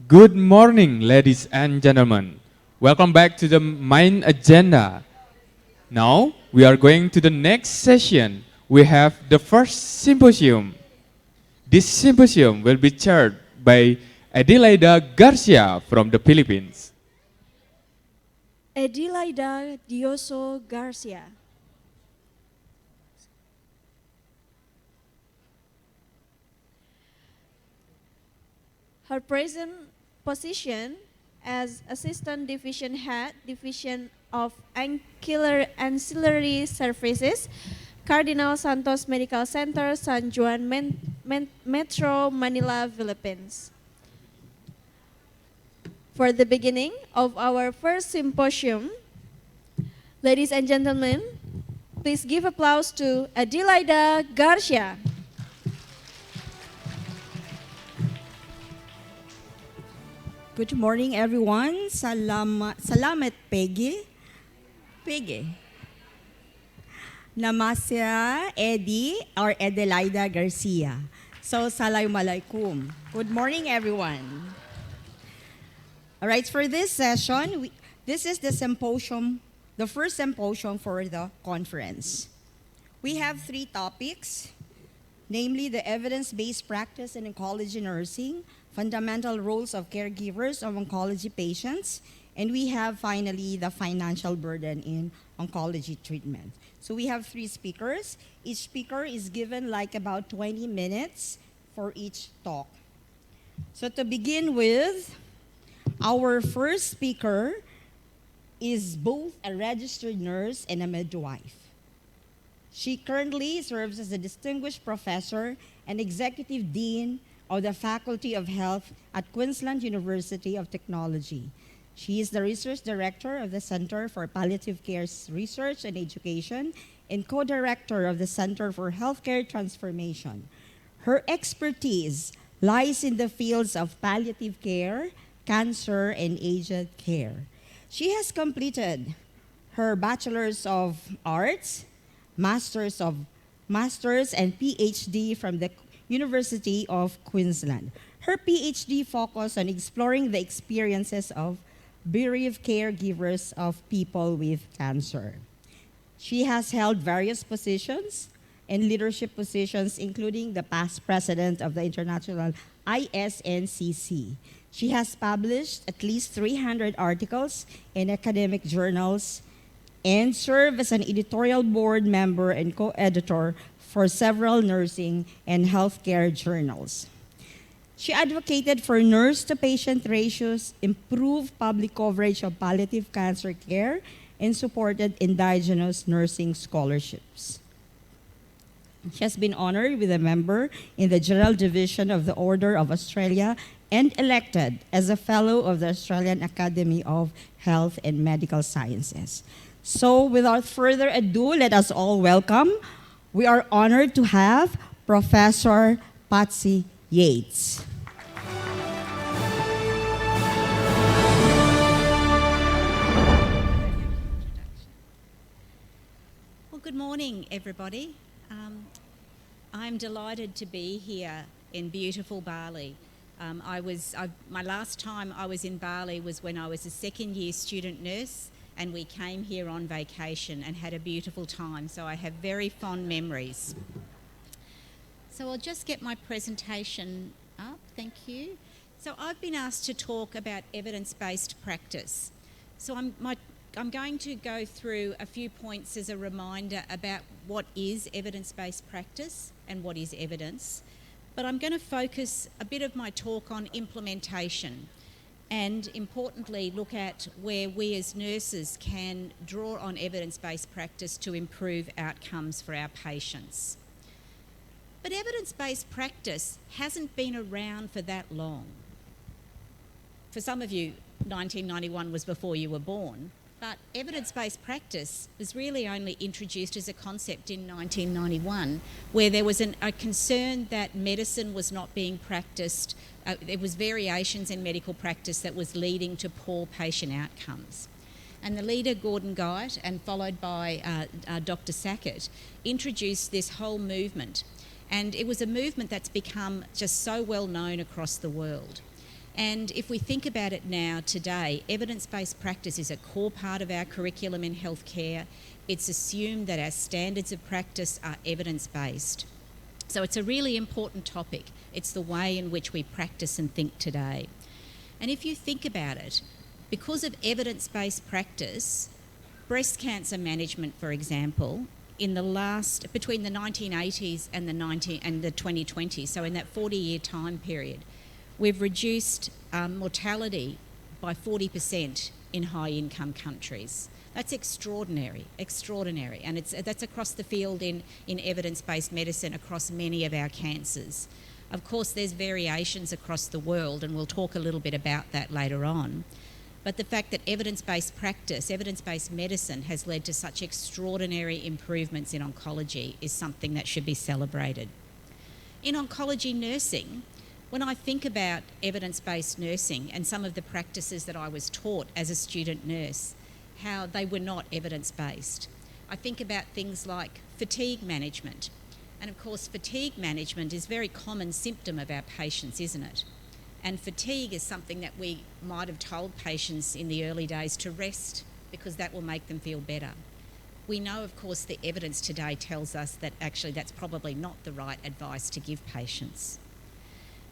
Good morning, ladies and gentlemen. Welcome back to the main agenda. Now, we are going to the next session. We have the first symposium. This symposium will be chaired by Adelaida Garcia from the Philippines. Adelaida Dioso Garcia. Her present position as Assistant Division Head, Division of Ancillary Services, Cardinal Santos Medical Center, San Juan Metro Manila, Philippines. For the beginning of our first symposium, ladies and gentlemen, please give applause to Adelaida Garcia. Good morning, everyone. Salamat, Peggy. Peggy. Namasya, Eddie, or Adelaida Garcia. So, Assalamualaikum. Good morning, everyone. All right, for this session, this is the symposium, the first symposium for the conference. We have 3 topics, namely the evidence-based practice in oncology nursing, fundamental roles of caregivers of oncology patients, and we have finally the financial burden in oncology treatment. So we have 3 speakers. Each speaker is given like about 20 minutes for each talk. So to begin with, our first speaker is both a registered nurse and a midwife. She currently serves as a distinguished professor and executive dean of the Faculty of Health at Queensland University of Technology. She is the research director of the Center for Palliative Care Research and Education and co-director of the Center for Healthcare Transformation. Her expertise lies in the fields of palliative care, cancer, and aged care. She has completed her Bachelor's of Arts, Masters, and PhD from the University of Queensland. Her PhD focused on exploring the experiences of bereaved caregivers of people with cancer. She has held various positions and leadership positions, including the past president of the international AONSC. She has published at least 300 articles in academic journals and served as an editorial board member and co-editor for several nursing and healthcare journals. She advocated for nurse-to-patient ratios, improved public coverage of palliative cancer care, and supported indigenous nursing scholarships. She has been honored with a member in the General Division of the Order of Australia and elected as a Fellow of the Australian Academy of Health and Medical Sciences. So without further ado, let us all welcome. We are honored to have Professor Patsy Yates. Well, good morning, everybody. I'm delighted to be here in beautiful Bali. My last time I was in Bali was when I was a second-year student nurse, and we came here on vacation and had a beautiful time, so I have very fond memories. So I'll just get my presentation up, thank you. So I've been asked to talk about evidence-based practice. So I'm going to go through a few points as a reminder about what is evidence-based practice and what is evidence, but I'm going to focus a bit of my talk on implementation and importantly look at where we as nurses can draw on evidence-based practice to improve outcomes for our patients. But evidence-based practice hasn't been around for that long. For some of you, 1991 was before you were born, but evidence-based practice was really only introduced as a concept in 1991, where there was a concern that medicine was not being practiced. There was variations in medical practice that was leading to poor patient outcomes. And the leader, Gordon Guyatt, and followed by Dr. Sackett, introduced this whole movement. And it was a movement that's become just so well known across the world. And if we think about it now, today, evidence-based practice is a core part of our curriculum in healthcare. It's assumed that our standards of practice are evidence-based. So it's a really important topic. It's the way in which we practice and think today. And if you think about it, because of evidence-based practice, breast cancer management, for example, between the 1980s and the 2020s, so in that 40-year time period, we've reduced mortality by 40% in high-income countries. That's extraordinary, extraordinary. And that's across the field in evidence-based medicine across many of our cancers. Of course, there's variations across the world, and we'll talk a little bit about that later on. But the fact that evidence-based practice, evidence-based medicine has led to such extraordinary improvements in oncology is something that should be celebrated. In oncology nursing, when I think about evidence-based nursing and some of the practices that I was taught as a student nurse, how they were not evidence-based, I think about things like fatigue management. And of course, fatigue management is a very common symptom of our patients, isn't it? And fatigue is something that we might have told patients in the early days to rest because that will make them feel better. We know, of course, the evidence today tells us that actually that's probably not the right advice to give patients.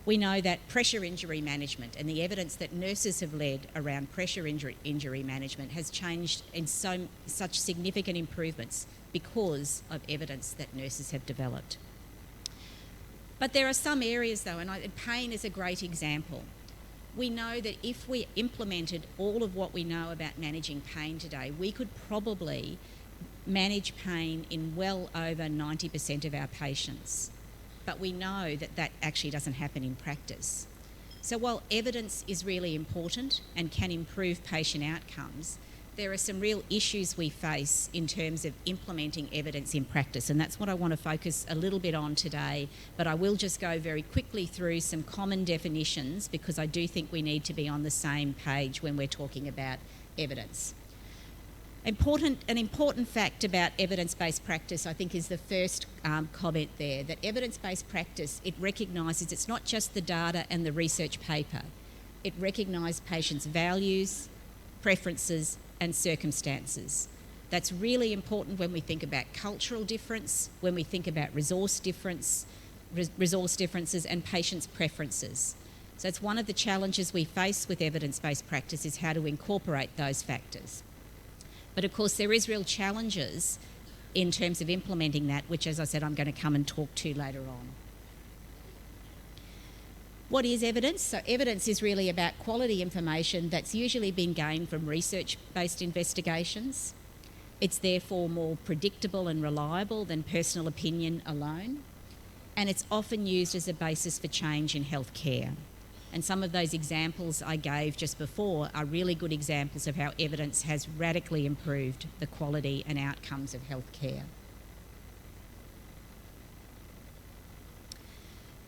We know that pressure injury management and the evidence that nurses have led around pressure injury management has changed in such significant improvements because of evidence that nurses have developed. But there are some areas though, and pain is a great example. We know that if we implemented all of what we know about managing pain today, we could probably manage pain in well over 90% of our patients. But we know that that actually doesn't happen in practice. So while evidence is really important and can improve patient outcomes, there are some real issues we face in terms of implementing evidence in practice, and that's what I want to focus a little bit on today, but I will just go very quickly through some common definitions because I do think we need to be on the same page when we're talking about evidence. An important fact about evidence-based practice, I think, is the first comment there, that evidence-based practice, it recognises it's not just the data and the research paper. It recognises patients' values, preferences, and circumstances. That's really important when we think about cultural difference, when we think about resource differences and patients' preferences. So it's one of the challenges we face with evidence-based practice is how to incorporate those factors. But of course there is real challenges in terms of implementing that, which as I said I'm going to come and talk to later on. What is evidence? So evidence is really about quality information that's usually been gained from research-based investigations. It's therefore more predictable and reliable than personal opinion alone. And it's often used as a basis for change in healthcare. And some of those examples I gave just before are really good examples of how evidence has radically improved the quality and outcomes of healthcare.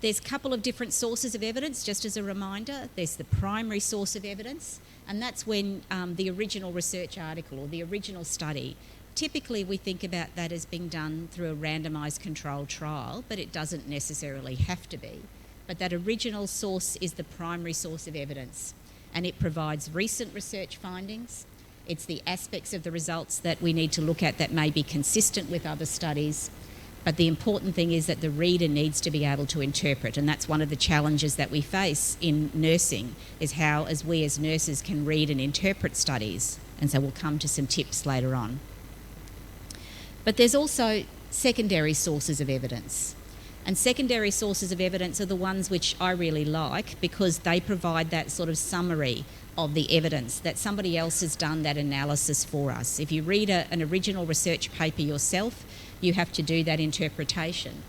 There's a couple of different sources of evidence, just as a reminder. There's the primary source of evidence, and that's when the original research article or the original study, typically we think about that as being done through a randomised controlled trial, but it doesn't necessarily have to be. But that original source is the primary source of evidence, and it provides recent research findings. It's the aspects of the results that we need to look at that may be consistent with other studies. But the important thing is that the reader needs to be able to interpret, and that's one of the challenges that we face in nursing, is how as we as nurses can read and interpret studies. And so we'll come to some tips later on. But there's also secondary sources of evidence. And secondary sources of evidence are the ones which I really like because they provide that sort of summary of the evidence, that somebody else has done that analysis for us. If you read an original research paper yourself, you have to do that interpretation.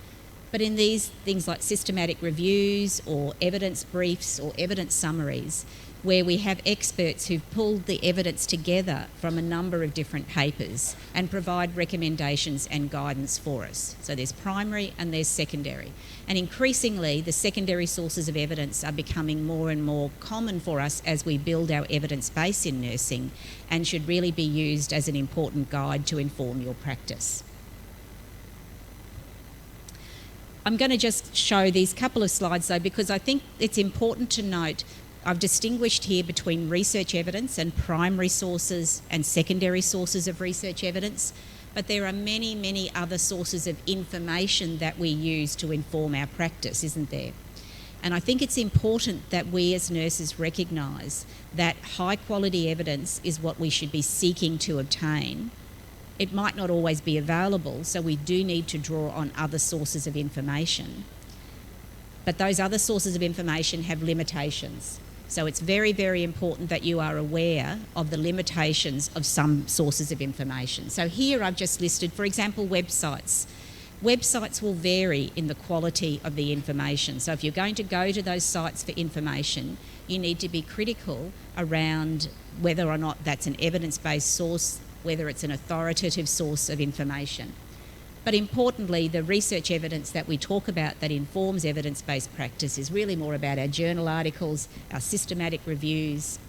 But in these things like systematic reviews or evidence briefs or evidence summaries, where we have experts who've pulled the evidence together from a number of different papers and provide recommendations and guidance for us. So there's primary and there's secondary. And increasingly, the secondary sources of evidence are becoming more and more common for us as we build our evidence base in nursing and should really be used as an important guide to inform your practice. I'm going to just show these couple of slides though because I think it's important to note I've distinguished here between research evidence and primary sources and secondary sources of research evidence, but there are many, many other sources of information that we use to inform our practice, isn't there? And I think it's important that we as nurses recognise that high quality evidence is what we should be seeking to obtain. It might not always be available, so we do need to draw on other sources of information. But those other sources of information have limitations. So it's very, very important that you are aware of the limitations of some sources of information. So here I've just listed, for example, websites. Websites will vary in the quality of the information. So if you're going to go to those sites for information, you need to be critical around whether or not that's an evidence-based source, whether it's an authoritative source of information. But importantly, the research evidence that we talk about that informs evidence-based practice is really more about our journal articles, our systematic reviews.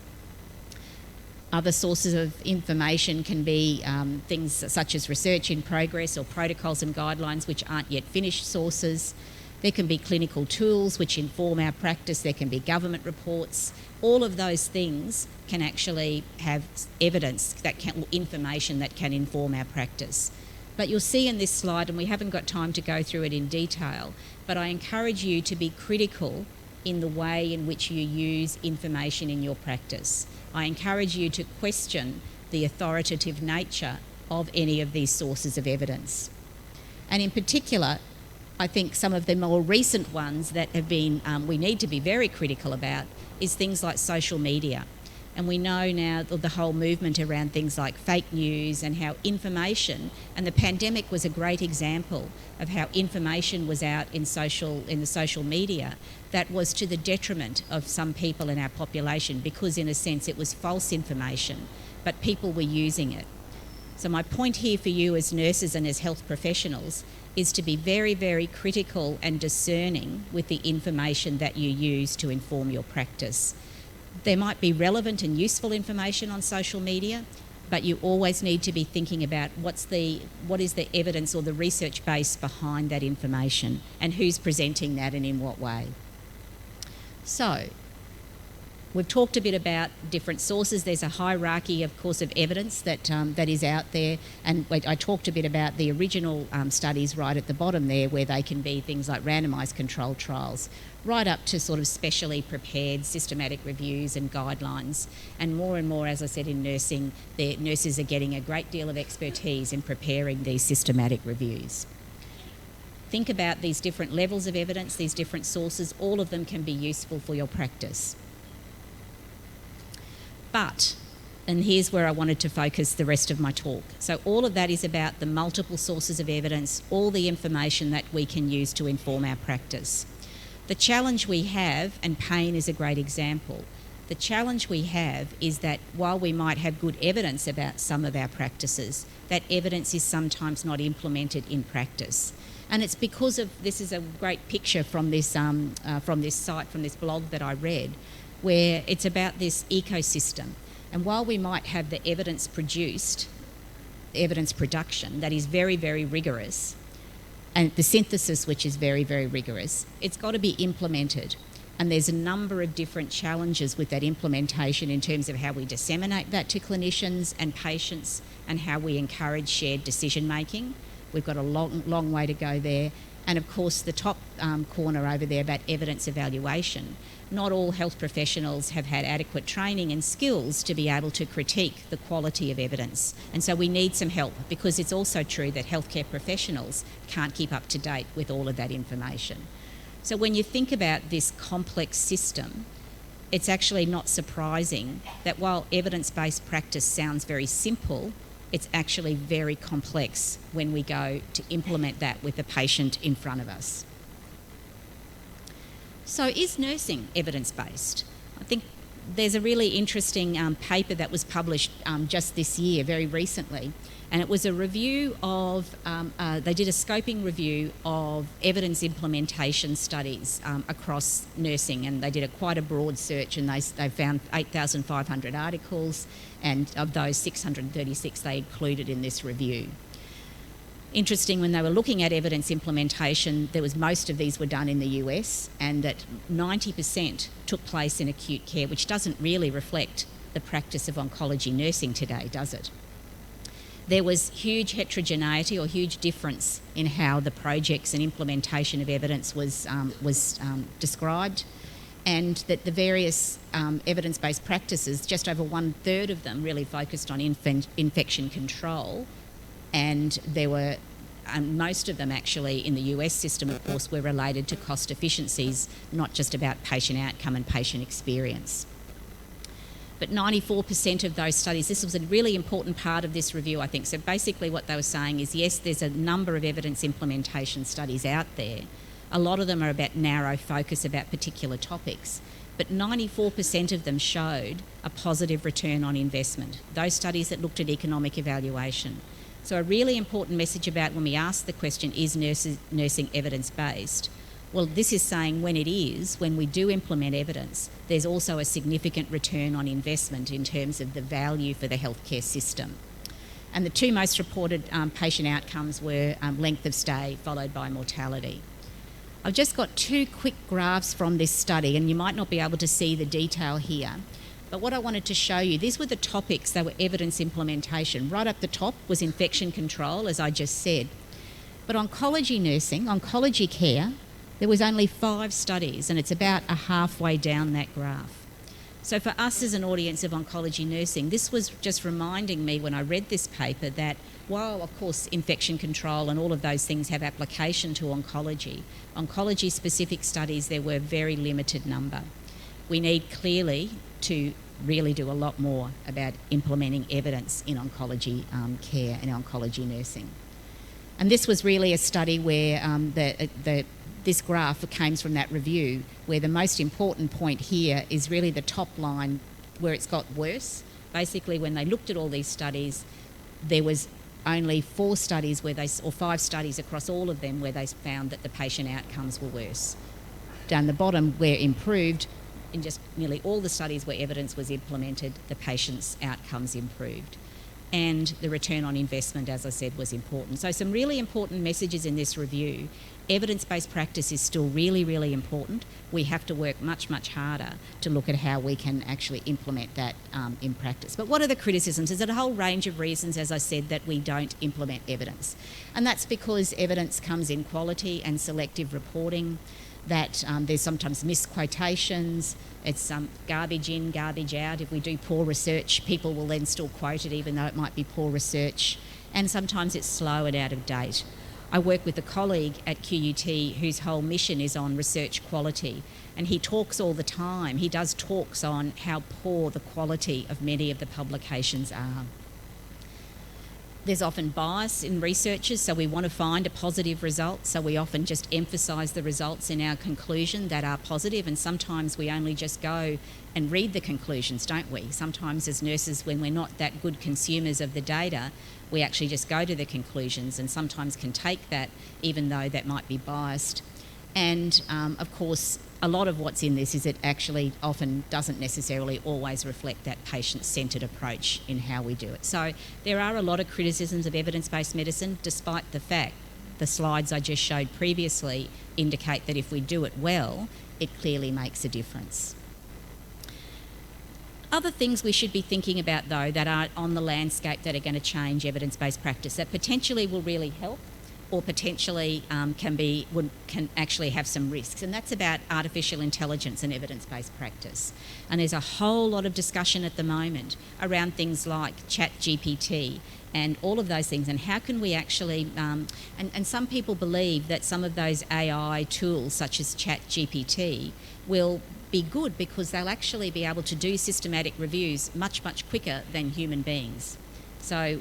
Other sources of information can be things such as research in progress or protocols and guidelines which aren't yet finished sources. There can be clinical tools which inform our practice. There can be government reports. All of those things can actually have evidence that can, or information that can inform our practice. But you'll see in this slide, and we haven't got time to go through it in detail, but I encourage you to be critical in the way in which you use information in your practice. I encourage you to question the authoritative nature of any of these sources of evidence. And in particular, I think some of the more recent ones that have been, we need to be very critical about is things like social media. And we know now the whole movement around things like fake news and how information, and the pandemic was a great example of how information was out in the social media that was to the detriment of some people in our population because in a sense it was false information, but people were using it. So my point here for you as nurses and as health professionals is to be very, very critical and discerning with the information that you use to inform your practice. There might be relevant and useful information on social media, but you always need to be thinking about what is the evidence or the research base behind that information and who's presenting that and in what way. So, we've talked a bit about different sources. There's a hierarchy, of course, of evidence that is out there. And I talked a bit about the original studies right at the bottom there, where they can be things like randomised controlled trials, right up to sort of specially prepared systematic reviews and guidelines. And more, as I said, in nursing, the nurses are getting a great deal of expertise in preparing these systematic reviews. Think about these different levels of evidence, these different sources. All of them can be useful for your practice. But, and here's where I wanted to focus the rest of my talk. So all of that is about the multiple sources of evidence, all the information that we can use to inform our practice. The challenge we have, and pain is a great example, the challenge we have is that while we might have good evidence about some of our practices, that evidence is sometimes not implemented in practice. And it's because of, this is a great picture from this site, from this blog that I read, where it's about this ecosystem. And while we might have the evidence produced, evidence production that is very, very rigorous, and the synthesis which is very, very rigorous, it's got to be implemented. And there's a number of different challenges with that implementation in terms of how we disseminate that to clinicians and patients and how we encourage shared decision making. We've got a long way to go there. And of course, the top corner over there about evidence evaluation. Not all health professionals have had adequate training and skills to be able to critique the quality of evidence. And so we need some help, because it's also true that healthcare professionals can't keep up to date with all of that information. So when you think about this complex system, it's actually not surprising that while evidence-based practice sounds very simple, it's actually very complex when we go to implement that with the patient in front of us. So is nursing evidence-based? I think there's a really interesting paper that was published just this year, very recently, and it was a review of, they did a scoping review of evidence implementation studies across nursing, and they did quite a broad search, and they found 8,500 articles, and of those 636 they included in this review. Interesting, when they were looking at evidence implementation, most of these were done in the US, and that 90% took place in acute care, which doesn't really reflect the practice of oncology nursing today, does it? There was huge heterogeneity or huge difference in how the projects and implementation of evidence was described, and that the various evidence-based practices, just over 1/3 of them really focused on infection control, and there were most of them actually in the US system, of course, were related to cost efficiencies, not just about patient outcome and patient experience. But 94% of those studies, this was a really important part of this review, I think. So basically what they were saying is, yes, there's a number of evidence implementation studies out there. A lot of them are about narrow focus about particular topics, but 94% of them showed a positive return on investment, those studies that looked at economic evaluation. So a really important message about when we ask the question, is nursing evidence-based? Well, this is saying when it is, when we do implement evidence, there's also a significant return on investment in terms of the value for the healthcare system. And the two most reported patient outcomes were length of stay followed by mortality. I've just got two quick graphs from this study, and you might not be able to see the detail here, but what I wanted to show you, these were the topics that were evidence implementation. Right up the top was infection control, as I just said. But oncology nursing, oncology care, there was only 5 studies, and it's about halfway down that graph. So for us as an audience of oncology nursing, this was just reminding me when I read this paper that while, of course, infection control and all of those things have application to oncology, oncology-specific studies, there were very limited number. We need clearly to really do a lot more about implementing evidence in oncology care and oncology nursing. And this was really a study where this graph came from that review, where the most important point here is really the top line where it's got worse. Basically, when they looked at all these studies, there was only 4 studies where or 5 studies across all of them where they found that the patient outcomes were worse. Down the bottom, where improved, in just nearly all the studies where evidence was implemented, the patient's outcomes improved. And the return on investment, as I said, was important. So some really important messages in this review. Evidence-based practice is still really, really important. We have to work much, much harder to look at how we can actually implement that in practice. But what are the criticisms? There's a whole range of reasons, as I said, that we don't implement evidence. And that's because evidence comes in quality and selective reporting, that there's sometimes misquotations, it's garbage in, garbage out. If we do poor research, people will then still quote it even though it might be poor research. And sometimes it's slow and out of date. I work with a colleague at QUT whose whole mission is on research quality, and he talks all the time. He does talks on how poor the quality of many of the publications are. There's often bias in researchers, so we want to find a positive result, so we often just emphasise the results in our conclusion that are positive, and sometimes we only just go and read the conclusions, don't we? Sometimes as nurses, when we're not that good consumers of the data, we actually just go to the conclusions and sometimes can take that even though that might be biased. And of course, a lot of what's in this is it actually often doesn't necessarily always reflect that patient-centred approach in how we do it. So there are a lot of criticisms of evidence-based medicine, despite the fact the slides I just showed previously indicate that if we do it well, it clearly makes a difference. Other things we should be thinking about, though, that are on the landscape that are going to change evidence-based practice, that potentially will really help or potentially can actually have some risks, and that's about artificial intelligence and evidence-based practice. And there's a whole lot of discussion at the moment around things like ChatGPT and all of those things, and how can we actually, and some people believe that some of those AI tools such as ChatGPT will be good because they'll actually be able to do systematic reviews much, much quicker than human beings. So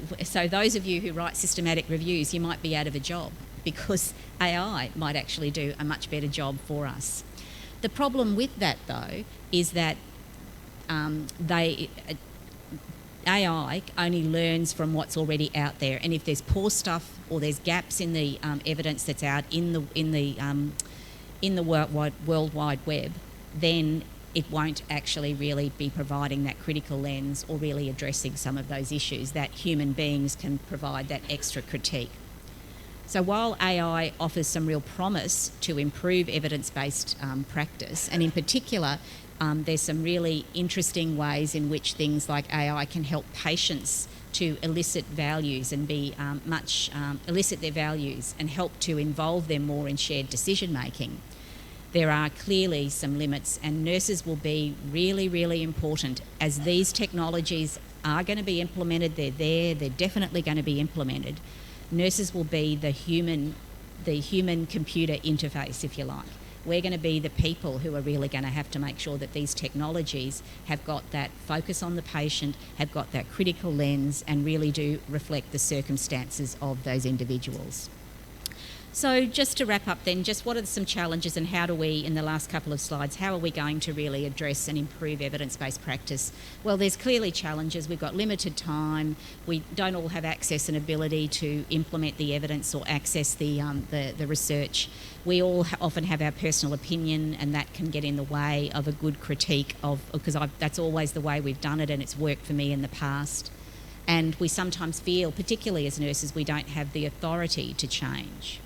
those of you who write systematic reviews, you might be out of a job because AI might actually do a much better job for us. The problem with that, though, is that AI only learns from what's already out there, and if there's poor stuff or there's gaps in the evidence that's out in the World Wide Web, then it won't actually really be providing that critical lens or really addressing some of those issues that human beings can provide that extra critique. So while AI offers some real promise to improve evidence-based practice, and in particular, there's some really interesting ways in which things like AI can help patients to elicit values and elicit their values and help to involve them more in shared decision-making. There are clearly some limits, and nurses will be really, really important as these technologies are going to be implemented. They're definitely going to be implemented. Nurses will be the human computer interface, if you like. We're going to be the people who are really going to have to make sure that these technologies have got that focus on the patient, have got that critical lens, and really do reflect the circumstances of those individuals. So just to wrap up then, just what are some challenges and how do we, in the last couple of slides, how are we going to really address and improve evidence-based practice? Well, there's clearly challenges. We've got limited time. We don't all have access and ability to implement the evidence or access the research. We all often have our personal opinion, and that can get in the way of a good critique of, because that's always the way we've done it and it's worked for me in the past. And we sometimes feel, particularly as nurses, we don't have the authority to change.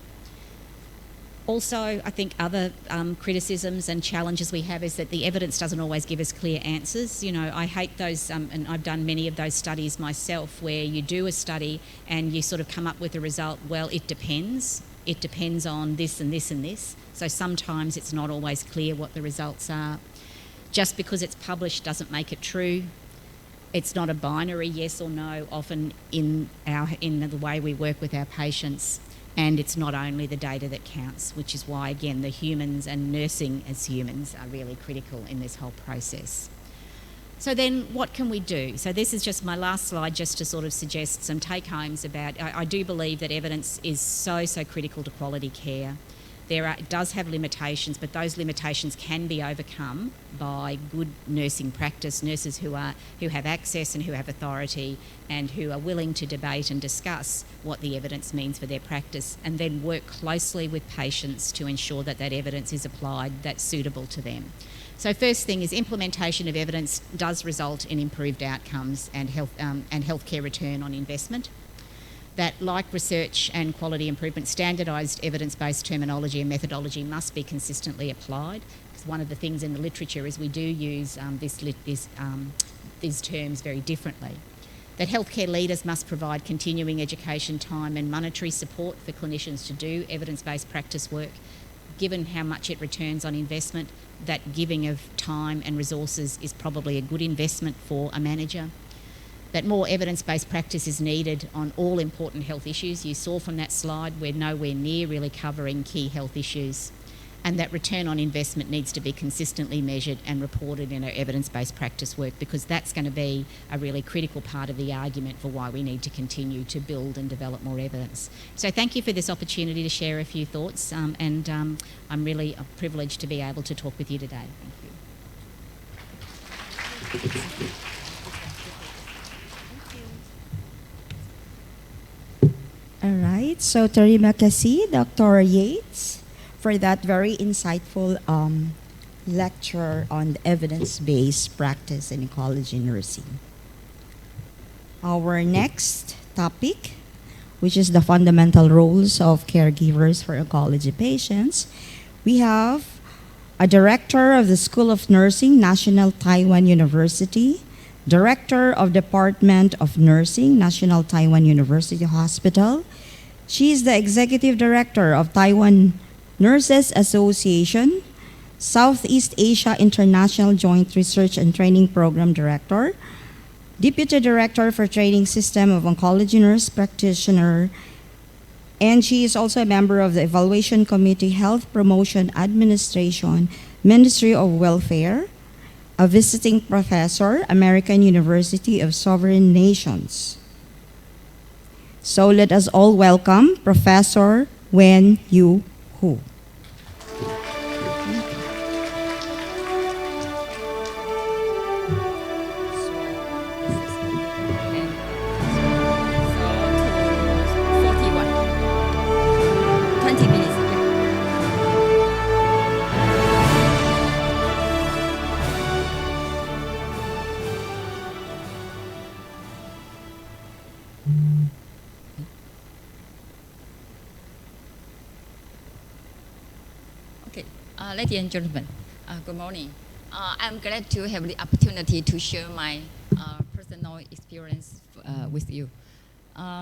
Also, I think other criticisms and challenges we have is that the evidence doesn't always give us clear answers. You know, I hate those, and I've done many of those studies myself, where you do a study and you sort of come up with a result, well, it depends. It depends on this and this and this. So sometimes it's not always clear what the results are. Just because it's published doesn't make it true. It's not a binary yes or no, often in the way we work with our patients. And it's not only the data that counts, which is why, again, the humans and nursing as humans are really critical in this whole process. So then what can we do? So this is just my last slide, just to sort of suggest some take-homes about, I do believe that evidence is so critical to quality care. It does have limitations, but those limitations can be overcome by good nursing practice, nurses who have access and who have authority and who are willing to debate and discuss what the evidence means for their practice, and then work closely with patients to ensure that that evidence is applied that's suitable to them. So first thing is implementation of evidence does result in improved outcomes and healthcare return on investment. That, like research and quality improvement, standardised evidence-based terminology and methodology must be consistently applied. Because one of the things in the literature is we do use these terms very differently. That healthcare leaders must provide continuing education time and monetary support for clinicians to do evidence-based practice work. Given how much it returns on investment, that giving of time and resources is probably a good investment for a manager. That more evidence-based practice is needed on all important health issues. You saw from that slide we're nowhere near really covering key health issues. And that return on investment needs to be consistently measured and reported in our evidence-based practice work, because that's going to be a really critical part of the argument for why we need to continue to build and develop more evidence. So thank you for this opportunity to share a few thoughts, and I'm really privileged to be able to talk with you today. Thank you. All right, so terima kasih, Dr. Yates, for that very insightful lecture on evidence-based practice in oncology nursing. Our next topic, which is the fundamental roles of caregivers for oncology patients, we have a director of the School of Nursing, National Taiwan University, Director of Department of Nursing, National Taiwan University Hospital. She is the Executive Director of Taiwan Nurses Association, Southeast Asia International Joint Research and Training Program Director, Deputy Director for Training System of Oncology Nurse Practitioner, and she is also a member of the Evaluation Committee, Health Promotion Administration, Ministry of Welfare, a visiting professor, American University of Sovereign Nations. So let us all welcome Professor Wen Yu Hu. Ladies and gentlemen, good morning. I'm glad to have the opportunity to share my personal experience with you.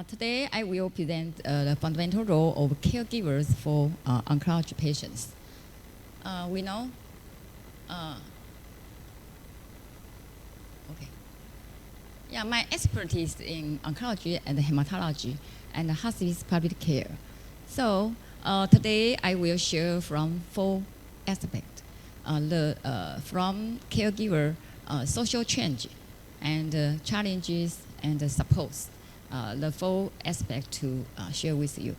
Today, I will present the fundamental role of caregivers for oncology patients. We know, my expertise in oncology and hematology, and hospice public care. So today I will share from 4 aspects. From caregiver social change and challenges and supports. The 4 aspects to share with you.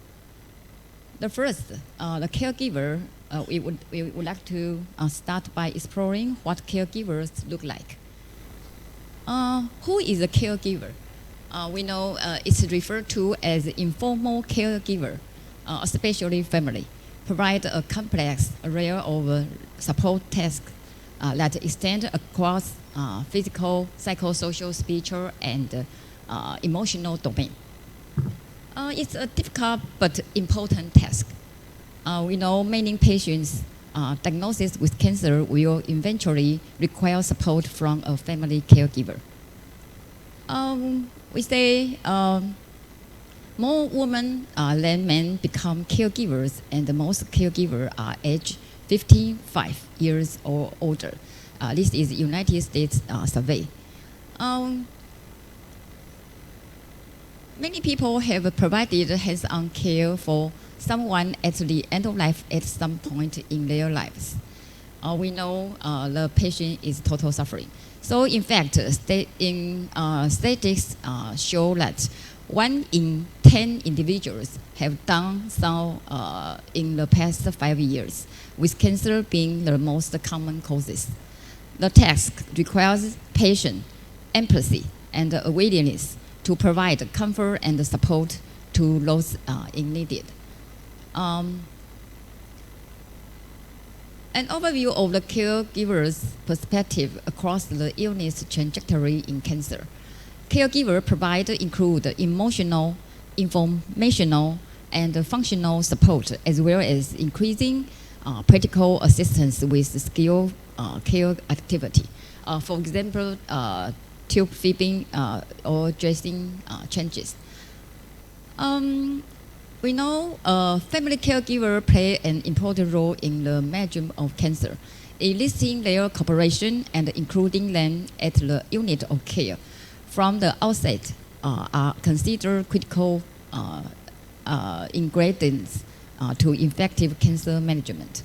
The first, the caregiver, we would like to start by exploring what caregivers look like. Who is a caregiver? We know it's referred to as informal caregiver, especially family, provide a complex array of support tasks that extend across physical, psychosocial, spiritual, and emotional domain. It's a difficult but important task. We know many patients diagnosed with cancer will eventually require support from a family caregiver. We say more women than men become caregivers, and most caregivers are aged 55 years or older. This is United States survey. Many people have provided hands-on care for someone at the end of life at some point in their lives. We know the patient is total suffering. So in fact, statistics show that 1 in 10 individuals have done so in the past 5 years, with cancer being the most common causes. The task requires patience, empathy, and a willingness to provide comfort and support to those in need. An overview of the caregiver's perspective across the illness trajectory in cancer. Caregiver providers include emotional, informational, and functional support, as well as increasing practical assistance with skill care activity. For example, tube feeding or dressing changes. We know family caregiver play an important role in the management of cancer, enlisting their cooperation and including them at the unit of care from the outset are considered critical ingredients to effective cancer management,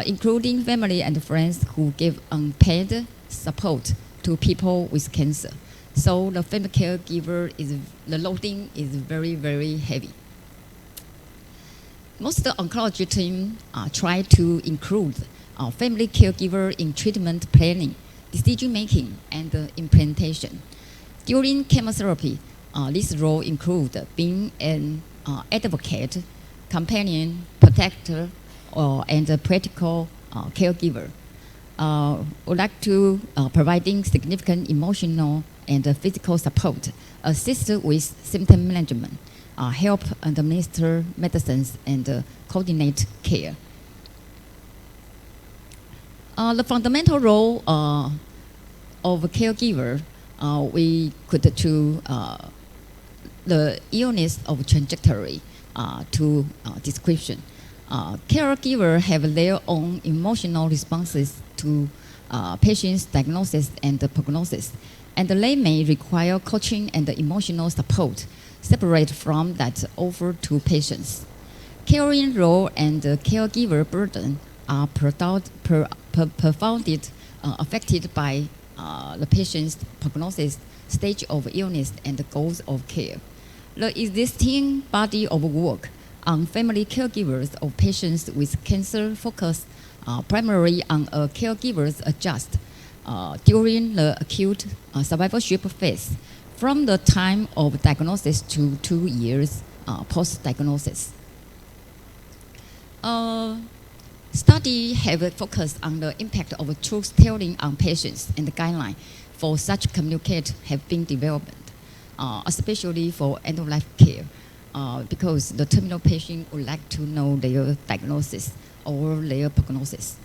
including family and friends who give unpaid support to people with cancer. So the family caregiver the loading is very, very heavy. Most of the oncology team try to include family caregiver in treatment planning, decision making, and implementation. During chemotherapy, this role includes being an advocate, companion, protector, and a practical caregiver. Would like to providing significant emotional and physical support, assist with symptom management, help administer medicines, and coordinate care. The fundamental role of a caregiver, we could to the illness of trajectory to description. Caregivers have their own emotional responses to patients' diagnosis and prognosis, and they may require coaching and emotional support separate from that offered to patients. Caring role and caregiver burden are profoundly affected by the patient's prognosis, stage of illness, and the goals of care. The existing body of work on family caregivers of patients with cancer focus primarily on a caregiver's adjust during the acute survivorship phase from the time of diagnosis to 2 years post-diagnosis. Study have focused on the impact of truth telling on patients, and the guideline for such communicate have been developed, especially for end-of-life care, because the terminal patient would like to know their diagnosis or their prognosis.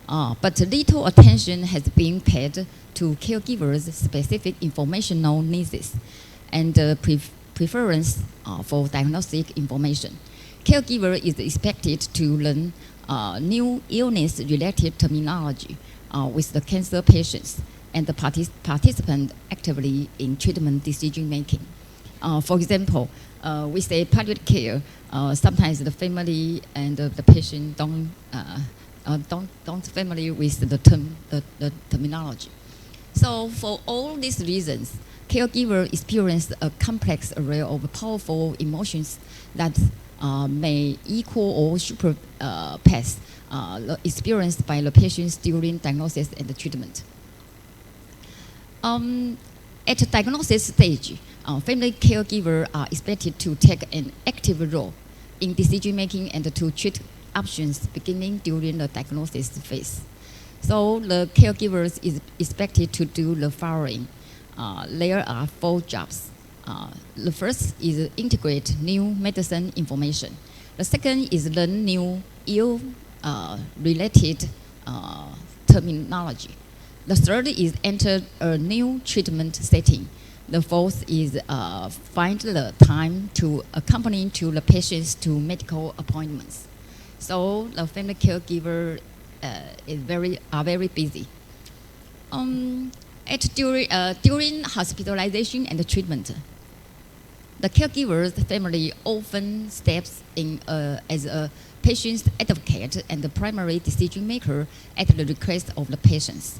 But little attention has been paid to caregivers' specific informational needs and preference for diagnostic information. Caregiver is expected to learn new illness-related terminology with the cancer patients and the participant actively in treatment decision-making. For example, we say palliative care. Sometimes the family and the patient don't familiar with the terminology. So for all these reasons, caregivers experience a complex array of powerful emotions that may equal or surpass experienced by the patients during diagnosis and the treatment. At the diagnosis stage, family caregivers are expected to take an active role in decision making and to treat options beginning during the diagnosis phase. So the caregivers is expected to do the following. There are 4 jobs. The first is integrate new medicine information. The second is learn new ill-related terminology. The third is enter a new treatment setting. The fourth is find the time to accompany to the patients to medical appointments. So the family caregiver are very busy. During hospitalization and treatment, the caregiver's family often steps in as a patient's advocate and the primary decision maker at the request of the patients.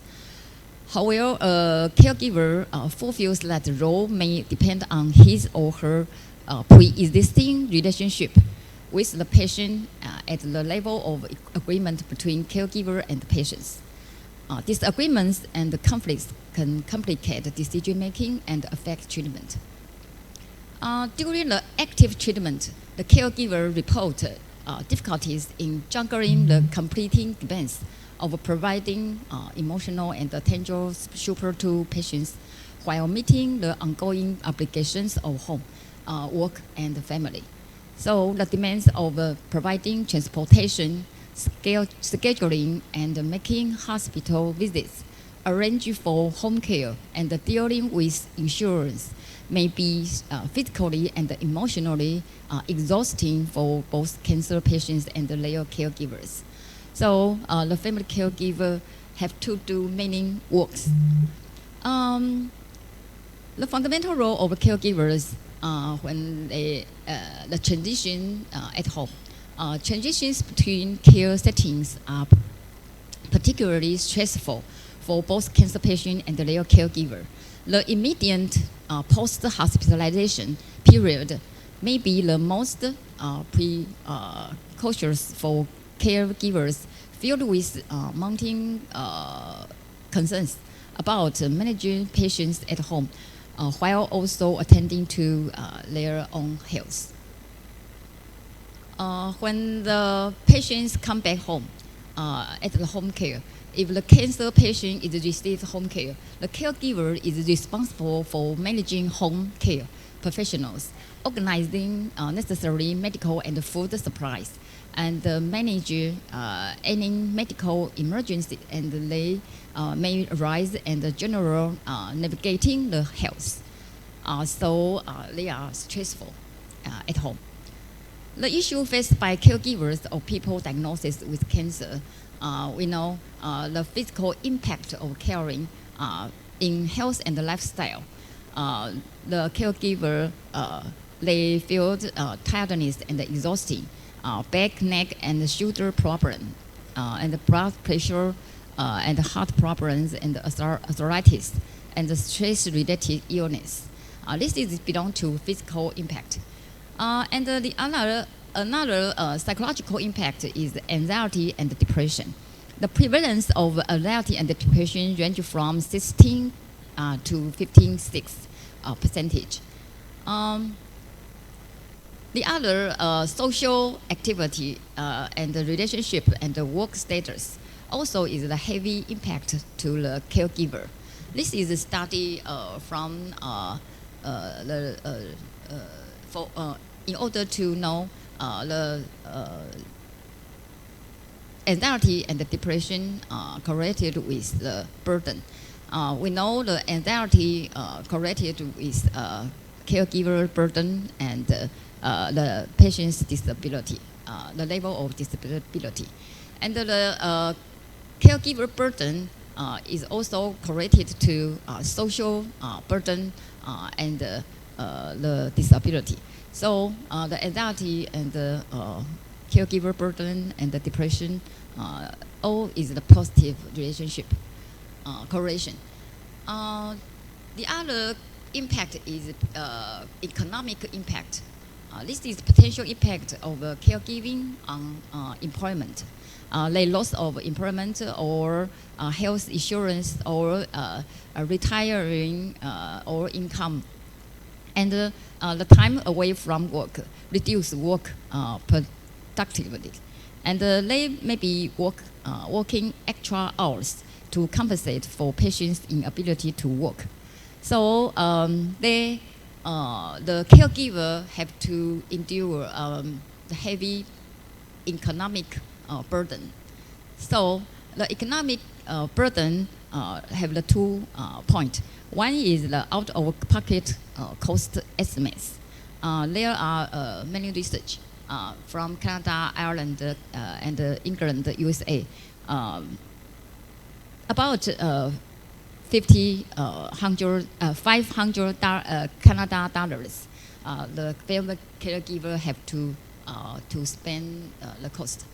However, a caregiver fulfills that role may depend on his or her pre-existing relationship with the patient at the level of agreement between caregiver and the patients. Disagreements and conflicts can complicate decision making and affect treatment. During the active treatment, the caregiver reported difficulties in juggling the completing demands of providing emotional and tangible support to patients while meeting the ongoing obligations of home, work, and family. So the demands of providing transportation, scheduling, and making hospital visits, arranging for home care, and dealing with insurance may be physically and emotionally exhausting for both cancer patients and their caregivers. So the family caregiver have to do many works. The fundamental role of caregivers when the transition at home. Transitions between care settings are particularly stressful for both cancer patient and their caregiver. The immediate post-hospitalization period may be the most precocious for caregivers, filled with mounting concerns about managing patients at home while also attending to their own health. When the patients come back home at the home care, if the cancer patient is received home care, the caregiver is responsible for managing home care professionals, organizing necessary medical and food supplies, and manage any medical emergency and they may arise and general navigating the health. So they are stressful at home. The issue faced by caregivers of people diagnosed with cancer, we know the physical impact of caring in health and lifestyle. The caregiver, they feel tiredness and exhausting, back, neck, and shoulder problem, and blood pressure, and heart problems, and arthritis, and stress-related illness. This is belong to physical impact. And the another psychological impact is anxiety and depression. The prevalence of anxiety and depression range from 16 to 15.6%. The other social activity and the relationship and the work status also is the heavy impact to the caregiver. This is a study from in order to know the anxiety and the depression correlated with the burden. We know the anxiety correlated with caregiver burden and the patient's disability, the level of disability. And the caregiver burden is also correlated to social burden and the disability. So the anxiety and the caregiver burden and the depression, all is the positive relationship correlation. The other impact is economic impact. This is potential impact of caregiving on employment. Like loss of employment or health insurance or retiring or income. And the time away from work, reduce work productivity. And they may be working extra hours to compensate for patients' inability to work. So the caregiver have to endure the heavy economic burden. So the economic burden have the 2 points. One is the out-of-pocket cost estimates. There are many research from Canada, Ireland, and England, USA. About 500 Canada dollars. The family caregiver have to spend the cost.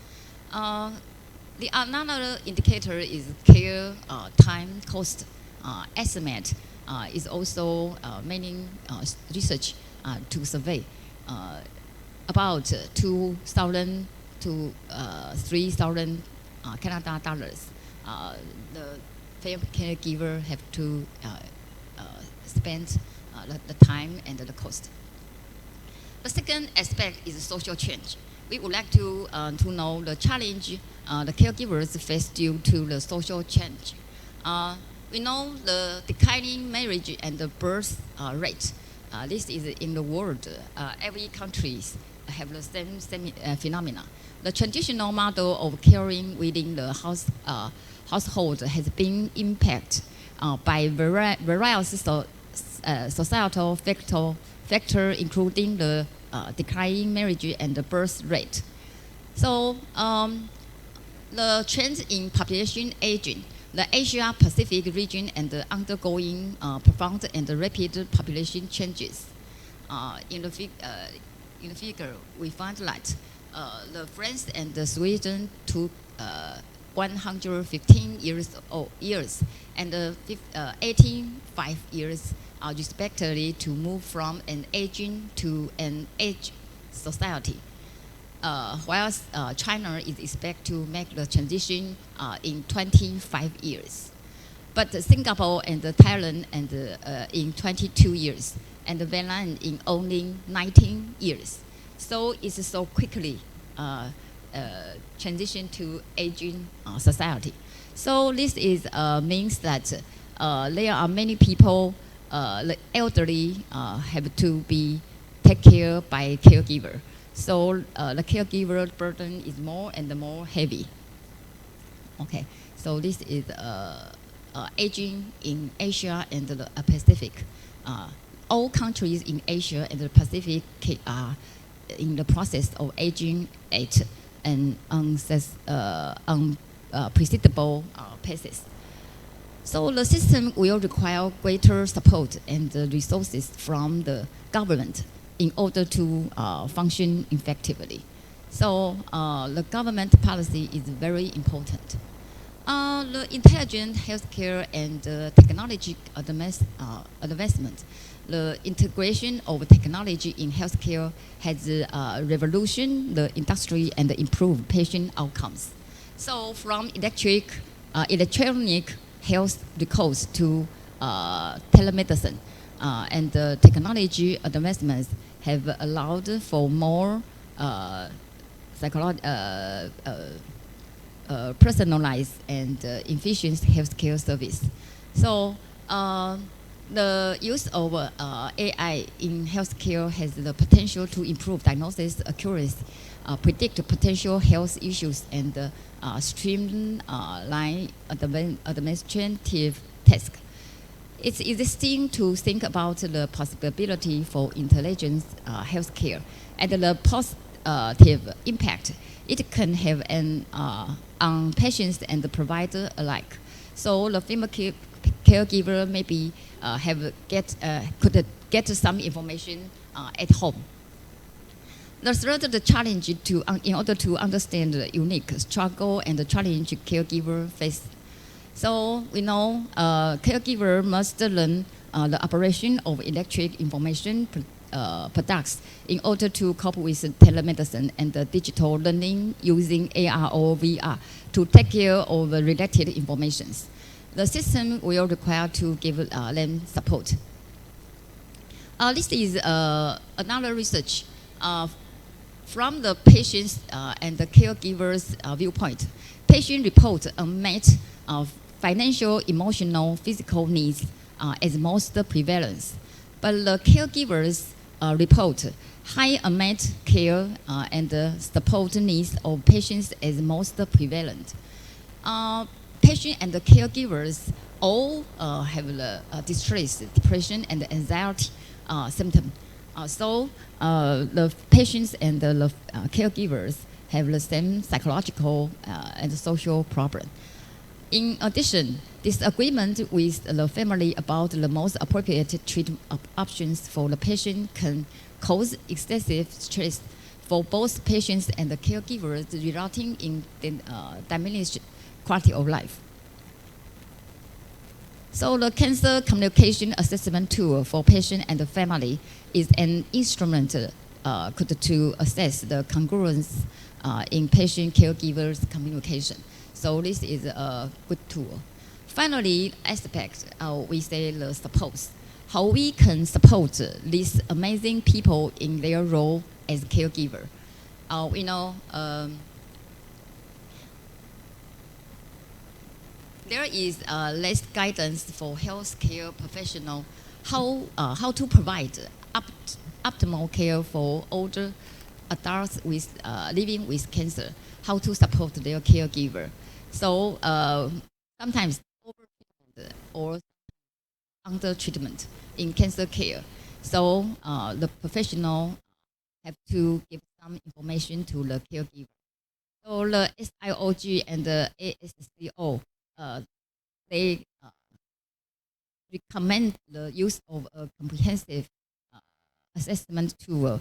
The another indicator is care time cost estimate. Is also many research to survey about 2,000 to 3,000 Canada dollars. The family caregiver have to spend the time and the cost. The second aspect is social change. We would like to know the challenge the caregivers face due to the social change. We know the declining marriage and the birth rate. This is in the world. Every country have the same phenomena. The traditional model of caring within the household has been impacted by various societal factors, including the declining marriage and the birth rate. So the trend in population aging. The Asia Pacific region and undergoing profound and rapid population changes. In the figure, we find that the France and the Sweden took 115 years and 85 years respectively to move from an aging to an aged society. Whilst China is expected to make the transition in 25 years. But Singapore and Thailand in 22 years, and Vietnam in only 19 years. So it's so quickly transition to aging society. So this is means that there are many people, the elderly have to be taken care by caregiver. So the caregiver burden is more and more heavy. Okay, so this is aging in Asia and the Pacific. All countries in Asia and the Pacific are in the process of aging at an unpredictable pace. So the system will require greater support and resources from the government in order to function effectively. So the government policy is very important. The intelligent healthcare and technology advancement, the integration of technology in healthcare has revolutionized the industry and improved patient outcomes. So from electronic health records to telemedicine, and the technology advancements have allowed for more personalized and efficient healthcare service. So the use of AI in healthcare has the potential to improve diagnosis accuracy, predict potential health issues, and streamline administrative tasks. It's interesting to think about the possibility for intelligent healthcare and the positive impact it can have on patients and the provider alike. So the female caregiver maybe could get some information at home. The third challenge in order to understand the unique struggle and the challenge caregiver face. So we know caregiver must learn the operation of electric information products in order to cope with telemedicine and the digital learning using AR or VR to take care of the related informations. The system will require to give them support. This is another research from the patients and the caregivers' viewpoint. Patients report unmet financial, emotional, physical needs as most prevalent, but the caregivers report high unmet care and support needs of patients as most prevalent. Patients and the caregivers all have the distress, depression, and anxiety symptoms. So the patients and the caregivers have the same psychological and social problem. In addition, disagreement with the family about the most appropriate treatment options for the patient can cause excessive stress for both patients and the caregivers, resulting in diminished quality of life. So the cancer communication assessment tool for patient and the family is an instrument to assess the congruence in patient-caregivers communication. So this is a good tool. Finally, aspect, we say the support. How we can support these amazing people in their role as caregiver. We know there is less guidance for healthcare professionals how to provide optimal care for older adults living with cancer, how to support their caregiver. So sometimes over-treatment or under-treatment in cancer care. So the professional have to give some information to the caregiver. So the SIOG and the ASCO, they recommend the use of a comprehensive assessment tool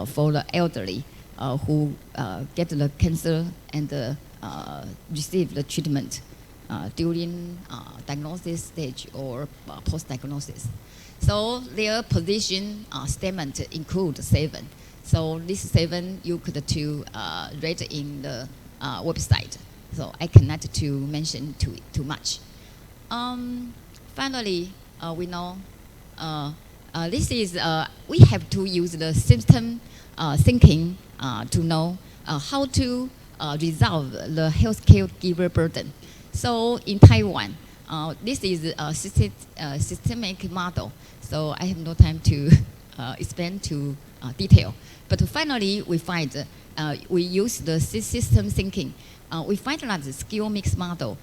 for the elderly who get the cancer and receive the treatment during diagnosis stage or post-diagnosis. So their position statement include 7. So this 7 you could read in the website. So I cannot to mention too much. Finally, we know this is we have to use the system thinking to know how to resolve the healthcare giver burden. So in Taiwan, this is a systemic model. So I have no time to explain to detail. But finally, we find we use the system thinking. We find that the skill mix model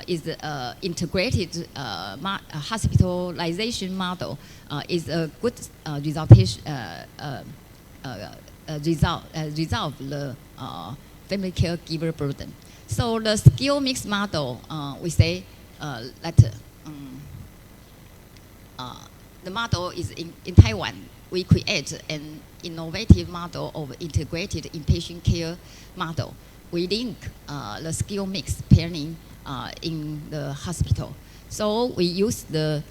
is integrated hospitalization model is a good resolve the family caregiver burden. So the skill mix model, we say that the model is in Taiwan. We create an innovative model of integrated inpatient care model. We link the skill mix planning in the hospital. So we use the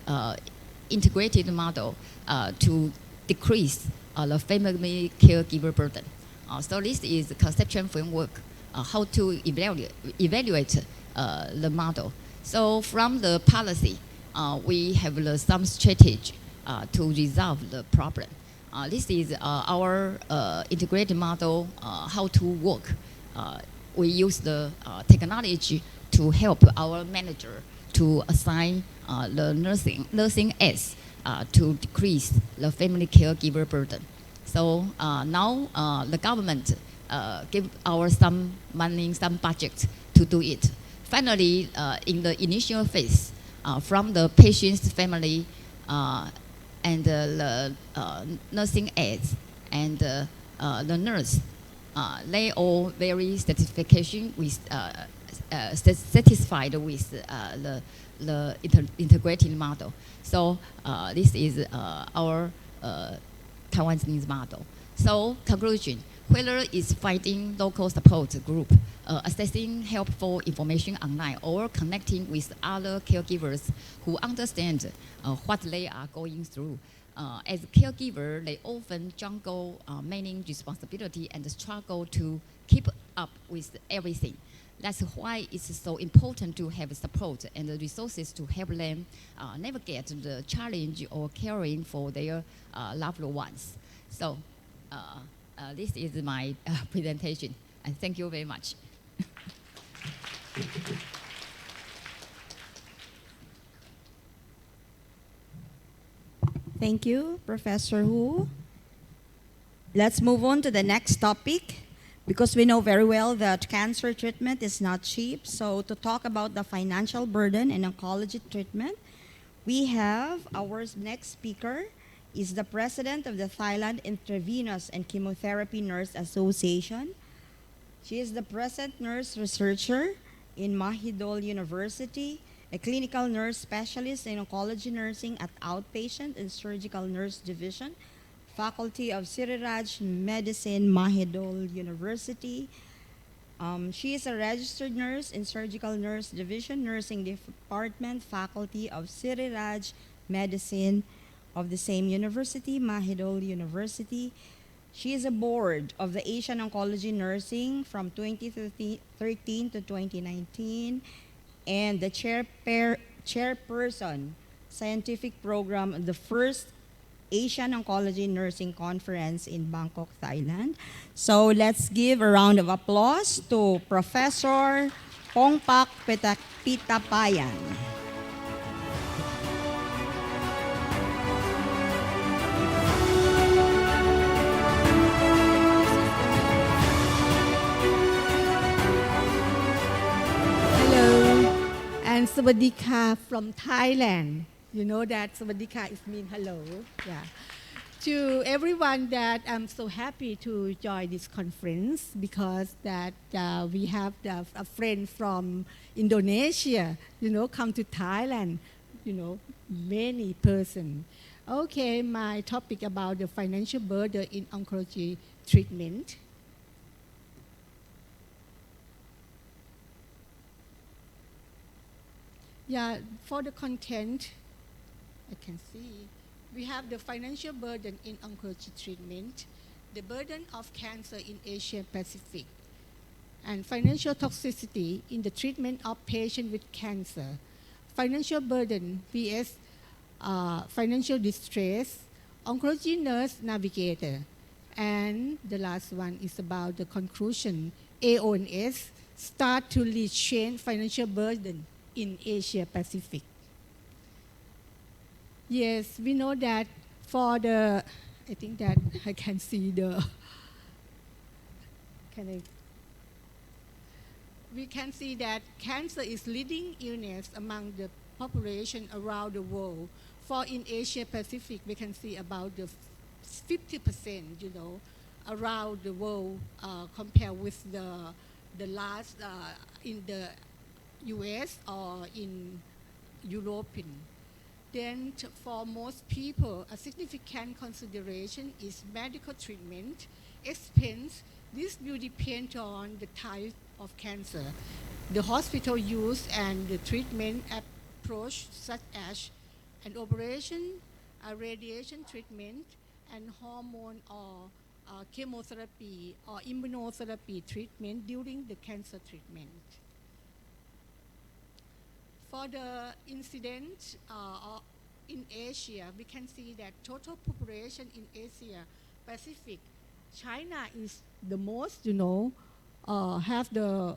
integrated model to decrease the family caregiver burden. So this is the conceptual framework how to evaluate the model. So from the policy, we have some strategy to resolve the problem. This is our integrated model, how to work. We use the technology to help our manager to assign the nursing aides to decrease the family caregiver burden. So now the government give our some money, some budget to do it. Finally, in the initial phase, from the patient's family and the nursing aides and the nurse, they all very satisfaction with satisfied with the integrated model. So this is our Taiwanese model. So conclusion, whether it's finding local support group, accessing helpful information online, or connecting with other caregivers who understand what they are going through. As a caregiver, they often juggle many responsibility and struggle to keep up with everything. That's why it's so important to have support and the resources to help them navigate the challenge of caring for their loved ones. So this is my presentation, and thank you very much. Thank you, Professor Hu. Let's move on to the next topic, because we know very well that cancer treatment is not cheap. So to talk about the financial burden in oncology treatment, we have our next speaker is the president of the Thailand Intravenous and Chemotherapy Nurse Association. She is the present nurse researcher in Mahidol University, a clinical nurse specialist in oncology nursing at Outpatient and Surgical Nurse Division, Faculty of Siriraj Medicine, Mahidol University. She is a registered nurse in Surgical Nurse Division, Nursing Department, Faculty of Siriraj Medicine of the same university, Mahidol University. She is a board of the Asian Oncology Nursing from 2013 to 2019, and the chairperson, scientific program of the first Asian Oncology Nursing Conference in Bangkok, Thailand. So let's give a round of applause to Professor Pongpak Pitapayan. And Sawadika from Thailand. You know that Sawadika is mean hello. Yeah. To everyone that I'm so happy to join this conference, because that we have a friend from Indonesia, come to Thailand, many person. Okay, my topic about the financial burden in oncology treatment. Yeah, for the content, I can see we have the financial burden in oncology treatment, the burden of cancer in Asia Pacific, and financial toxicity in the treatment of patients with cancer, financial burden vs financial distress, oncology nurse navigator, and the last one is about the conclusion, AONSC start to lead change financial burden in Asia Pacific. Yes, we know that for the, I think that I can see the, we can see that cancer is leading illness among the population around the world. For in Asia Pacific, we can see about the 50%, around the world compared with the last in the US or in European. Then for most people, a significant consideration is medical treatment. Expense, this will depend on the type of cancer, the hospital use and the treatment approach, such as an operation, a radiation treatment, and hormone or chemotherapy or immunotherapy treatment during the cancer treatment. For the incident in Asia, we can see that total population in Asia Pacific, China is the most, have the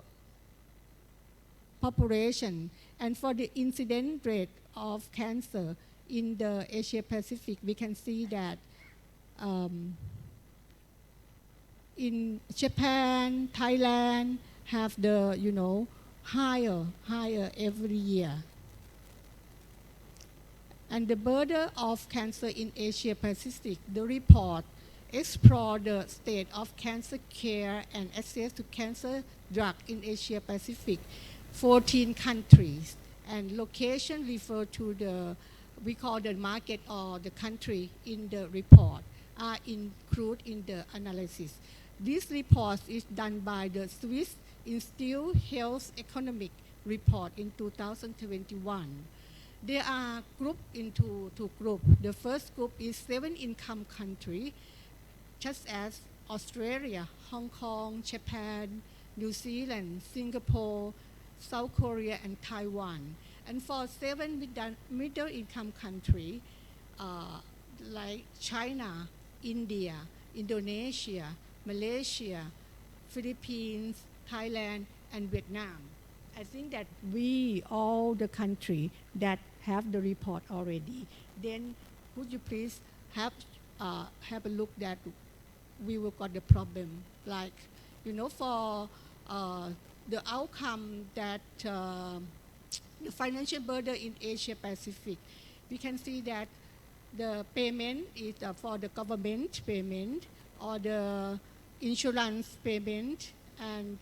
population. And for the incident rate of cancer in the Asia Pacific, we can see that in Japan, Thailand have the, higher every year. And the burden of cancer in Asia Pacific, the report explore the state of cancer care and access to cancer drug in Asia Pacific, 14 countries, and location refer to the, we call the market or the country in the report are included in the analysis. This report is done by the Swiss Institute Health Economic Report in 2021. They are grouped into two groups. The first group is 7 income countries, such as Australia, Hong Kong, Japan, New Zealand, Singapore, South Korea, and Taiwan. And for 7 middle income countries, like China, India, Indonesia, Malaysia, Philippines, Thailand, and Vietnam. I think that we, all the country that have the report already, then would you please have a look that we will got the problem, like, you know, for the outcome that the financial burden in Asia Pacific, we can see that the payment is for the government payment or the insurance payment and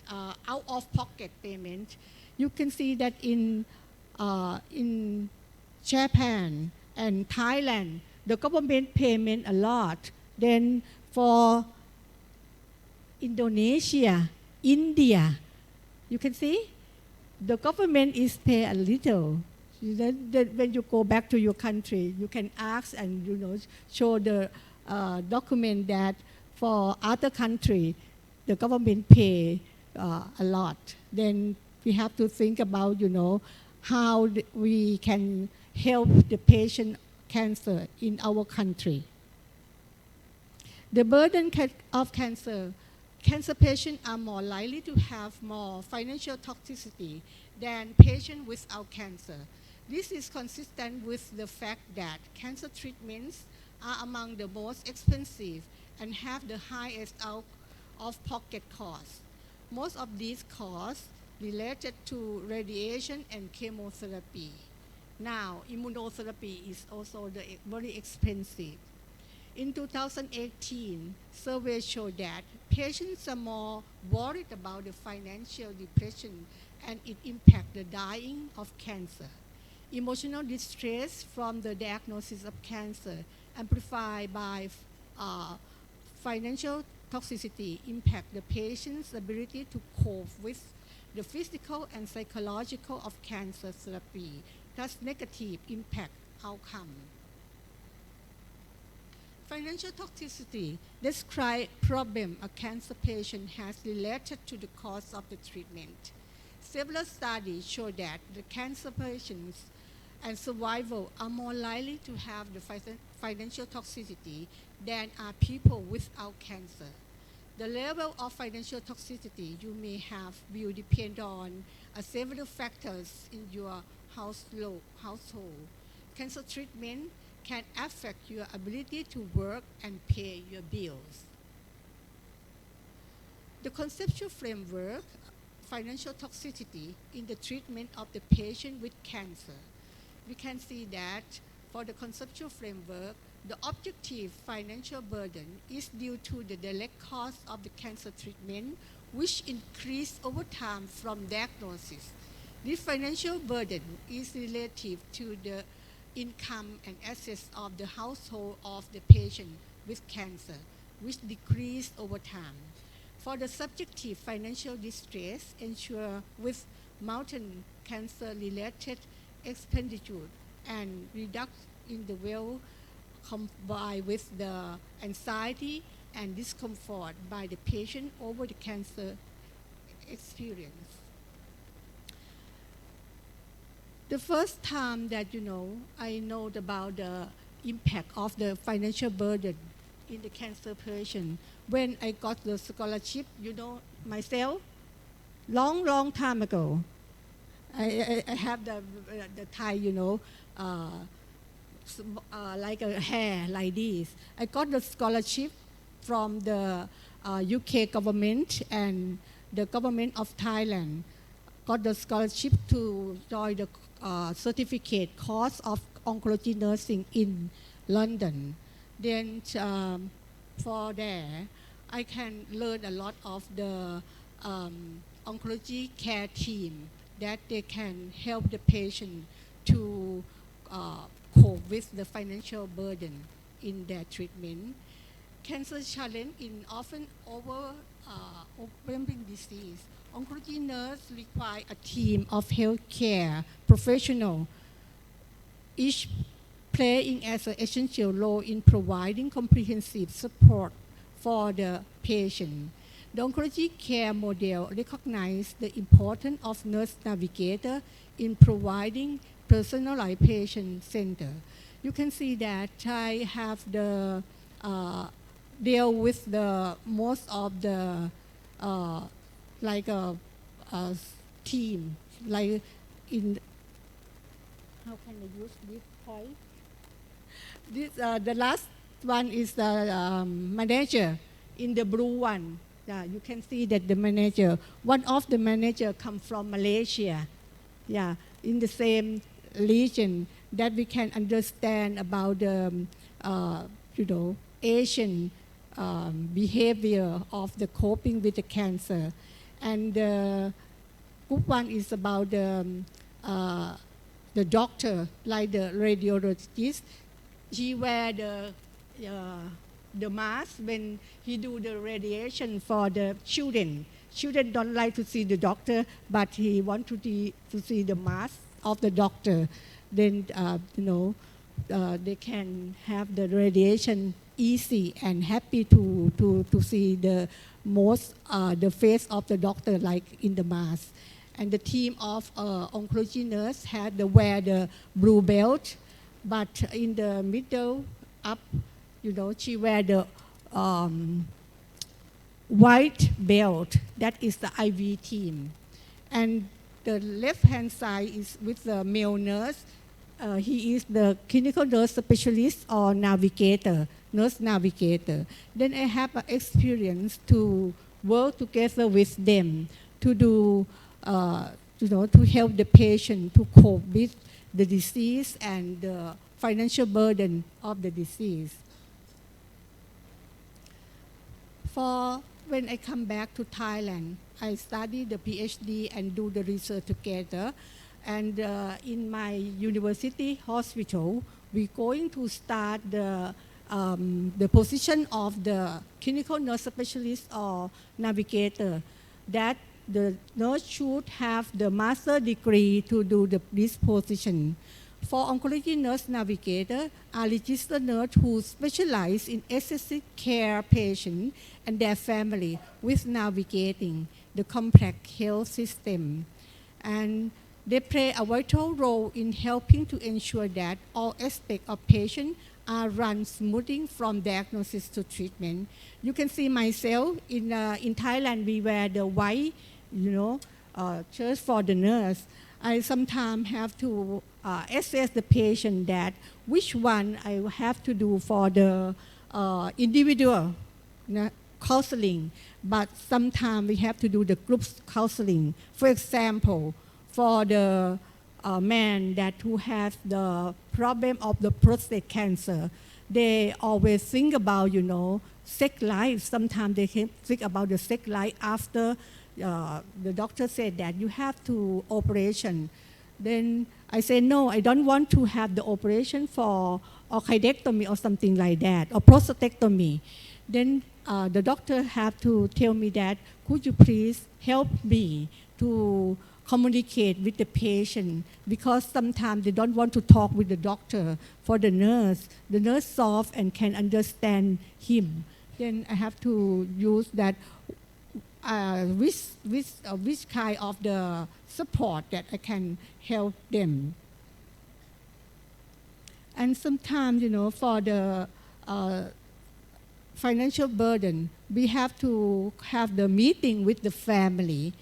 out-of-pocket payment. You can see that in Japan and Thailand, the government payment a lot. Then for Indonesia, India, you can see the government is pay a little. Then when you go back to your country, you can ask and, you know, show the document that for other country, the government pay a lot. Then we have to think about, you know, how we can help the patient cancer in our country. The burden of cancer. Cancer patients are more likely to have more financial toxicity than patients without cancer. This is consistent with the fact that cancer treatments are among the most expensive and have the highest out-of-pocket costs. Most of these costs related to radiation and chemotherapy. Now, immunotherapy is also very expensive. In 2018, surveys show that patients are more worried about the financial depression and it impacts the dying of cancer. Emotional distress from the diagnosis of cancer amplified by financial toxicity impact the patient's ability to cope with the physical and psychological of cancer therapy, thus negative impact outcome. Financial toxicity describes problem a cancer patient has related to the cost of the treatment. Several studies show that the cancer patients and survival are more likely to have the financial toxicity than are people without cancer. The level of financial toxicity you may have will depend on several factors in your household. Cancer treatment can affect your ability to work and pay your bills. The conceptual framework, financial toxicity in the treatment of the patient with cancer. We can see that for the conceptual framework, the objective financial burden is due to the direct cost of the cancer treatment, which increase over time from diagnosis. This financial burden is relative to the income and assets of the household of the patient with cancer, which decrease over time. For the subjective financial distress ensure with mountain cancer-related expenditure and reduction in the wealth combined with the anxiety and discomfort by the patient over the cancer experience. The first time that, you know, I know about the impact of the financial burden in the cancer patient, when I got the scholarship, you know, myself, long time ago, I have the tie, you know, like a hair like this. I got the scholarship from the UK government and the government of Thailand. Got the scholarship to join the certificate course of oncology nursing in London. Then for there, I can learn a lot of the oncology care team that they can help the patient to cope with the financial burden in their treatment. Cancer challenge in often overwhelming disease. Oncology nurse require a team of healthcare professionals, each playing as an essential role in providing comprehensive support for the patient. The oncology care model recognizes the importance of nurse navigator in providing personalized patient center. You can see that I have the deal with the most of the like a team, like in how can I use this point? This the last one is the manager in the blue one. Yeah, you can see that the manager, one of the manager come from Malaysia. Yeah, in the same region that we can understand about the Asian behavior of the coping with the cancer. And the good one is about the doctor, like the radiologist. He wear the mask when he do the radiation for the children. Children don't like to see the doctor, but he want to see the mask of the doctor. Then they can have the radiation easy and happy to see the the face of the doctor like in the mask. And the team of oncology nurse had wear the blue belt, but in the middle up, she wear the white belt. That is the IV team. And the left-hand side is with the male nurse. He is the clinical nurse specialist or navigator, nurse navigator. Then I have experience to work together with them to do, to help the patient to cope with the disease and the financial burden of the disease. For when I come back to Thailand, I study the PhD and do the research together. And in my university hospital, we're going to start the position of the clinical nurse specialist or navigator, that the nurse should have the master degree to do this position. For oncology nurse navigator, are registered nurse who specialize in assisting care patients and their family with navigating the complex health system. And they play a vital role in helping to ensure that all aspects of patient are run smoothly from diagnosis to treatment. You can see myself in Thailand, we wear the white, shirt for the nurse. I sometimes have to assess the patient that which one I have to do for the individual counseling, but sometimes we have to do the group counseling. For example, for the man who has the problem of the prostate cancer, they always think about, sex life. Sometimes they think about the sex life after the doctor said that you have to operation. Then I say, no, I don't want to have the operation for orchidectomy or something like that, or prostatectomy. Then the doctor have to tell me that, could you please help me to communicate with the patient, because sometimes they don't want to talk with the doctor. For the nurse soft and can understand him. Then I have to use that which kind of the support that I can help them. And sometimes, for the financial burden, we have to have the meeting with the family.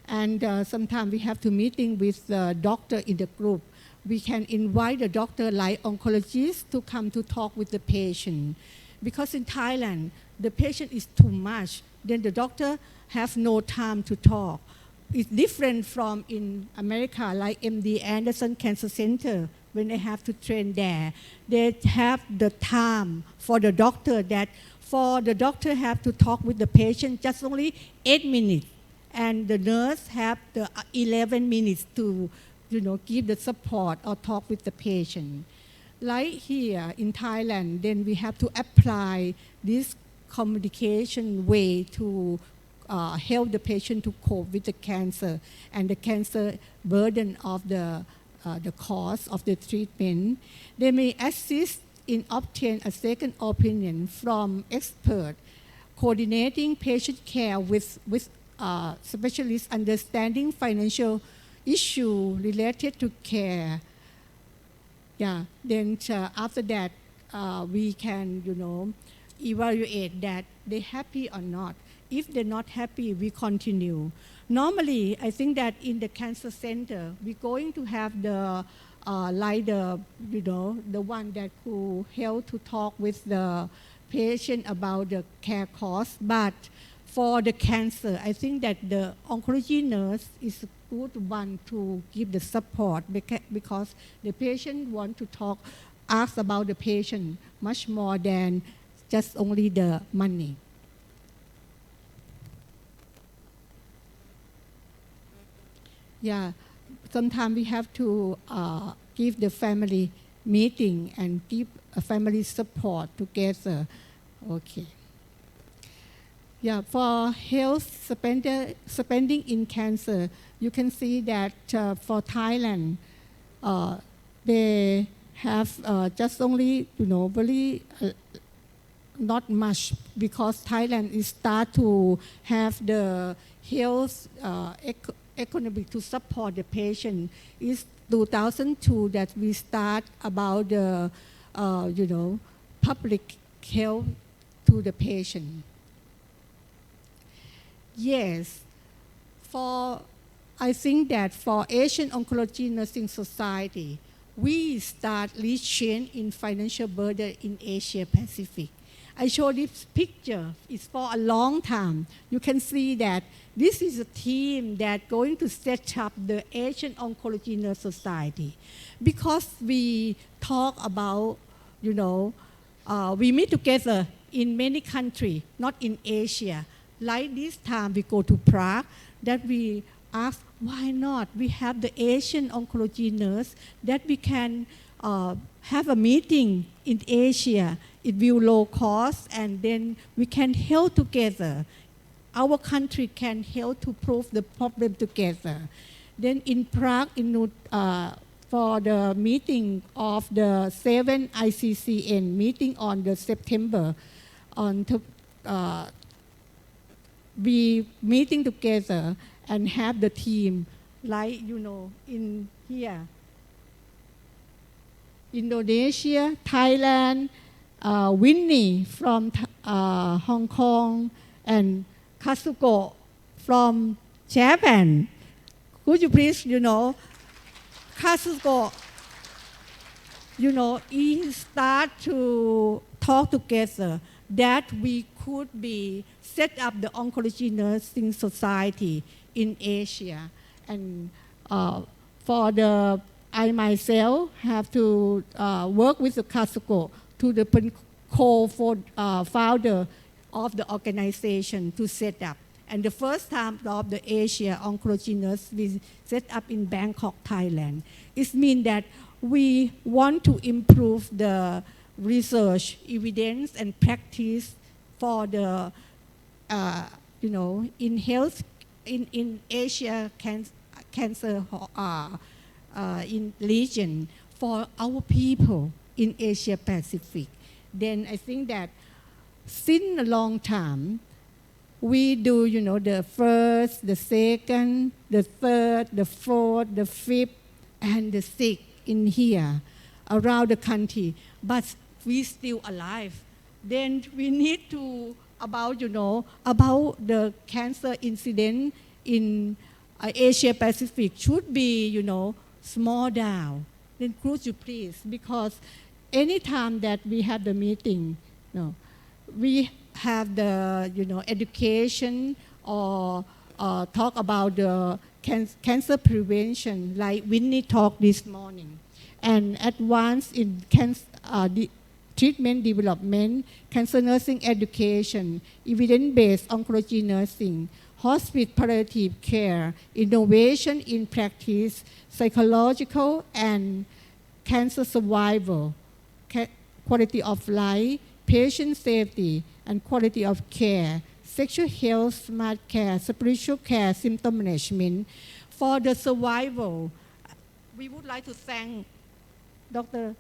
And sometimes we have to meeting with the doctor in the group. We can invite the doctor like oncologist to come to talk with the patient. Because in Thailand, the patient is too much, then the doctor have no time to talk. It's different from in America, like MD Anderson Cancer Center, when they have to train there. They have the time for the doctor that for the doctor have to talk with the patient just only 8 minutes, and the nurse have the 11 minutes to, give the support or talk with the patient. Like here in Thailand, then we have to apply this communication way to help the patient to cope with the cancer and the cancer burden of the cost of the treatment. They may assist in obtain a second opinion from expert, coordinating patient care with specialists understanding financial issue related to care. Yeah, then after that, we can, evaluate that they're happy or not. If they're not happy, we continue. Normally, I think that in the cancer center, we're going to have the the one that could help to talk with the patient about the care cost. But for the cancer, I think that the oncology nurse is a good one to give the support because the patient want to ask about the patient much more than just only the money. Yeah, sometimes we have to give the family meeting and give a family support together. Okay. Yeah, for health spending in cancer, you can see that for Thailand, they have just only, very not much, because Thailand is start to have the health economy to support the patient. It's 2002 that we start about the, public health to the patient. Yes, I think that for Asian Oncology Nursing Society, we start lead change in financial burden in Asia Pacific. I show this picture. It's for a long time. You can see that this is a team that going to set up the Asian Oncology Nurse Society, because we talk about, we meet together in many countries, not in Asia. Like this time we go to Prague, that we ask, why not? We have the Asian Oncology Nurse that we can have a meeting in Asia. It will low cost, and then we can help together. Our country can help to prove the problem together. Then in Prague, for the meeting of the 7 ICCN meeting on the September, we meeting together and have the team, like, in here, Indonesia, Thailand, Winnie from Hong Kong, and Kazuko from Japan. Could you please, Kazuko, he start to talk together that we could be set up the Oncology Nursing Society in Asia. And I myself have to work with the Kazuko to the co-founder of the organization to set up. And the first time of the Asia Oncology Nurse we set up in Bangkok, Thailand. It means that we want to improve the research, evidence, and practice for the, in health, in Asia cancer in region for our people in Asia Pacific. Then I think that since a long time, we do, the first, the second, the third, the fourth, the fifth, and the sixth in here around the country. But we still alive. Then we need to about the cancer incident in Asia Pacific should be small down. Then could you please, because anytime that we have the meeting, we have the education or talk about the cancer prevention, like Winnie talked this morning, and advance in treatment development, cancer nursing education, evidence-based oncology nursing, hospice palliative care, innovation in practice, psychological and cancer survival, quality of life, patient safety, and quality of care, sexual health, smart care, spiritual care, symptom management. For the survival, we would like to thank Dr.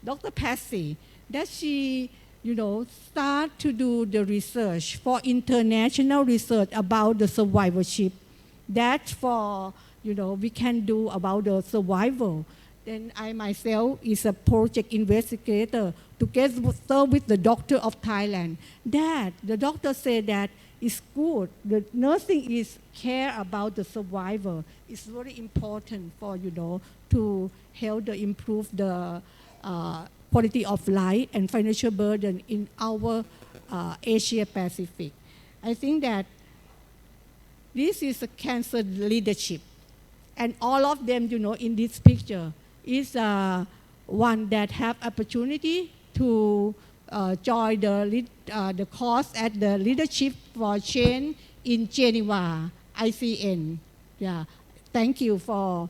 Dr. Passy, that she, start to do the research for international research about the survivorship. That's for, we can do about the survival. Then I myself is a project investigator together with the doctor of Thailand. That the doctor said that it's good. The nursing is care about the survivor. It's very important for to help to improve the quality of life and financial burden in our Asia Pacific. I think that this is a cancer leadership, and all of them, in this picture, is one that have opportunity to join the course at the Leadership for Change in Geneva, ICN. Yeah, thank you for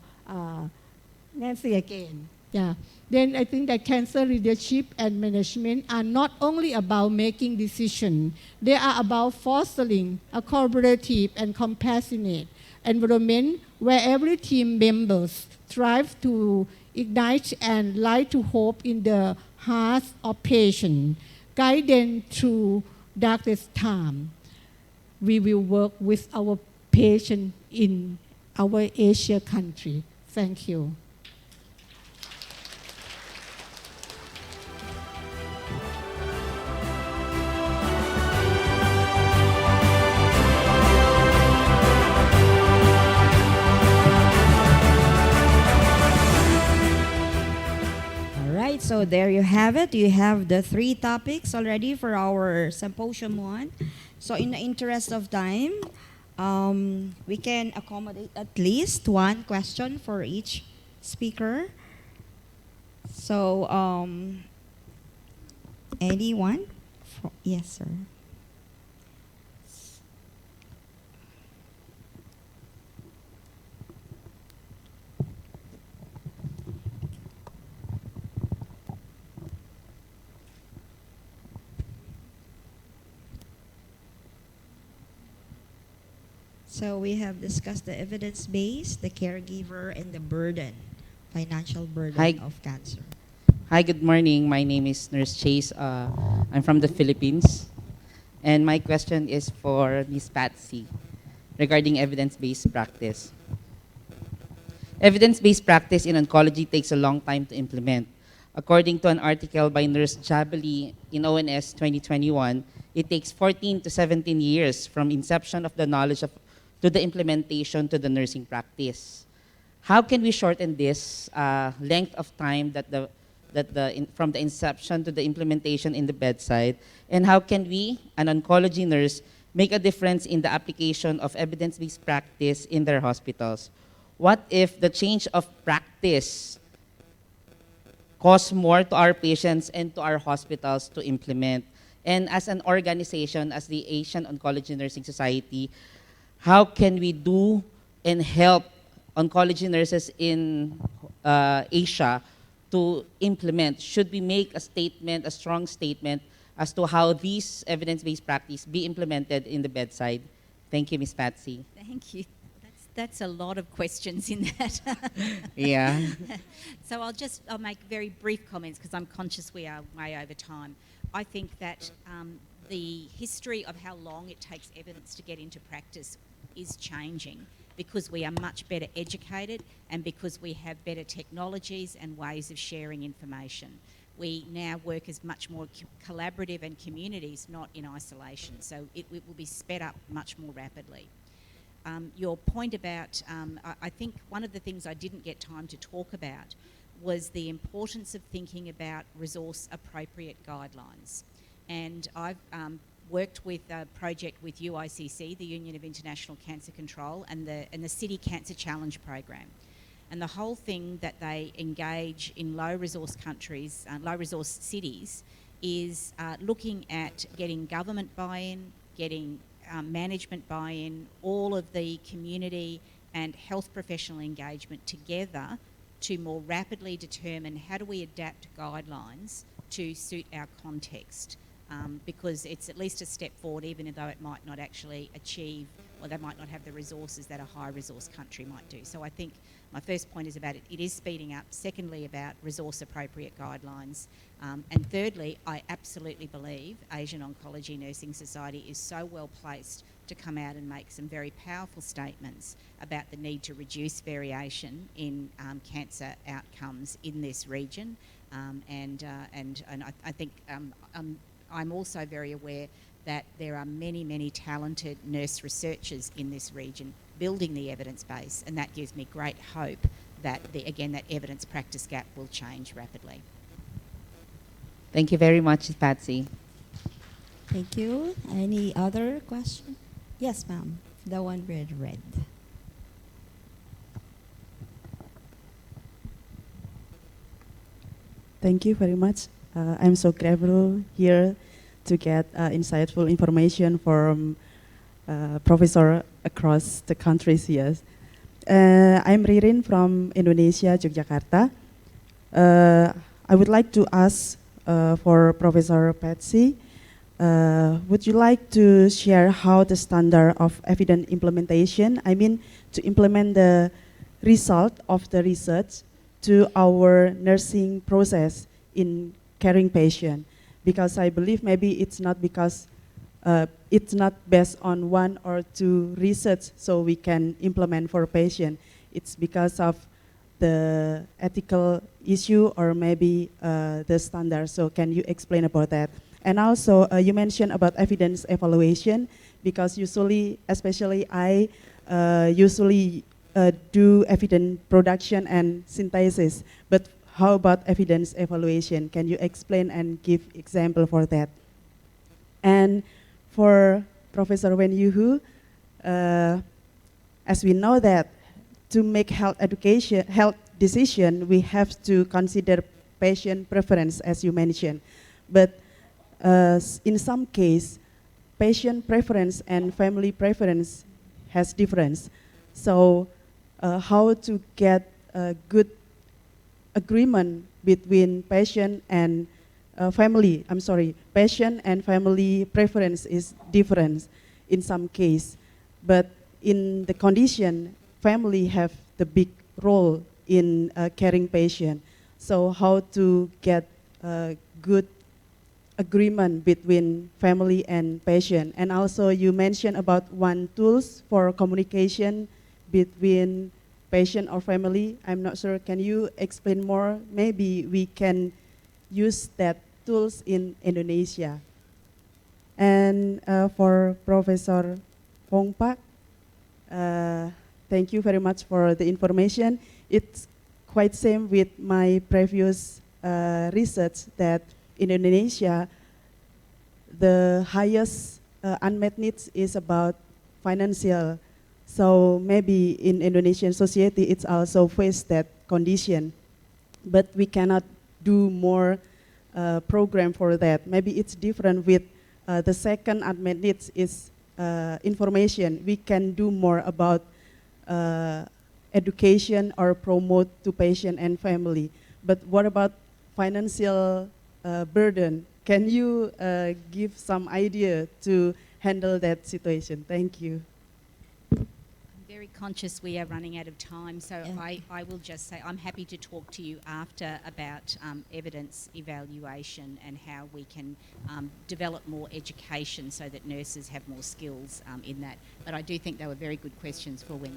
Nancy again. Yeah. Then I think that cancer leadership and management are not only about making decisions, they are about fostering a collaborative and compassionate environment where every team members strive to ignite and light to hope in the hearts of patients, guide them through darkest time. We will work with our patients in our Asia country. Thank you. So there you have it. You have the 3 topics already for our symposium 1. So in the interest of time, we can accommodate at least 1 question for each speaker. So anyone? Yes, sir. So we have discussed the evidence base, the caregiver, and the burden, financial burden of cancer. Hi, good morning. My name is Nurse Chase. I'm from the Philippines. And my question is for Ms. Patsy regarding evidence-based practice. Evidence-based practice in oncology takes a long time to implement. According to an article by Nurse Jabali in ONS 2021, it takes 14 to 17 years from inception of the knowledge to the implementation to the nursing practice. How can we shorten this length of time from the inception to the implementation in the bedside? And how can we, an oncology nurse, make a difference in the application of evidence-based practice in their hospitals? What if the change of practice costs more to our patients and to our hospitals to implement? And as an organization, as the Asian Oncology Nursing Society, how can we do and help oncology nurses in Asia to implement? Should we make a statement, a strong statement, as to how these evidence-based practice be implemented in the bedside? Thank you, Ms. Patsy. Thank you. That's a lot of questions in that. Yeah. So I'll make very brief comments because I'm conscious we are way over time. I think that the history of how long it takes evidence to get into practice is changing because we are much better educated and because we have better technologies and ways of sharing information. We now work as much more collaborative and communities, not in isolation. So it will be sped up much more rapidly. Your point about, I think one of the things I didn't get time to talk about was the importance of thinking about resource-appropriate guidelines. And I've worked with a project with UICC, the Union of International Cancer Control, and the City Cancer Challenge program. And the whole thing that they engage in low resource countries, low resource cities, is looking at getting government buy-in, getting management buy-in, all of the community and health professional engagement together to more rapidly determine how do we adapt guidelines to suit our context. Because it's at least a step forward, even though it might not actually achieve, or they might not have the resources that a high resource country might do. So I think my first point is about it is speeding up. Secondly, about resource appropriate guidelines. And thirdly, I absolutely believe Asian Oncology Nursing Society is so well placed to come out and make some very powerful statements about the need to reduce variation in cancer outcomes in this region. And I think I'm also very aware that there are many, many talented nurse researchers in this region building the evidence base, and that gives me great hope that, again, that evidence practice gap will change rapidly. Thank you very much, Patsy. Thank you. Any other question? Yes, ma'am. The one with red. Thank you very much. I'm so grateful here to get insightful information from professor across the countries here. I'm Ririn from Indonesia, Yogyakarta. I would like to ask for Professor Patsy, would you like to share how the standard of evidence implementation, I mean to implement the result of the research to our nursing process in caring patient? Because I believe maybe it's not because it's not based on one or two research so we can implement for patient. It's because of the ethical issue or maybe the standard. So can you explain about that? And also you mentioned about evidence evaluation, because usually, especially I usually do evidence production and synthesis, but how about evidence evaluation? Can you explain and give example for that? And for Professor Wen Yuhu, as we know that to make health decision, we have to consider patient preference, as you mentioned. But in some case, patient preference and family preference has difference. So how to get a good agreement between patient and family, patient and family preference is different in some case. But in the condition, family have the big role in caring patient. So how to get a good agreement between family and patient. And also you mentioned about one tools for communication between patient or family. I'm not sure, can you explain more? Maybe we can use that tools in Indonesia. And for Professor Pongpak, thank you very much for the information. It's quite same with my previous research that in Indonesia, the highest unmet needs is about financial. So maybe in Indonesian society, it's also face that condition, but we cannot do more program for that. Maybe it's different with the second unmet needs is information. We can do more about education or promote to patient and family. But what about financial burden? Can you give some idea to handle that situation? Thank you. Very conscious we are running out of time, so I will just say I'm happy to talk to you after about evidence evaluation and how we can develop more education so that nurses have more skills in that. But I do think they were very good questions for when.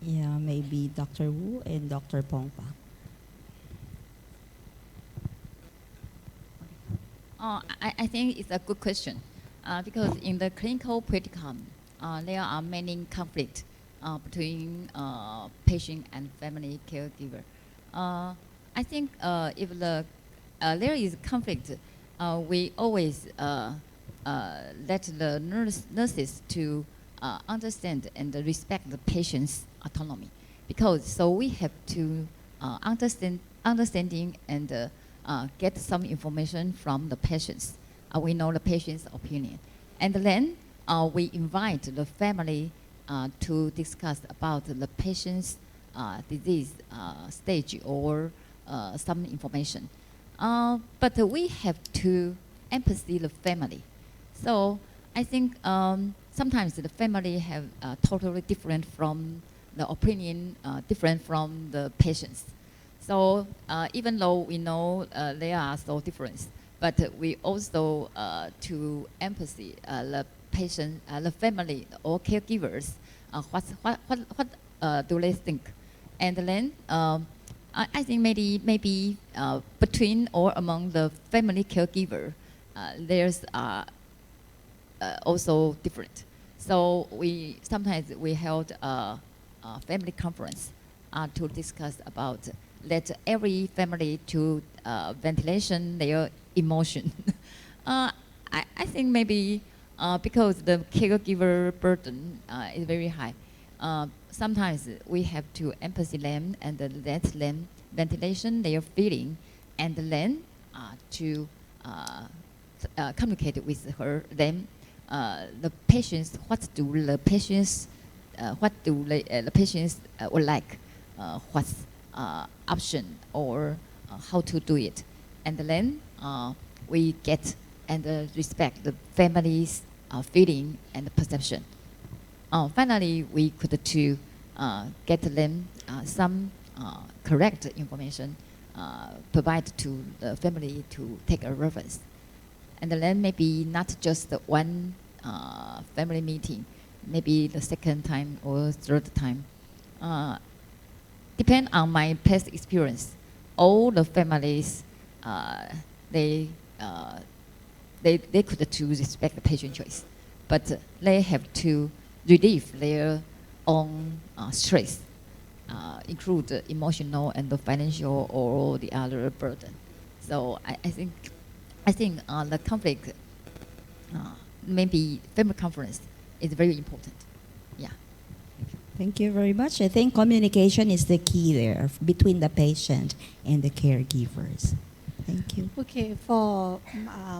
Yeah, maybe Dr. Wu and Dr. Pongpa. I think it's a good question because in the clinical practicum, there are many conflicts between patient and family caregiver. I think if there is conflict, we always let the nurses to understand and respect the patient's autonomy. because so we have to understanding and get some information from the patients. We know the patient's opinion, and then we invite the family to discuss about the patient's disease stage or some information. But we have to empathy the family. So I think sometimes the family have totally different from the opinion, different from the patients. So even though we know they are so different, but we also to empathy the patient, the family or caregivers, what do they think? And then I think maybe between or among the family caregiver, there's also different. So sometimes we held a family conference to discuss about let every family to ventilation their emotion. I think maybe because the caregiver burden is very high, sometimes we have to empathy them and let them ventilation their feeling, and then to communicate with them. The patients, what do the patients would like, what's option or how to do it, and then we get and respect the family's feeling and perception. Finally, we could to get them some correct information, provide to the family to take a reference. And then maybe not just one family meeting, maybe the second time or third time. Depend on my past experience, all the families, they could to respect the patient choice, but they have to relieve their own stress, include emotional and the financial or the other burden. So I think the conflict, maybe family conference is very important. Yeah. Thank you very much. I think communication is the key there between the patient and the caregivers. Thank you. Okay, for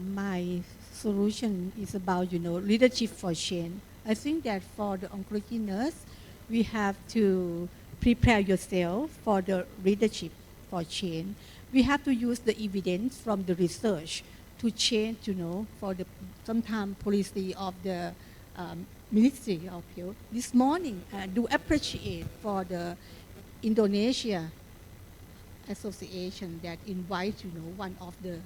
my solution is about, leadership for change. I think that for the oncology nurse, we have to prepare yourself for the leadership for change. We have to use the evidence from the research to change, for the sometimes policy of the Ministry of Health. This morning, I do appreciate for the Indonesia Association that invite, one of the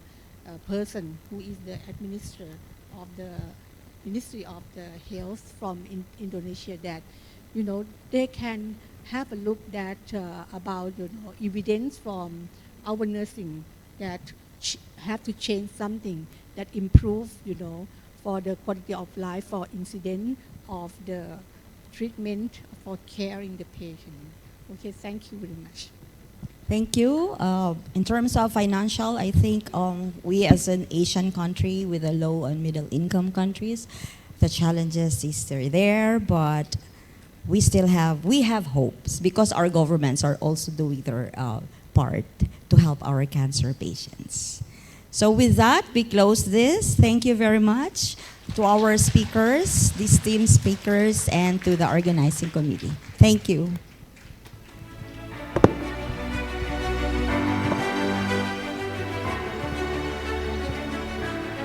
person who is the administrator of the Ministry of the Health from Indonesia, that, they can have a look that about evidence from our nursing that have to change something that improve, for the quality of life, for incident of the treatment, for caring the patient. Okay, thank you very much. Thank you. In terms of financial, I think we as an Asian country with a low and middle income countries, the challenges is still there, but we have hopes because our governments are also doing their part to help our cancer patients. So with that, we close this. Thank you very much to our speakers, these team speakers, and to the organizing committee. Thank you.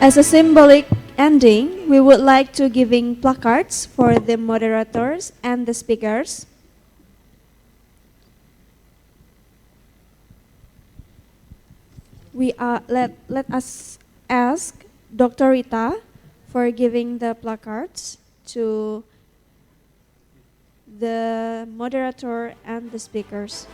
As a symbolic ending, we would like to giving placards for the moderators and the speakers. Let us ask Dr. Rita for giving the placards to the moderator and the speakers.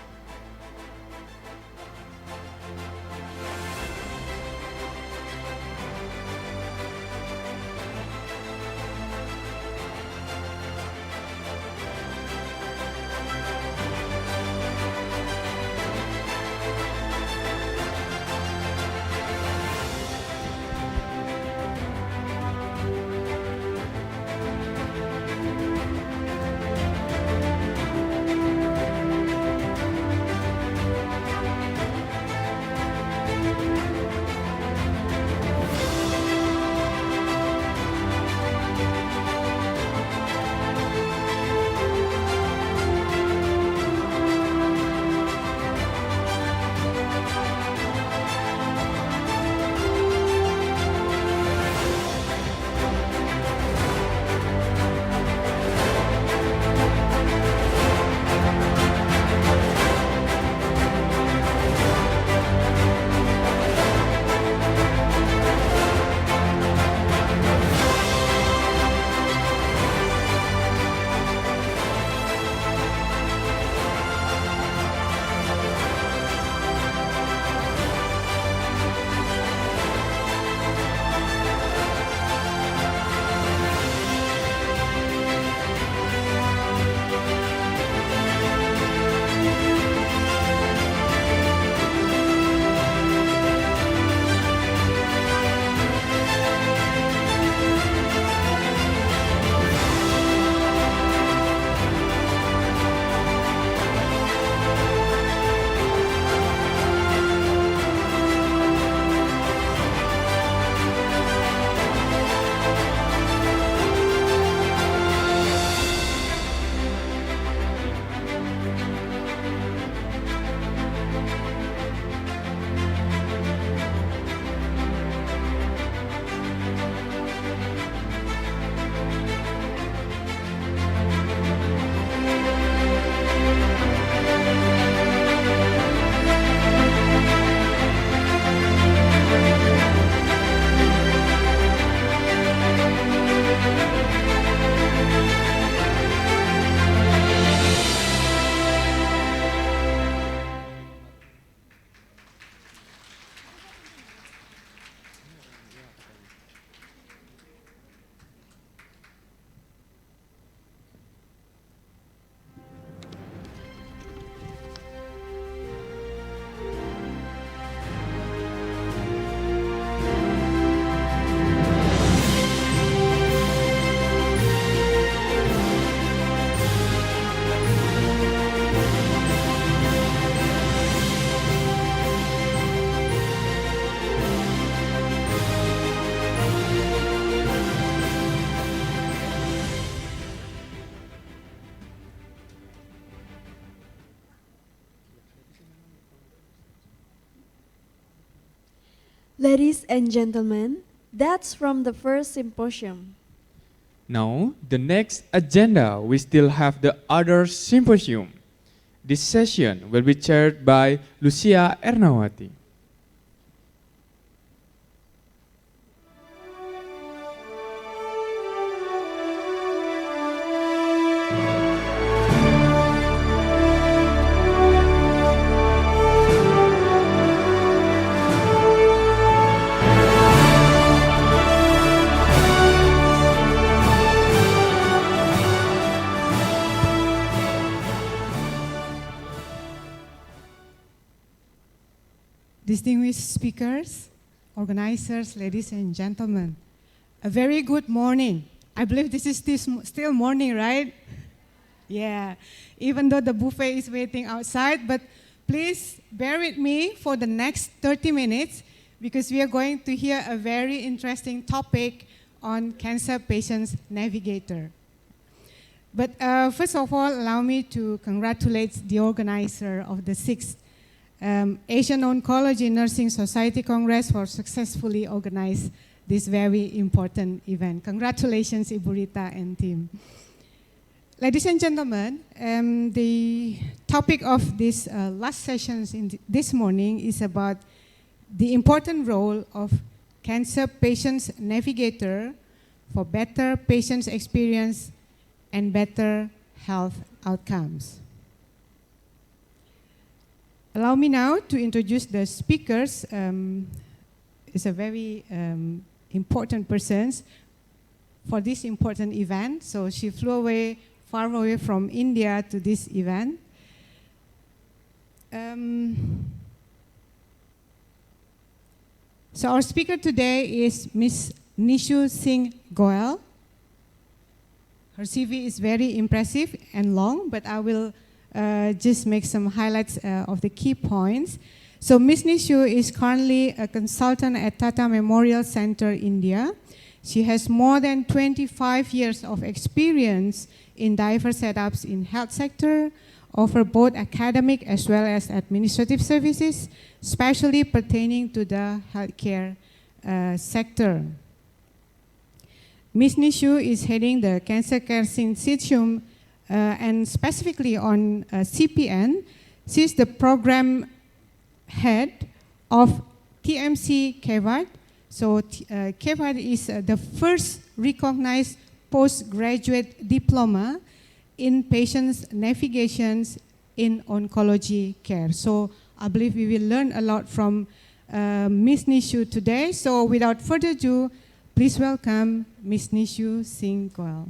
Ladies and gentlemen, that's from the first symposium. Now, the next agenda, we still have the other symposium. This session will be chaired by Lucia Ernawati. Distinguished speakers, organizers, ladies and gentlemen, a very good morning. I believe this is still morning, right? Yeah, even though the buffet is waiting outside, but please bear with me for the next 30 minutes because we are going to hear a very interesting topic on cancer patients navigator. But first of all, allow me to congratulate the organizer of the 6th Asian Oncology Nursing Society Congress for successfully organizing this very important event. Congratulations, Ibu Rita and team. Ladies and gentlemen, the topic of this last sessions this morning is about the important role of cancer patients navigator for better patients experience and better health outcomes. Allow me now to introduce the speakers. It's a very important person for this important event. So she flew far away from India to this event. So our speaker today is Ms. Nishu Singh Goel. Her CV is very impressive and long, but I will just make some highlights of the key points. So Ms. Nishu is currently a consultant at Tata Memorial Center, India. She has more than 25 years of experience in diverse setups in health sector, offer both academic as well as administrative services, especially pertaining to the healthcare sector. Ms. Nishu is heading the Cancer Care Syncytium and specifically on CPN. She's the program head of TMC KEVAD. So KEVAD is the first recognized postgraduate diploma in patients' navigations in oncology care. So I believe we will learn a lot from Ms. Nishu today. So without further ado, please welcome Ms. Nishu Singh Goel.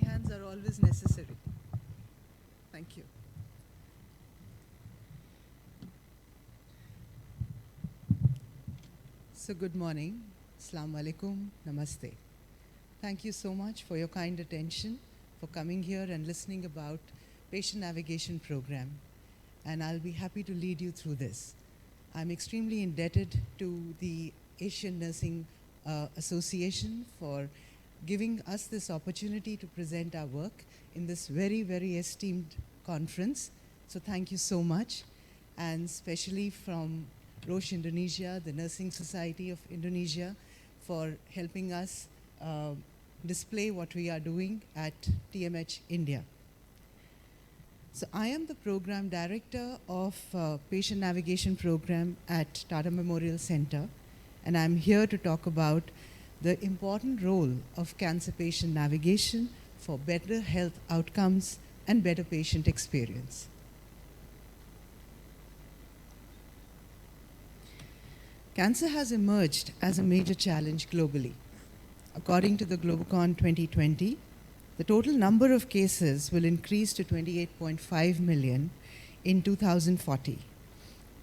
Hands are always necessary. Thank you. So good morning. Assalamu alaikum. Namaste. Thank you so much for your kind attention, for coming here and listening about patient navigation program. And I'll be happy to lead you through this. I'm extremely indebted to the Asian Nursing Association for giving us this opportunity to present our work in this very, very esteemed conference. So thank you so much. And especially from Roche Indonesia, the Nursing Society of Indonesia, for helping us display what we are doing at TMH India. So I am the program director of patient navigation program at Tata Memorial Center, and I'm here to talk about the important role of cancer patient navigation for better health outcomes and better patient experience. Cancer has emerged as a major challenge globally. According to the Globocon 2020, the total number of cases will increase to 28.5 million in 2040.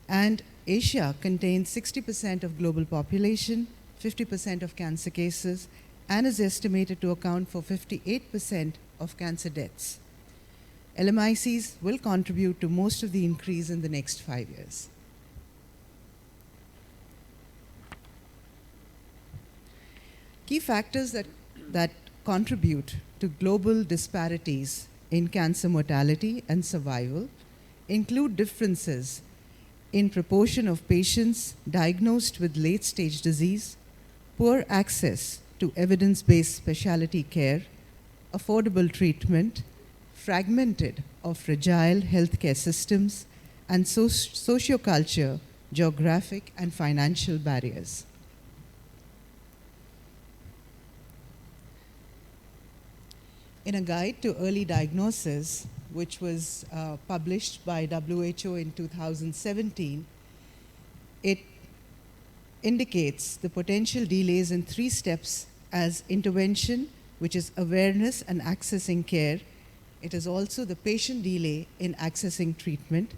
And Asia contains 60% of global population, 50% of cancer cases, and is estimated to account for 58% of cancer deaths. LMICs will contribute to most of the increase in the next 5 years. Key factors that contribute to global disparities in cancer mortality and survival include differences in proportion of patients diagnosed with late-stage disease, poor access to evidence-based specialty care, affordable treatment, fragmented or fragile healthcare systems, and socioculture, geographic, and financial barriers. In a guide to early diagnosis, which was published by WHO in 2017, it indicates the potential delays in 3 steps as intervention, which is awareness and accessing care. It is also the patient delay in accessing treatment.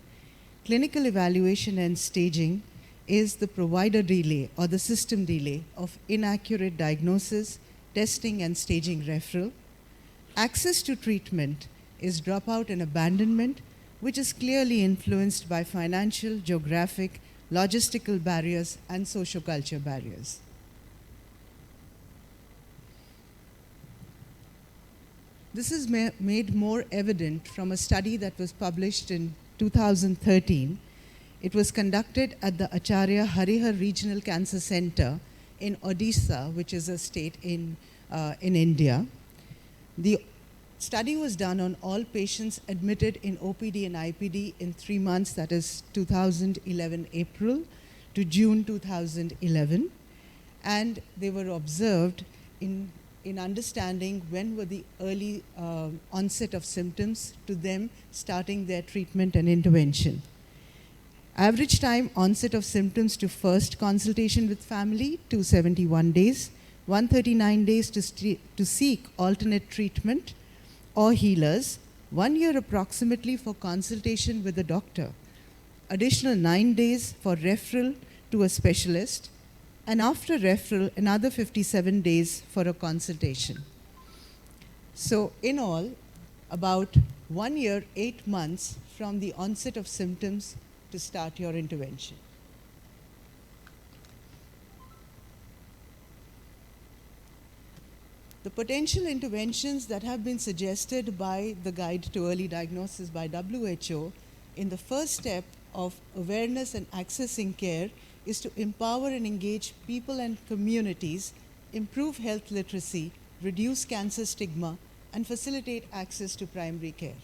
Clinical evaluation and staging is the provider delay or the system delay of inaccurate diagnosis, testing, and staging referral. Access to treatment is dropout and abandonment, which is clearly influenced by financial, geographic, logistical barriers, and socioculture barriers. This is made more evident from a study that was published in 2013. It was conducted at the Acharya Harihar Regional Cancer Center in Odisha, which is a state in India. The study was done on all patients admitted in OPD and IPD in 3 months, that is 2011 April to June 2011. And they were observed in understanding when were the early onset of symptoms to them starting their treatment and intervention. Average time onset of symptoms to first consultation with family, 271 days, 139 days to seek alternate treatment or healers, 1 year approximately for consultation with a doctor, additional 9 days for referral to a specialist, and after referral, another 57 days for a consultation. So in all, about 1 year, 8 months from the onset of symptoms to start your intervention. The potential interventions that have been suggested by the Guide to Early Diagnosis by WHO in the first step of awareness and accessing care is to empower and engage people and communities, improve health literacy, reduce cancer stigma, and facilitate access to primary care.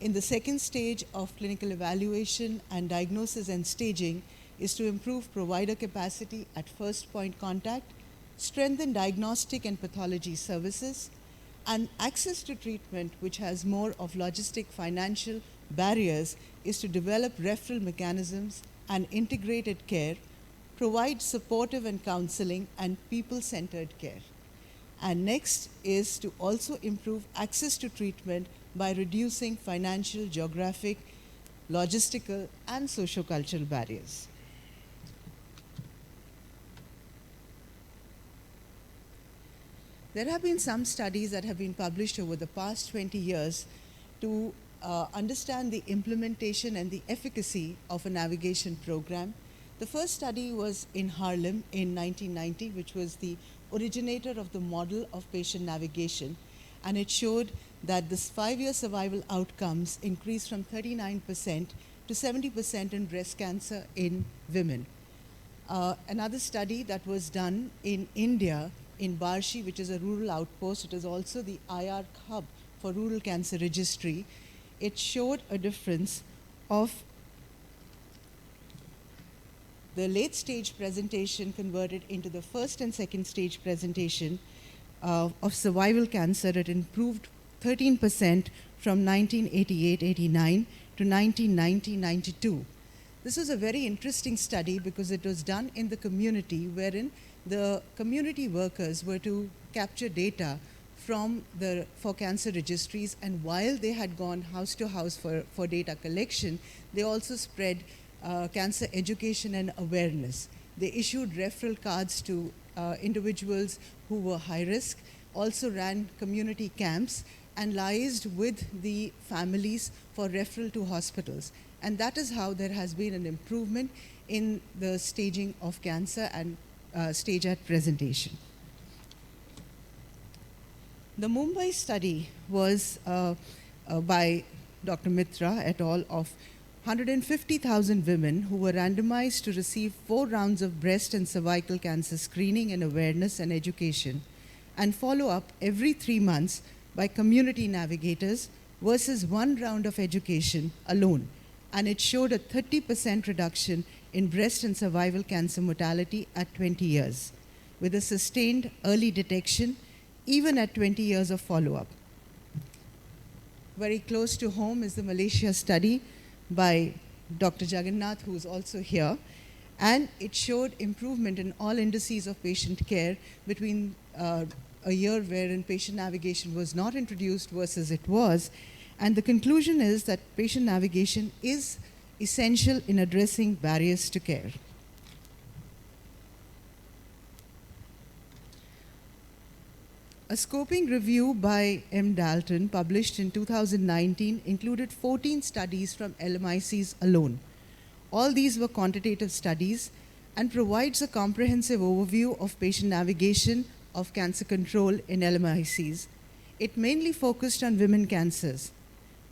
In the second stage of clinical evaluation and diagnosis and staging is to improve provider capacity at first point contact, strengthen diagnostic and pathology services, and access to treatment, which has more of logistic financial barriers, is to develop referral mechanisms and integrated care, provide supportive and counseling, and people-centered care. And next is to also improve access to treatment by reducing financial, geographic, logistical, and sociocultural barriers. There have been some studies that have been published over the past 20 years to understand the implementation and the efficacy of a navigation program. The first study was in Harlem in 1990, which was the originator of the model of patient navigation, and it showed that this 5-year survival outcomes increased from 39% to 70% in breast cancer in women. Another study that was done in India in Barshi, which is a rural outpost, it is also the IR hub for rural cancer registry. It showed a difference of the late stage presentation converted into the first and second stage presentation of cervical cancer, it improved 13% from 1988-89 to 1990-92. This was a very interesting study because it was done in the community, wherein the community workers were to capture data for cancer registries, and while they had gone house to house for data collection, they also spread cancer education and awareness. They issued referral cards to individuals who were high risk, also ran community camps, and liaised with the families for referral to hospitals. And that is how there has been an improvement in the staging of cancer and stage at presentation. The Mumbai study was by Dr. Mitra et al. Of 150,000 women who were randomized to receive 4 rounds of breast and cervical cancer screening and awareness and education, and follow up every 3 months by community navigators versus 1 round of education alone. And it showed a 30% reduction in breast and cervical cancer mortality at 20 years, with a sustained early detection even at 20 years of follow-up. Very close to home is the Malaysia study by Dr. Jagannath, who is also here, and it showed improvement in all indices of patient care between a year wherein patient navigation was not introduced versus it was. And the conclusion is that patient navigation is essential in addressing barriers to care. A scoping review by M. Dalton, published in 2019, included 14 studies from LMICs alone. All these were quantitative studies and provides a comprehensive overview of patient navigation of cancer control in LMICs. It mainly focused on women cancers.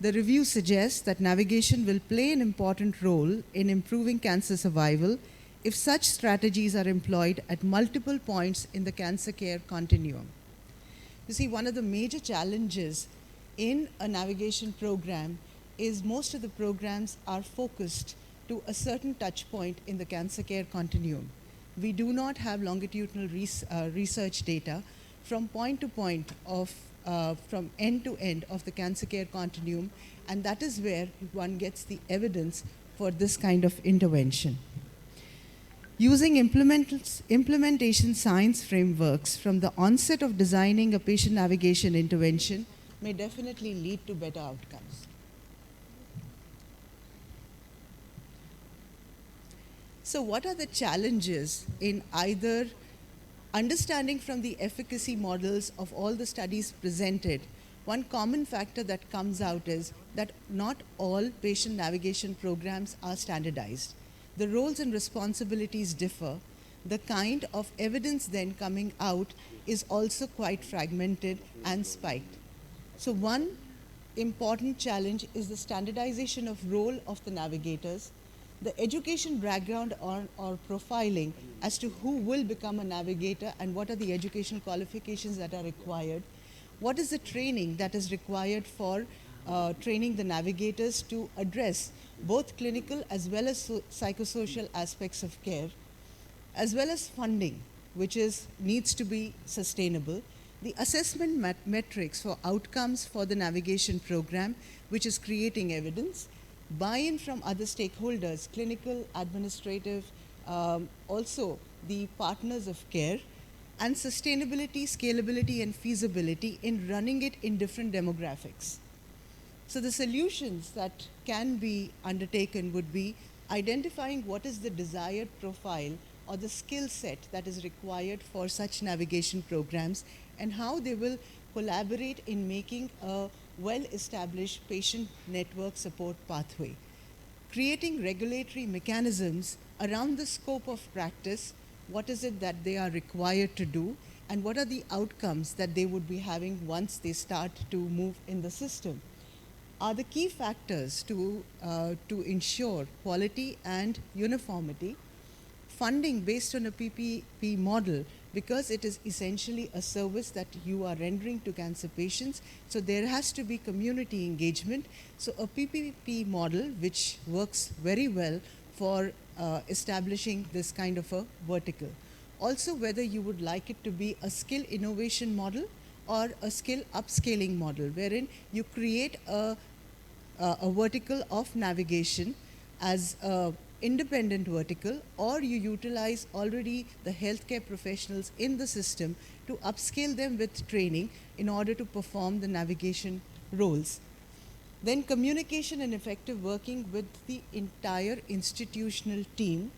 The review suggests that navigation will play an important role in improving cancer survival if such strategies are employed at multiple points in the cancer care continuum. You see, one of the major challenges in a navigation program is most of the programs are focused to a certain touch point in the cancer care continuum. We do not have longitudinal research data from point to point of from end to end of the cancer care continuum, and that is where one gets the evidence for this kind of intervention. Using implementation science frameworks from the onset of designing a patient navigation intervention may definitely lead to better outcomes. So what are the challenges in either understanding from the efficacy models of all the studies presented? One common factor that comes out is that not all patient navigation programs are standardized. The roles and responsibilities differ. The kind of evidence then coming out is also quite fragmented and spiked. So one important challenge is the standardization of role of the navigators, the education background or profiling as to who will become a navigator and what are the educational qualifications that are required. What is the training that is required for training the navigators to address both clinical as well as psychosocial aspects of care, as well as funding, which needs to be sustainable. The assessment metrics for outcomes for the navigation program, which is creating evidence, buy-in from other stakeholders, clinical, administrative, also the partners of care, and sustainability, scalability, and feasibility in running it in different demographics. So the solutions that can be undertaken would be identifying what is the desired profile or the skill set that is required for such navigation programs and how they will collaborate in making a well-established patient network support pathway. Creating regulatory mechanisms around the scope of practice, what is it that they are required to do, and what are the outcomes that they would be having once they start to move in the system, are the key factors to ensure quality and uniformity. Funding based on a PPP model, because it is essentially a service that you are rendering to cancer patients, so there has to be community engagement. So a PPP model which works very well for establishing this kind of a vertical. Also, whether you would like it to be a skill innovation model or a skill upscaling model, wherein you create a vertical of navigation as a independent vertical, or you utilize already the healthcare professionals in the system to upscale them with training in order to perform the navigation roles. Then communication and effective working with the entire institutional team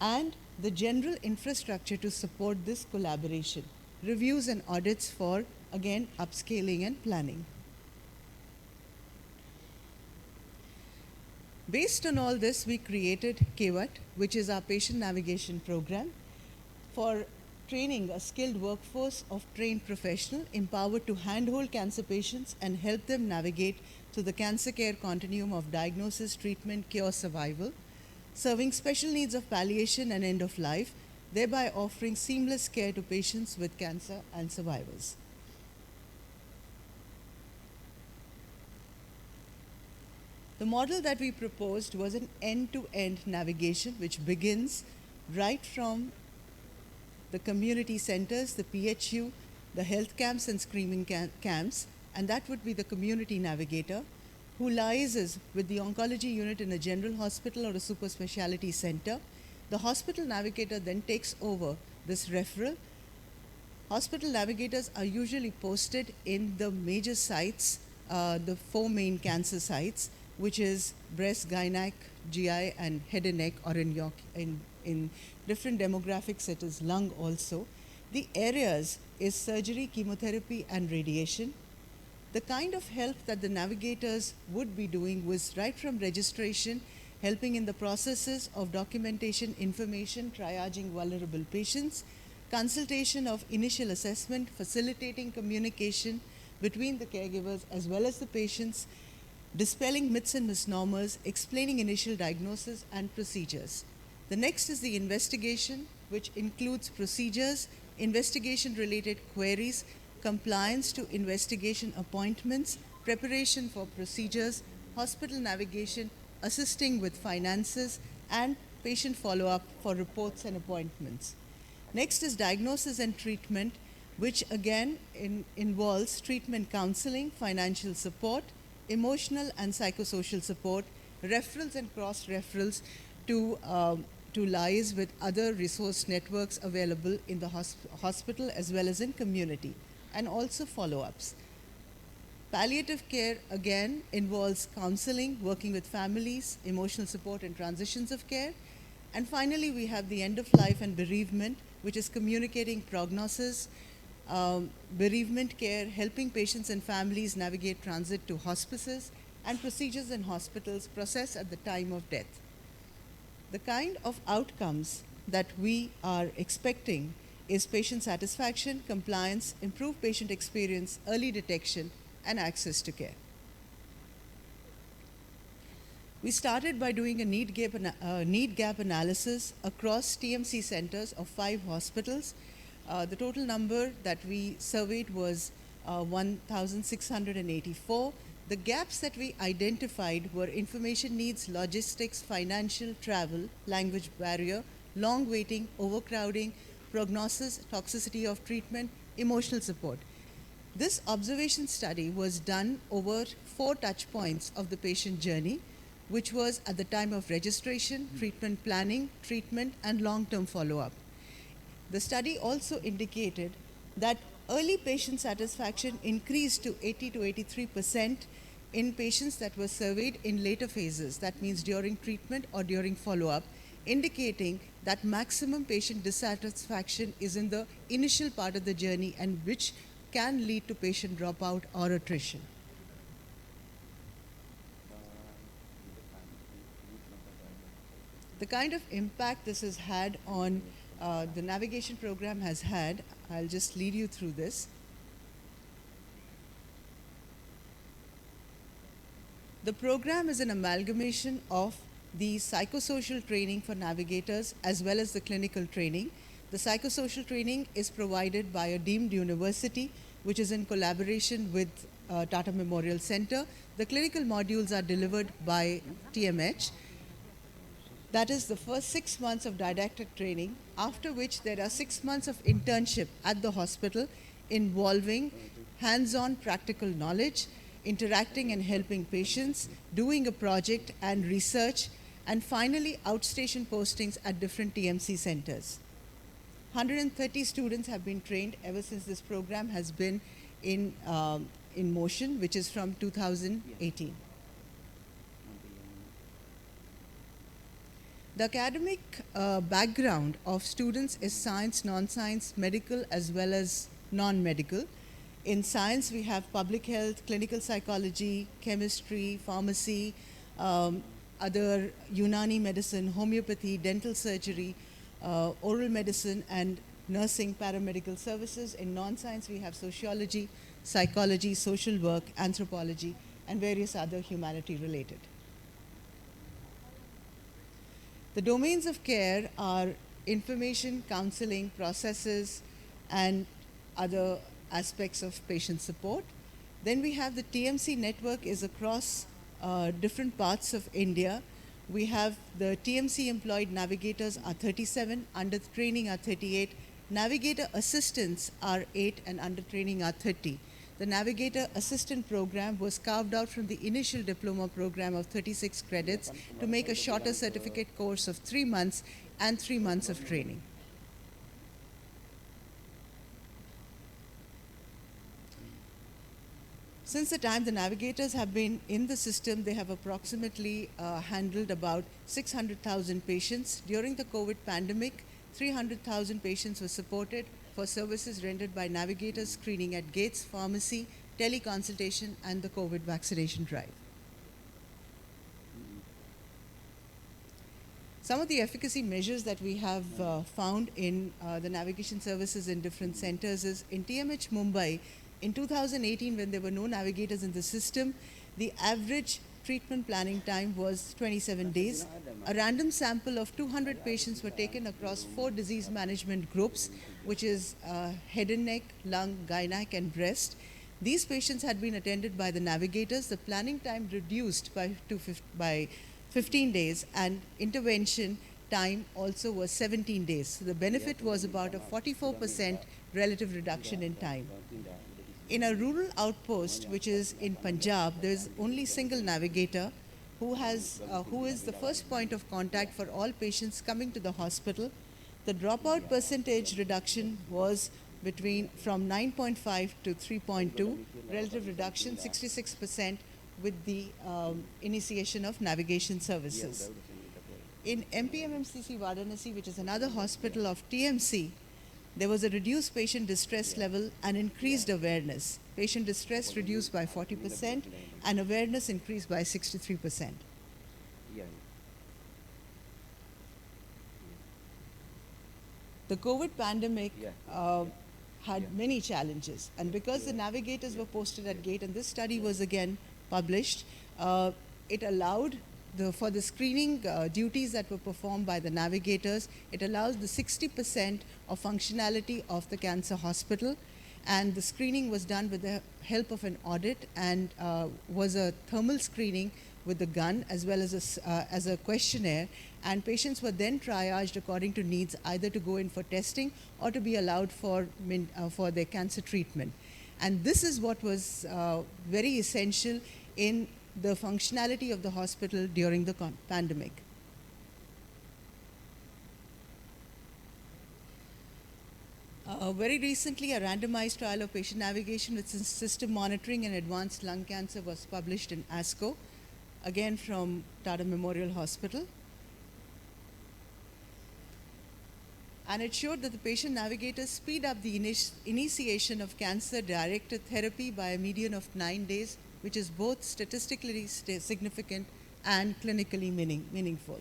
and the general infrastructure to support this collaboration. Reviews and audits for, again, upscaling and planning. Based on all this, we created KWAT, which is our patient navigation program, for training a skilled workforce of trained professionals empowered to handhold cancer patients and help them navigate through the cancer care continuum of diagnosis, treatment, cure, survival, serving special needs of palliation and end of life, thereby offering seamless care to patients with cancer and survivors. The model that we proposed was an end-to-end navigation, which begins right from the community centers, the PHU, the health camps and screening camps, and that would be the community navigator who liaises with the oncology unit in a general hospital or a super specialty center. The hospital navigator then takes over this referral. Hospital navigators are usually posted in the major sites, the 4 main cancer sites, which is breast, gynec, GI, and head and neck, or in different demographics it is lung also. The areas is surgery, chemotherapy, and radiation. The kind of help that the navigators would be doing was right from registration, helping in the processes of documentation, information, triaging vulnerable patients, consultation of initial assessment, facilitating communication between the caregivers as well as the patients, dispelling myths and misnomers, explaining initial diagnosis and procedures. The next is the investigation, which includes procedures, investigation-related queries, compliance to investigation appointments, preparation for procedures, hospital navigation, assisting with finances, and patient follow-up for reports and appointments. Next is diagnosis and treatment, which again involves treatment counseling, financial support, emotional and psychosocial support, referrals and cross-referrals to liaise with other resource networks available in the hospital as well as in community, and also follow-ups. Palliative care, again, involves counseling, working with families, emotional support and transitions of care. And finally, we have the end of life and bereavement, which is communicating prognosis, bereavement care, helping patients and families navigate transit to hospices, and procedures in hospitals processed at the time of death. The kind of outcomes that we are expecting is patient satisfaction, compliance, improved patient experience, early detection, and access to care. We started by doing a need gap analysis across TMC centers of 5 hospitals. The total number that we surveyed was 1,684. The gaps that we identified were information needs, logistics, financial, travel, language barrier, long waiting, overcrowding, prognosis, toxicity of treatment, emotional support. This observation study was done over 4 touch points of the patient journey, which was at the time of registration, treatment planning, treatment, and long-term follow-up. The study also indicated that early patient satisfaction increased to 80 to 83% in patients that were surveyed in later phases, that means during treatment or during follow-up, indicating that maximum patient dissatisfaction is in the initial part of the journey and which can lead to patient dropout or attrition. The kind of impact this has had on the navigation program has had, I'll just lead you through this. The program is an amalgamation of the psychosocial training for navigators as well as the clinical training. The psychosocial training is provided by a deemed university, which is in collaboration with Tata Memorial Center. The clinical modules are delivered by TMH. That is the first 6 months of didactic training, after which there are 6 months of internship at the hospital involving hands-on practical knowledge, interacting and helping patients, doing a project and research, and finally outstation postings at different TMC centers. 130 students have been trained ever since this program has been in motion, which is from 2018. The academic background of students is science, non-science, medical, as well as non-medical. In science, we have public health, clinical psychology, chemistry, pharmacy, other Unani medicine, homeopathy, dental surgery, oral medicine, and nursing, paramedical services. In non-science, we have sociology, psychology, social work, anthropology, and various other humanity-related. The domains of care are information, counseling, processes, and other aspects of patient support. Then we have the TMC network is across different parts of India. We have the TMC employed navigators are 37, under training are 38, navigator assistants are 8, and under training are 30. The navigator assistant program was carved out from the initial diploma program of 36 credits to make a shorter certificate course of 3 months and 3 months of training. Since the time the navigators have been in the system, they have approximately handled about 600,000 patients. During the COVID pandemic, 300,000 patients were supported for services rendered by navigators screening at gates, pharmacy, teleconsultation, and the COVID vaccination drive. Some of the efficacy measures that we have found in the navigation services in different centers is in TMH Mumbai, in 2018, when there were no navigators in the system, the average treatment planning time was 27 days. A random sample of 200 patients were taken across 4 disease management groups, which is head and neck, lung, gynec, and breast. These patients had been attended by the navigators. The planning time reduced by 15 days, and intervention time also was 17 days. So the benefit was about a 44% relative reduction in time. In a rural outpost, which is in Punjab, there is only single navigator who is the first point of contact for all patients coming to the hospital. The dropout percentage reduction was from 9.5 to 3.2, relative reduction 66% with the initiation of navigation services. In MPMMCC Varanasi, which is another hospital of TMC, there was a reduced patient distress level and increased awareness. Patient distress reduced by 40% and awareness increased by 63%. The COVID pandemic had many challenges, and because the navigators were posted at gate, and this study was again published, it allowed for the screening duties that were performed by the navigators, it allows the 60% of functionality of the cancer hospital, and the screening was done with the help of an audit and was a thermal screening with the gun as well as a questionnaire, and patients were then triaged according to needs, either to go in for testing or to be allowed for their cancer treatment. And this is what was very essential in the functionality of the hospital during the pandemic. Very recently, a randomized trial of patient navigation with system monitoring and advanced lung cancer was published in ASCO, again from Tata Memorial Hospital. And it showed that the patient navigators speed up the initiation of cancer-directed therapy by a median of 9 days, which is both statistically significant and clinically meaningful.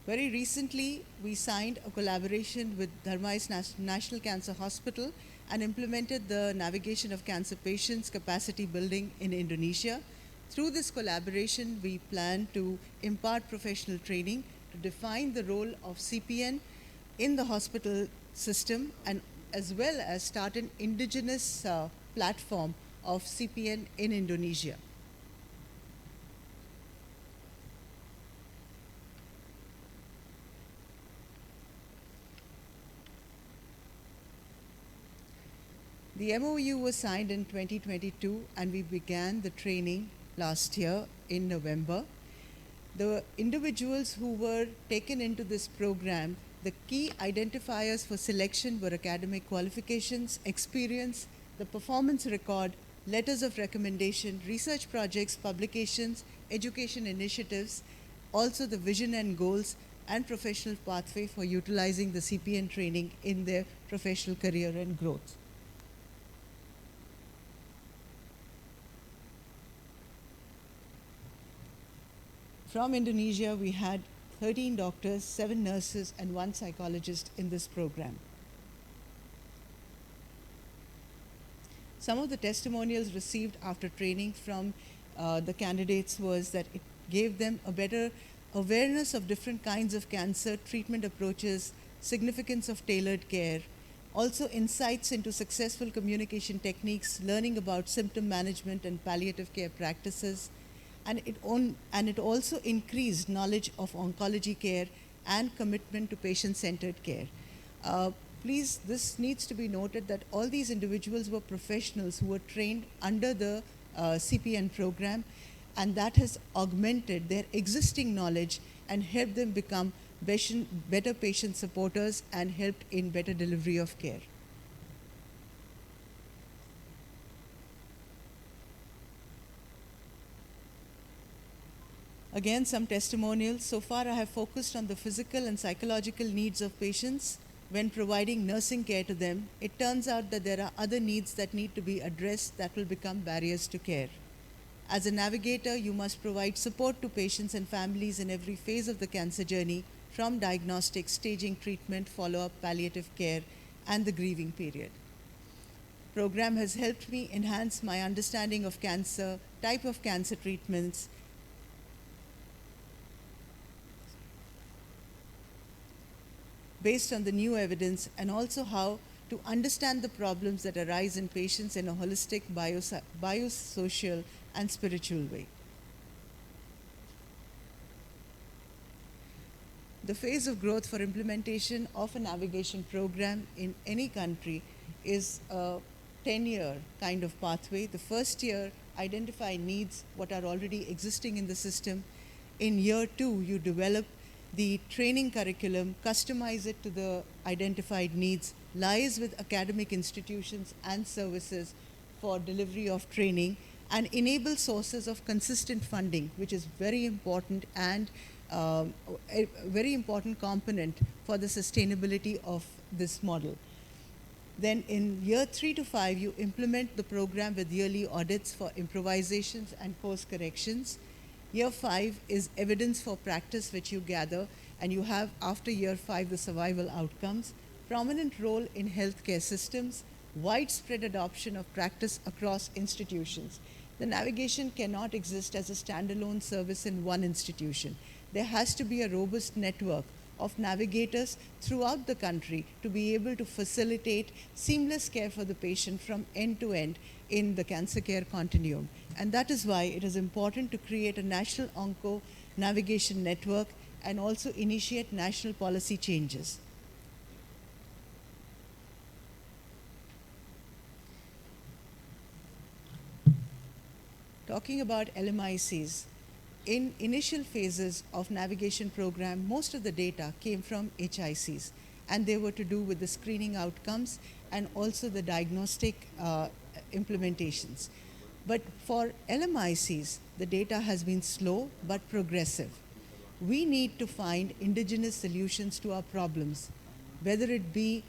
Very recently, we signed a collaboration with Dharmais National Cancer Hospital and implemented the navigation of cancer patients capacity building in Indonesia. Through this collaboration, we plan to impart professional training to define the role of CPN in the hospital system, and as well as start an indigenous platform of CPN in Indonesia. The MOU was signed in 2022 and we began the training last year in November. The individuals who were taken into this program, the key identifiers for selection were academic qualifications, experience, the performance record, letters of recommendation, research projects, publications, education initiatives, also the vision and goals and professional pathway for utilizing the CPN training in their professional career and growth. From Indonesia, we had 13 doctors, 7 nurses, and 1 psychologist in this program. Some of the testimonials received after training from the candidates was that it gave them a better awareness of different kinds of cancer, treatment approaches, significance of tailored care, also insights into successful communication techniques, learning about symptom management and palliative care practices, and it also increased knowledge of oncology care and commitment to patient-centered care. Please, this needs to be noted that all these individuals were professionals who were trained under the CPN program, and that has augmented their existing knowledge and helped them become better patient supporters and helped in better delivery of care. Again, some testimonials. So far, I have focused on the physical and psychological needs of patients when providing nursing care to them. It turns out that there are other needs that need to be addressed that will become barriers to care. As a navigator, you must provide support to patients and families in every phase of the cancer journey, from diagnostic, staging, treatment, follow-up, palliative care, and the grieving period. Program has helped me enhance my understanding of cancer, type of cancer treatments, based on the new evidence, and also how to understand the problems that arise in patients in a holistic, biosocial, and spiritual way. The phase of growth for implementation of a navigation program in any country is a 10-year kind of pathway. The first year, identify needs, what are already existing in the system. In year 2, you develop the training curriculum, customize it to the identified needs, liaise with academic institutions and services for delivery of training, and enable sources of consistent funding, which is very important and a very important component for the sustainability of this model. Then in year 3 to 5, you implement the program with yearly audits for improvisations and course corrections. Year 5 is evidence for practice, which you gather, and you have after year 5 the survival outcomes, prominent role in healthcare systems, widespread adoption of practice across institutions. The navigation cannot exist as a standalone service in one institution. There has to be a robust network of navigators throughout the country to be able to facilitate seamless care for the patient from end to end in the cancer care continuum. And that is why it is important to create a national onco navigation network and also initiate national policy changes. Talking about LMICs, in initial phases of navigation program, most of the data came from HICs, and they were to do with the screening outcomes and also the diagnostic implementations. But for LMICs, the data has been slow but progressive. We need to find indigenous solutions to our problems, whether it be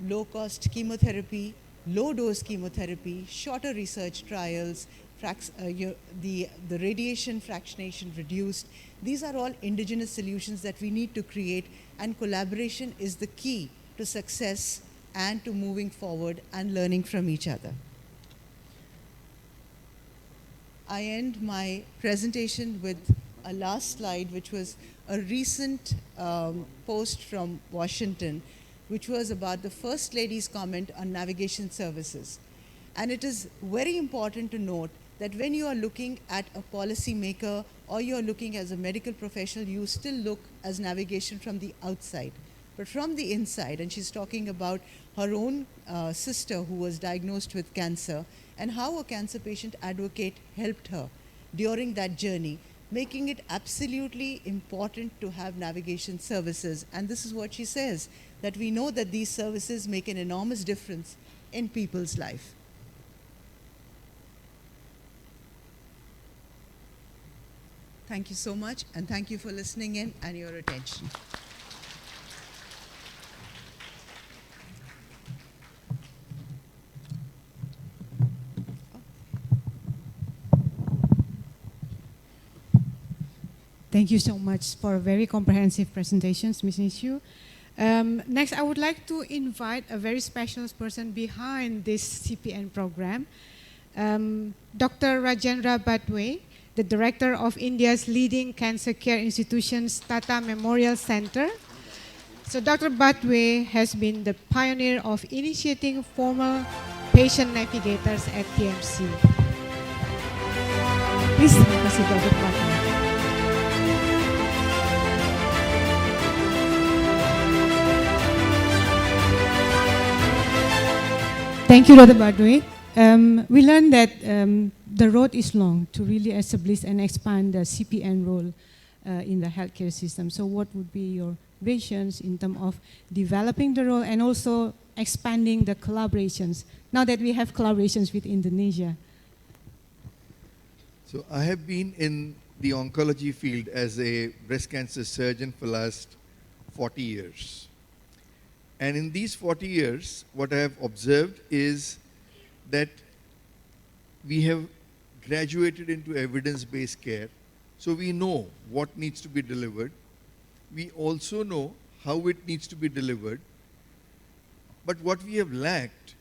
low-cost chemotherapy, low-dose chemotherapy, shorter research trials, the radiation fractionation reduced. These are all indigenous solutions that we need to create, and collaboration is the key to success and to moving forward and learning from each other. I end my presentation with a last slide, which was a recent post from Washington, which was about the First Lady's comment on navigation services. And it is very important to note that when you are looking at a policy maker or you are looking as a medical professional, you still look as navigation from the outside. But from the inside, and she's talking about her own sister who was diagnosed with cancer and how a cancer patient advocate helped her during that journey, making it absolutely important to have navigation services. And this is what she says, that we know that these services make an enormous difference in people's life. Thank you so much, and thank you for listening in and your attention. Thank you so much for very comprehensive presentations, Ms. Nishu. Next, I would like to invite a very special person behind this CPN program, Dr. Rajendra Badwe, the director of India's leading cancer care institutions, Tata Memorial Center. So Dr. Badwe has been the pioneer of initiating formal patient navigators at TMC. Please, kasih Dr. Badwe. Thank you, Dr. Badwe. We learned that the road is long to really establish and expand the CPN role in the healthcare system. So what would be your visions in terms of developing the role and also expanding the collaborations, now that we have collaborations with Indonesia? So I have been in the oncology field as a breast cancer surgeon for the last 40 years. And in these 40 years, what I have observed is that we have graduated into evidence-based care. So we know what needs to be delivered. We also know how it needs to be delivered. But what we have lacked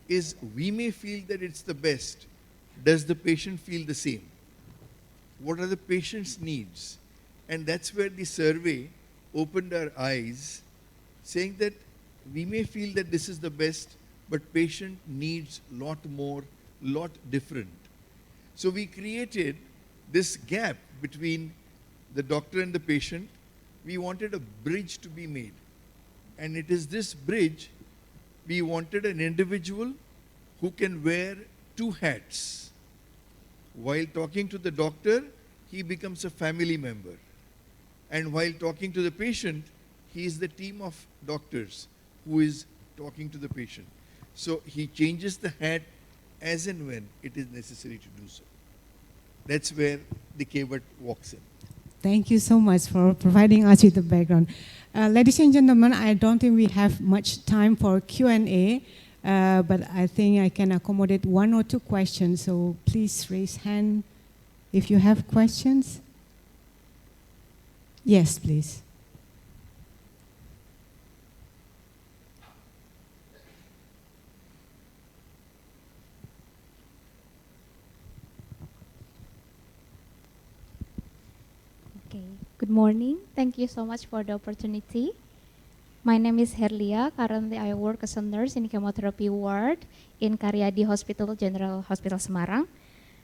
is we may feel that it's the best. Does the patient feel the same? What are the patient's needs? And that's where the survey opened our eyes, saying that we may feel that this is the best, but patient needs lot more, lot different. So we created this gap between the doctor and the patient. We wanted a bridge to be made. And it is this bridge, we wanted an individual who can wear two hats. While talking to the doctor, he becomes a family member. And while talking to the patient, he is the team of doctors who is talking to the patient. So he changes the hat as and when it is necessary to do so. That's where the KVAT walks in. Thank you so much for providing us with the background. Ladies and gentlemen, I don't think we have much time for Q&A, but I think I can accommodate one or two questions. So please raise hand if you have questions. Yes, please. Okay, good morning. Thank you so much for the opportunity. My name is Herlia. Currently, I work as a nurse in chemotherapy ward in Karyadi Hospital, General Hospital Semarang.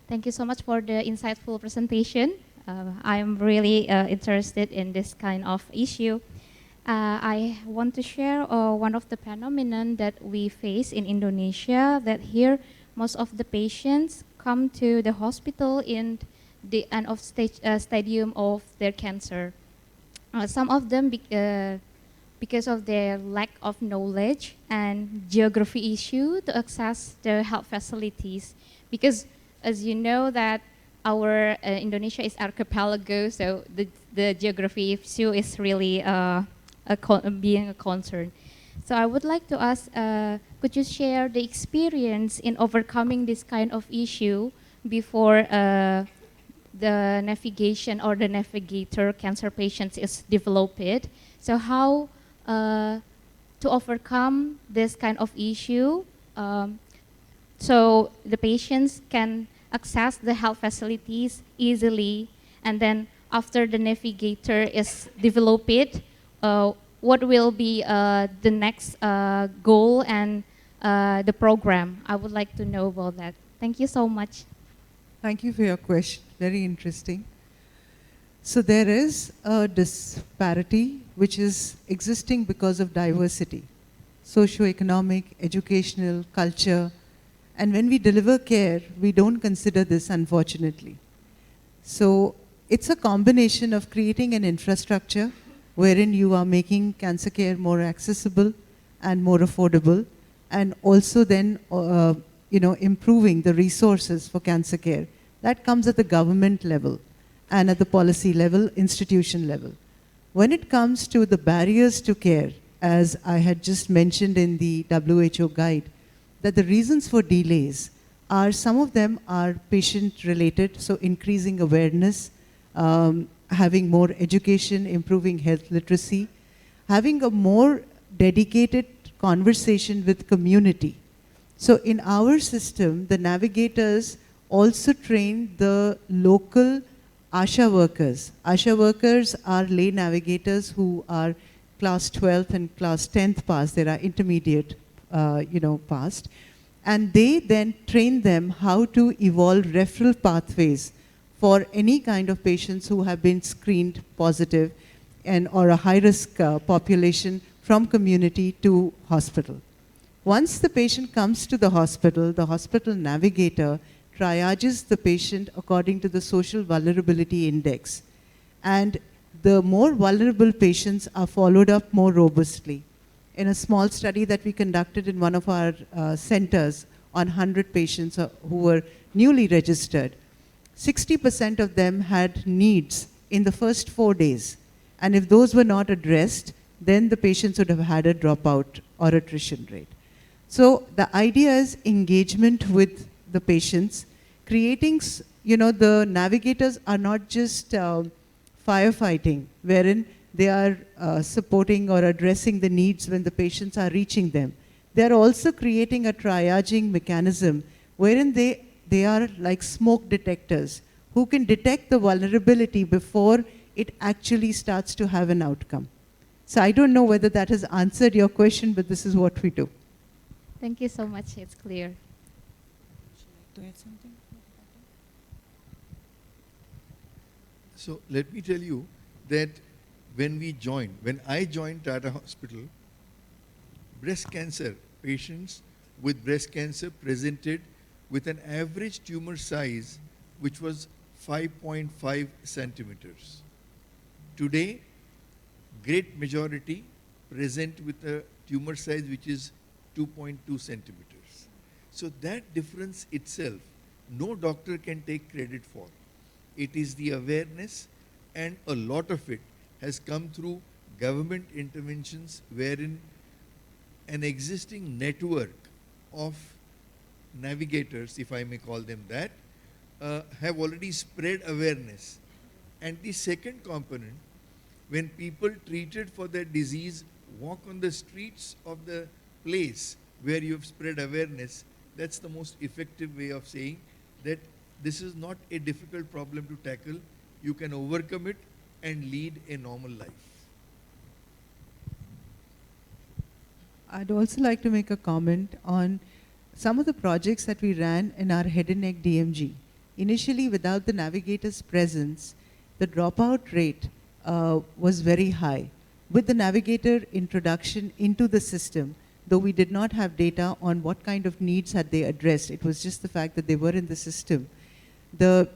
Thank you so much for the insightful presentation. I'm really interested in this kind of issue. I want to share one of the phenomenon that we face in Indonesia, that here most of the patients come to the hospital in the end of stadium of their cancer. Some of them because of their lack of knowledge and geography issue to access the health facilities. Because as you know that our Indonesia is archipelago, so the geography issue is really being a concern. So I would like to ask, could you share the experience in overcoming this kind of issue before the navigation or the navigator cancer patients is developed? So how to overcome this kind of issue so the patients can access the health facilities easily, and then after the navigator is developed, what will be the next goal and the program. I would like to know about that. Thank you so much. Thank you for your question. Very interesting. So there is a disparity which is existing because of diversity, socioeconomic, educational, culture. And when we deliver care, we don't consider this, unfortunately. So it's a combination of creating an infrastructure wherein you are making cancer care more accessible and more affordable, and also then improving the resources for cancer care. That comes at the government level and at the policy level, institution level. When it comes to the barriers to care, as I had just mentioned in the WHO guide, that the reasons for delays are, some of them are patient related, so increasing awareness, having more education, improving health literacy, having a more dedicated conversation with community. So in our system, the navigators also train the local ASHA workers. ASHA workers are lay navigators who are class 12th and class 10th passed. There are intermediate, passed. And they then train them how to evolve referral pathways for any kind of patients who have been screened positive or a high-risk population from community to hospital. Once the patient comes to the hospital navigator triages the patient according to the social vulnerability index. And the more vulnerable patients are followed up more robustly. In a small study that we conducted in one of our centers on 100 patients who were newly registered, 60% of them had needs in the first 4 days. And if those were not addressed, then the patients would have had a dropout or attrition rate. So the idea is engagement with the patients, creating, the navigators are not just firefighting, wherein they are supporting or addressing the needs when the patients are reaching them. They are also creating a triaging mechanism wherein they are like smoke detectors who can detect the vulnerability before it actually starts to have an outcome. So I don't know whether that has answered your question, but this is what we do. Thank you so much. It's clear. To add something? So let me tell you that when I joined Tata Hospital, breast cancer patients with breast cancer presented with an average tumor size which was 5.5 centimeters. Today, great majority present with a tumor size which is 2.2 centimeters. So that difference itself, no doctor can take credit for. It is the awareness, and a lot of it has come through government interventions wherein an existing network of navigators, if I may call them that, have already spread awareness. And the second component, when people treated for their disease walk on the streets of the place where you have spread awareness, that's the most effective way of saying that this is not a difficult problem to tackle. You can overcome it and lead a normal life. I'd also like to make a comment on some of the projects that we ran in our head and neck DMG. Initially, without the navigator's presence, the dropout rate was very high. With the navigator introduction into the system, though we did not have data on what kind of needs had they addressed, it was just the fact that they were in the system. The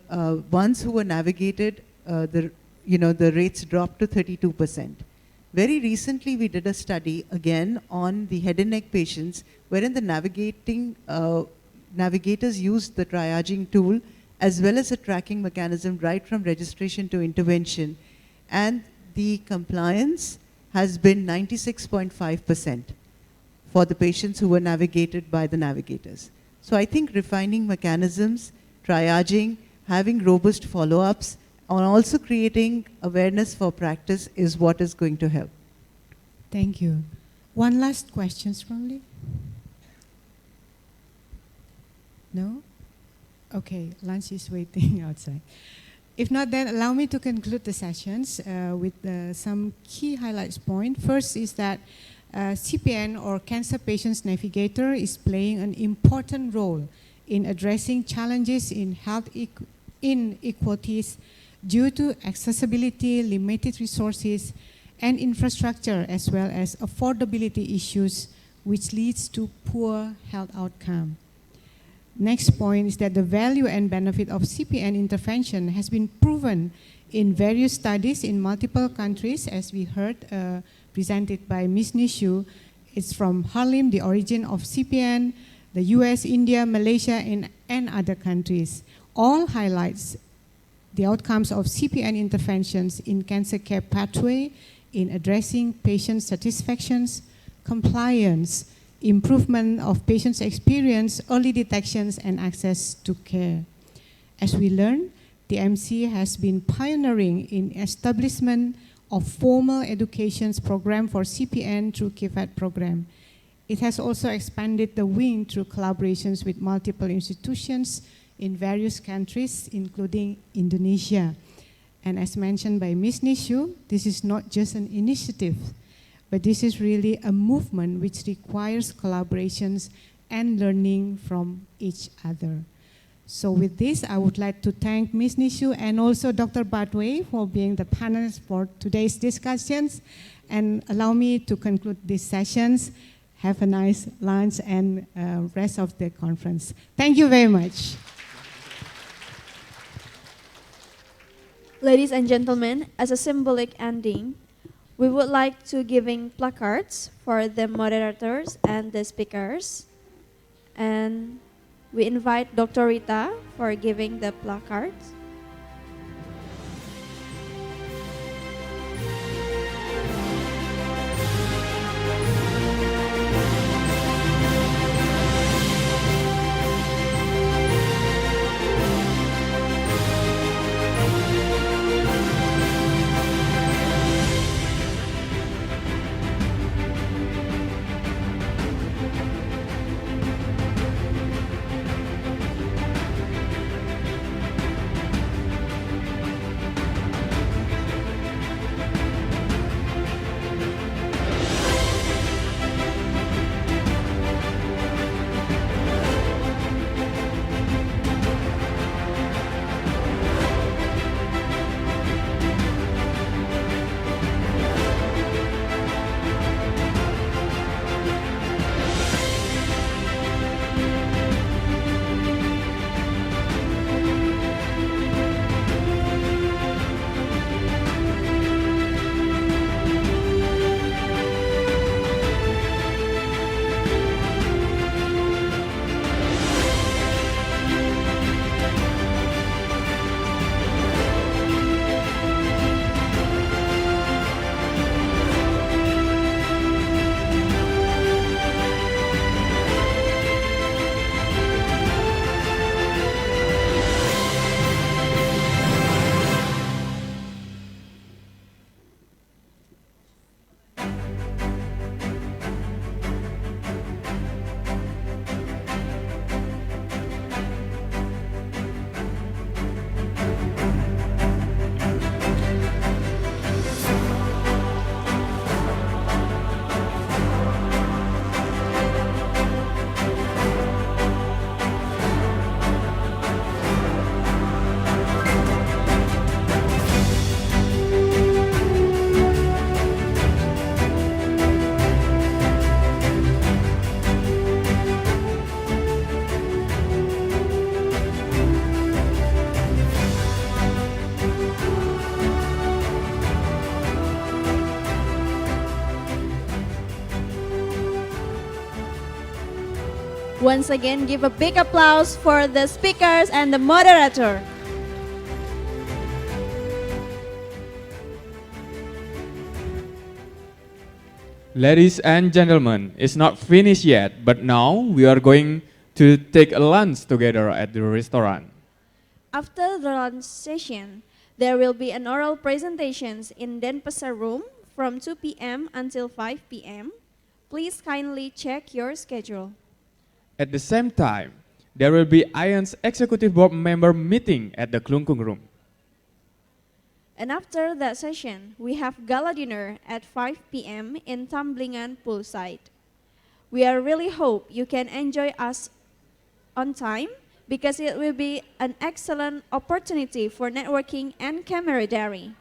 ones who were navigated, the rates dropped to 32%. Very recently, we did a study again on the head and neck patients, wherein the navigators used the triaging tool as well as a tracking mechanism right from registration to intervention. And the compliance has been 96.5% for the patients who were navigated by the navigators. So I think refining mechanisms, triaging, having robust follow-ups, and also creating awareness for practice is what is going to help. Thank you. One last question from Lee? No? Okay, lunch is waiting outside. If not, then allow me to conclude the sessions with some key highlights point. First is that CPN, or Cancer Patients Navigator, is playing an important role in addressing challenges in health inequalities due to accessibility, limited resources, and infrastructure, as well as affordability issues, which leads to poor health outcome. Next point is that the value and benefit of CPN intervention has been proven in various studies in multiple countries, as we heard presented by Ms. Nishu. It's from Harlem, the origin of CPN, the US, India, Malaysia, and other countries. All highlights the outcomes of CPN interventions in cancer care pathway in addressing patient satisfactions, compliance, improvement of patient's experience, early detections, and access to care. As we learned, the MC has been pioneering in establishment of formal education program for CPN through KIFAT program. It has also expanded the wing through collaborations with multiple institutions in various countries, including Indonesia. And as mentioned by Ms. Nishu, this is not just an initiative, but this is really a movement which requires collaborations and learning from each other. So with this, I would like to thank Ms. Nishu and also Dr. Batway for being the panelists for today's discussions, and allow me to conclude these sessions. Have a nice lunch and rest of the conference. Thank you very much. Ladies and gentlemen, as a symbolic ending, we would like to giving placards for the moderators and the speakers. And we invite Dr. Rita for giving the placards. Once again, give a big applause for the speakers and the moderator. Ladies and gentlemen, it's not finished yet, but now we are going to take a lunch together at the restaurant. After the lunch session, there will be an oral presentations in Denpasar room from 2 p.m. until 5 p.m. Please kindly check your schedule. At the same time, there will be AONSC Executive Board member meeting at the Klungkung room. And after that session, we have gala dinner at 5 p.m. in Tamblingan Poolside. We are really hope you can enjoy us on time because it will be an excellent opportunity for networking and camaraderie.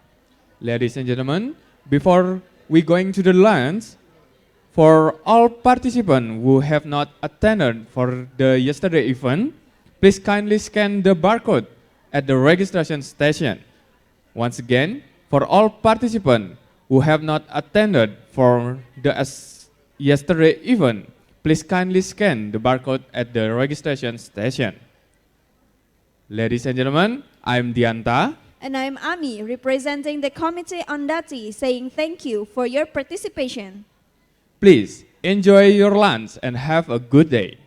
Ladies and gentlemen, before we going to the lunch, for all participants who have not attended for the yesterday event, please kindly scan the barcode at the registration station. Once again, for all participants who have not attended for the yesterday event, please kindly scan the barcode at the registration station. Ladies and gentlemen, I'm Dianta. And I'm Ami, representing the Committee on DATI, saying thank you for your participation. Please enjoy your lunch and have a good day.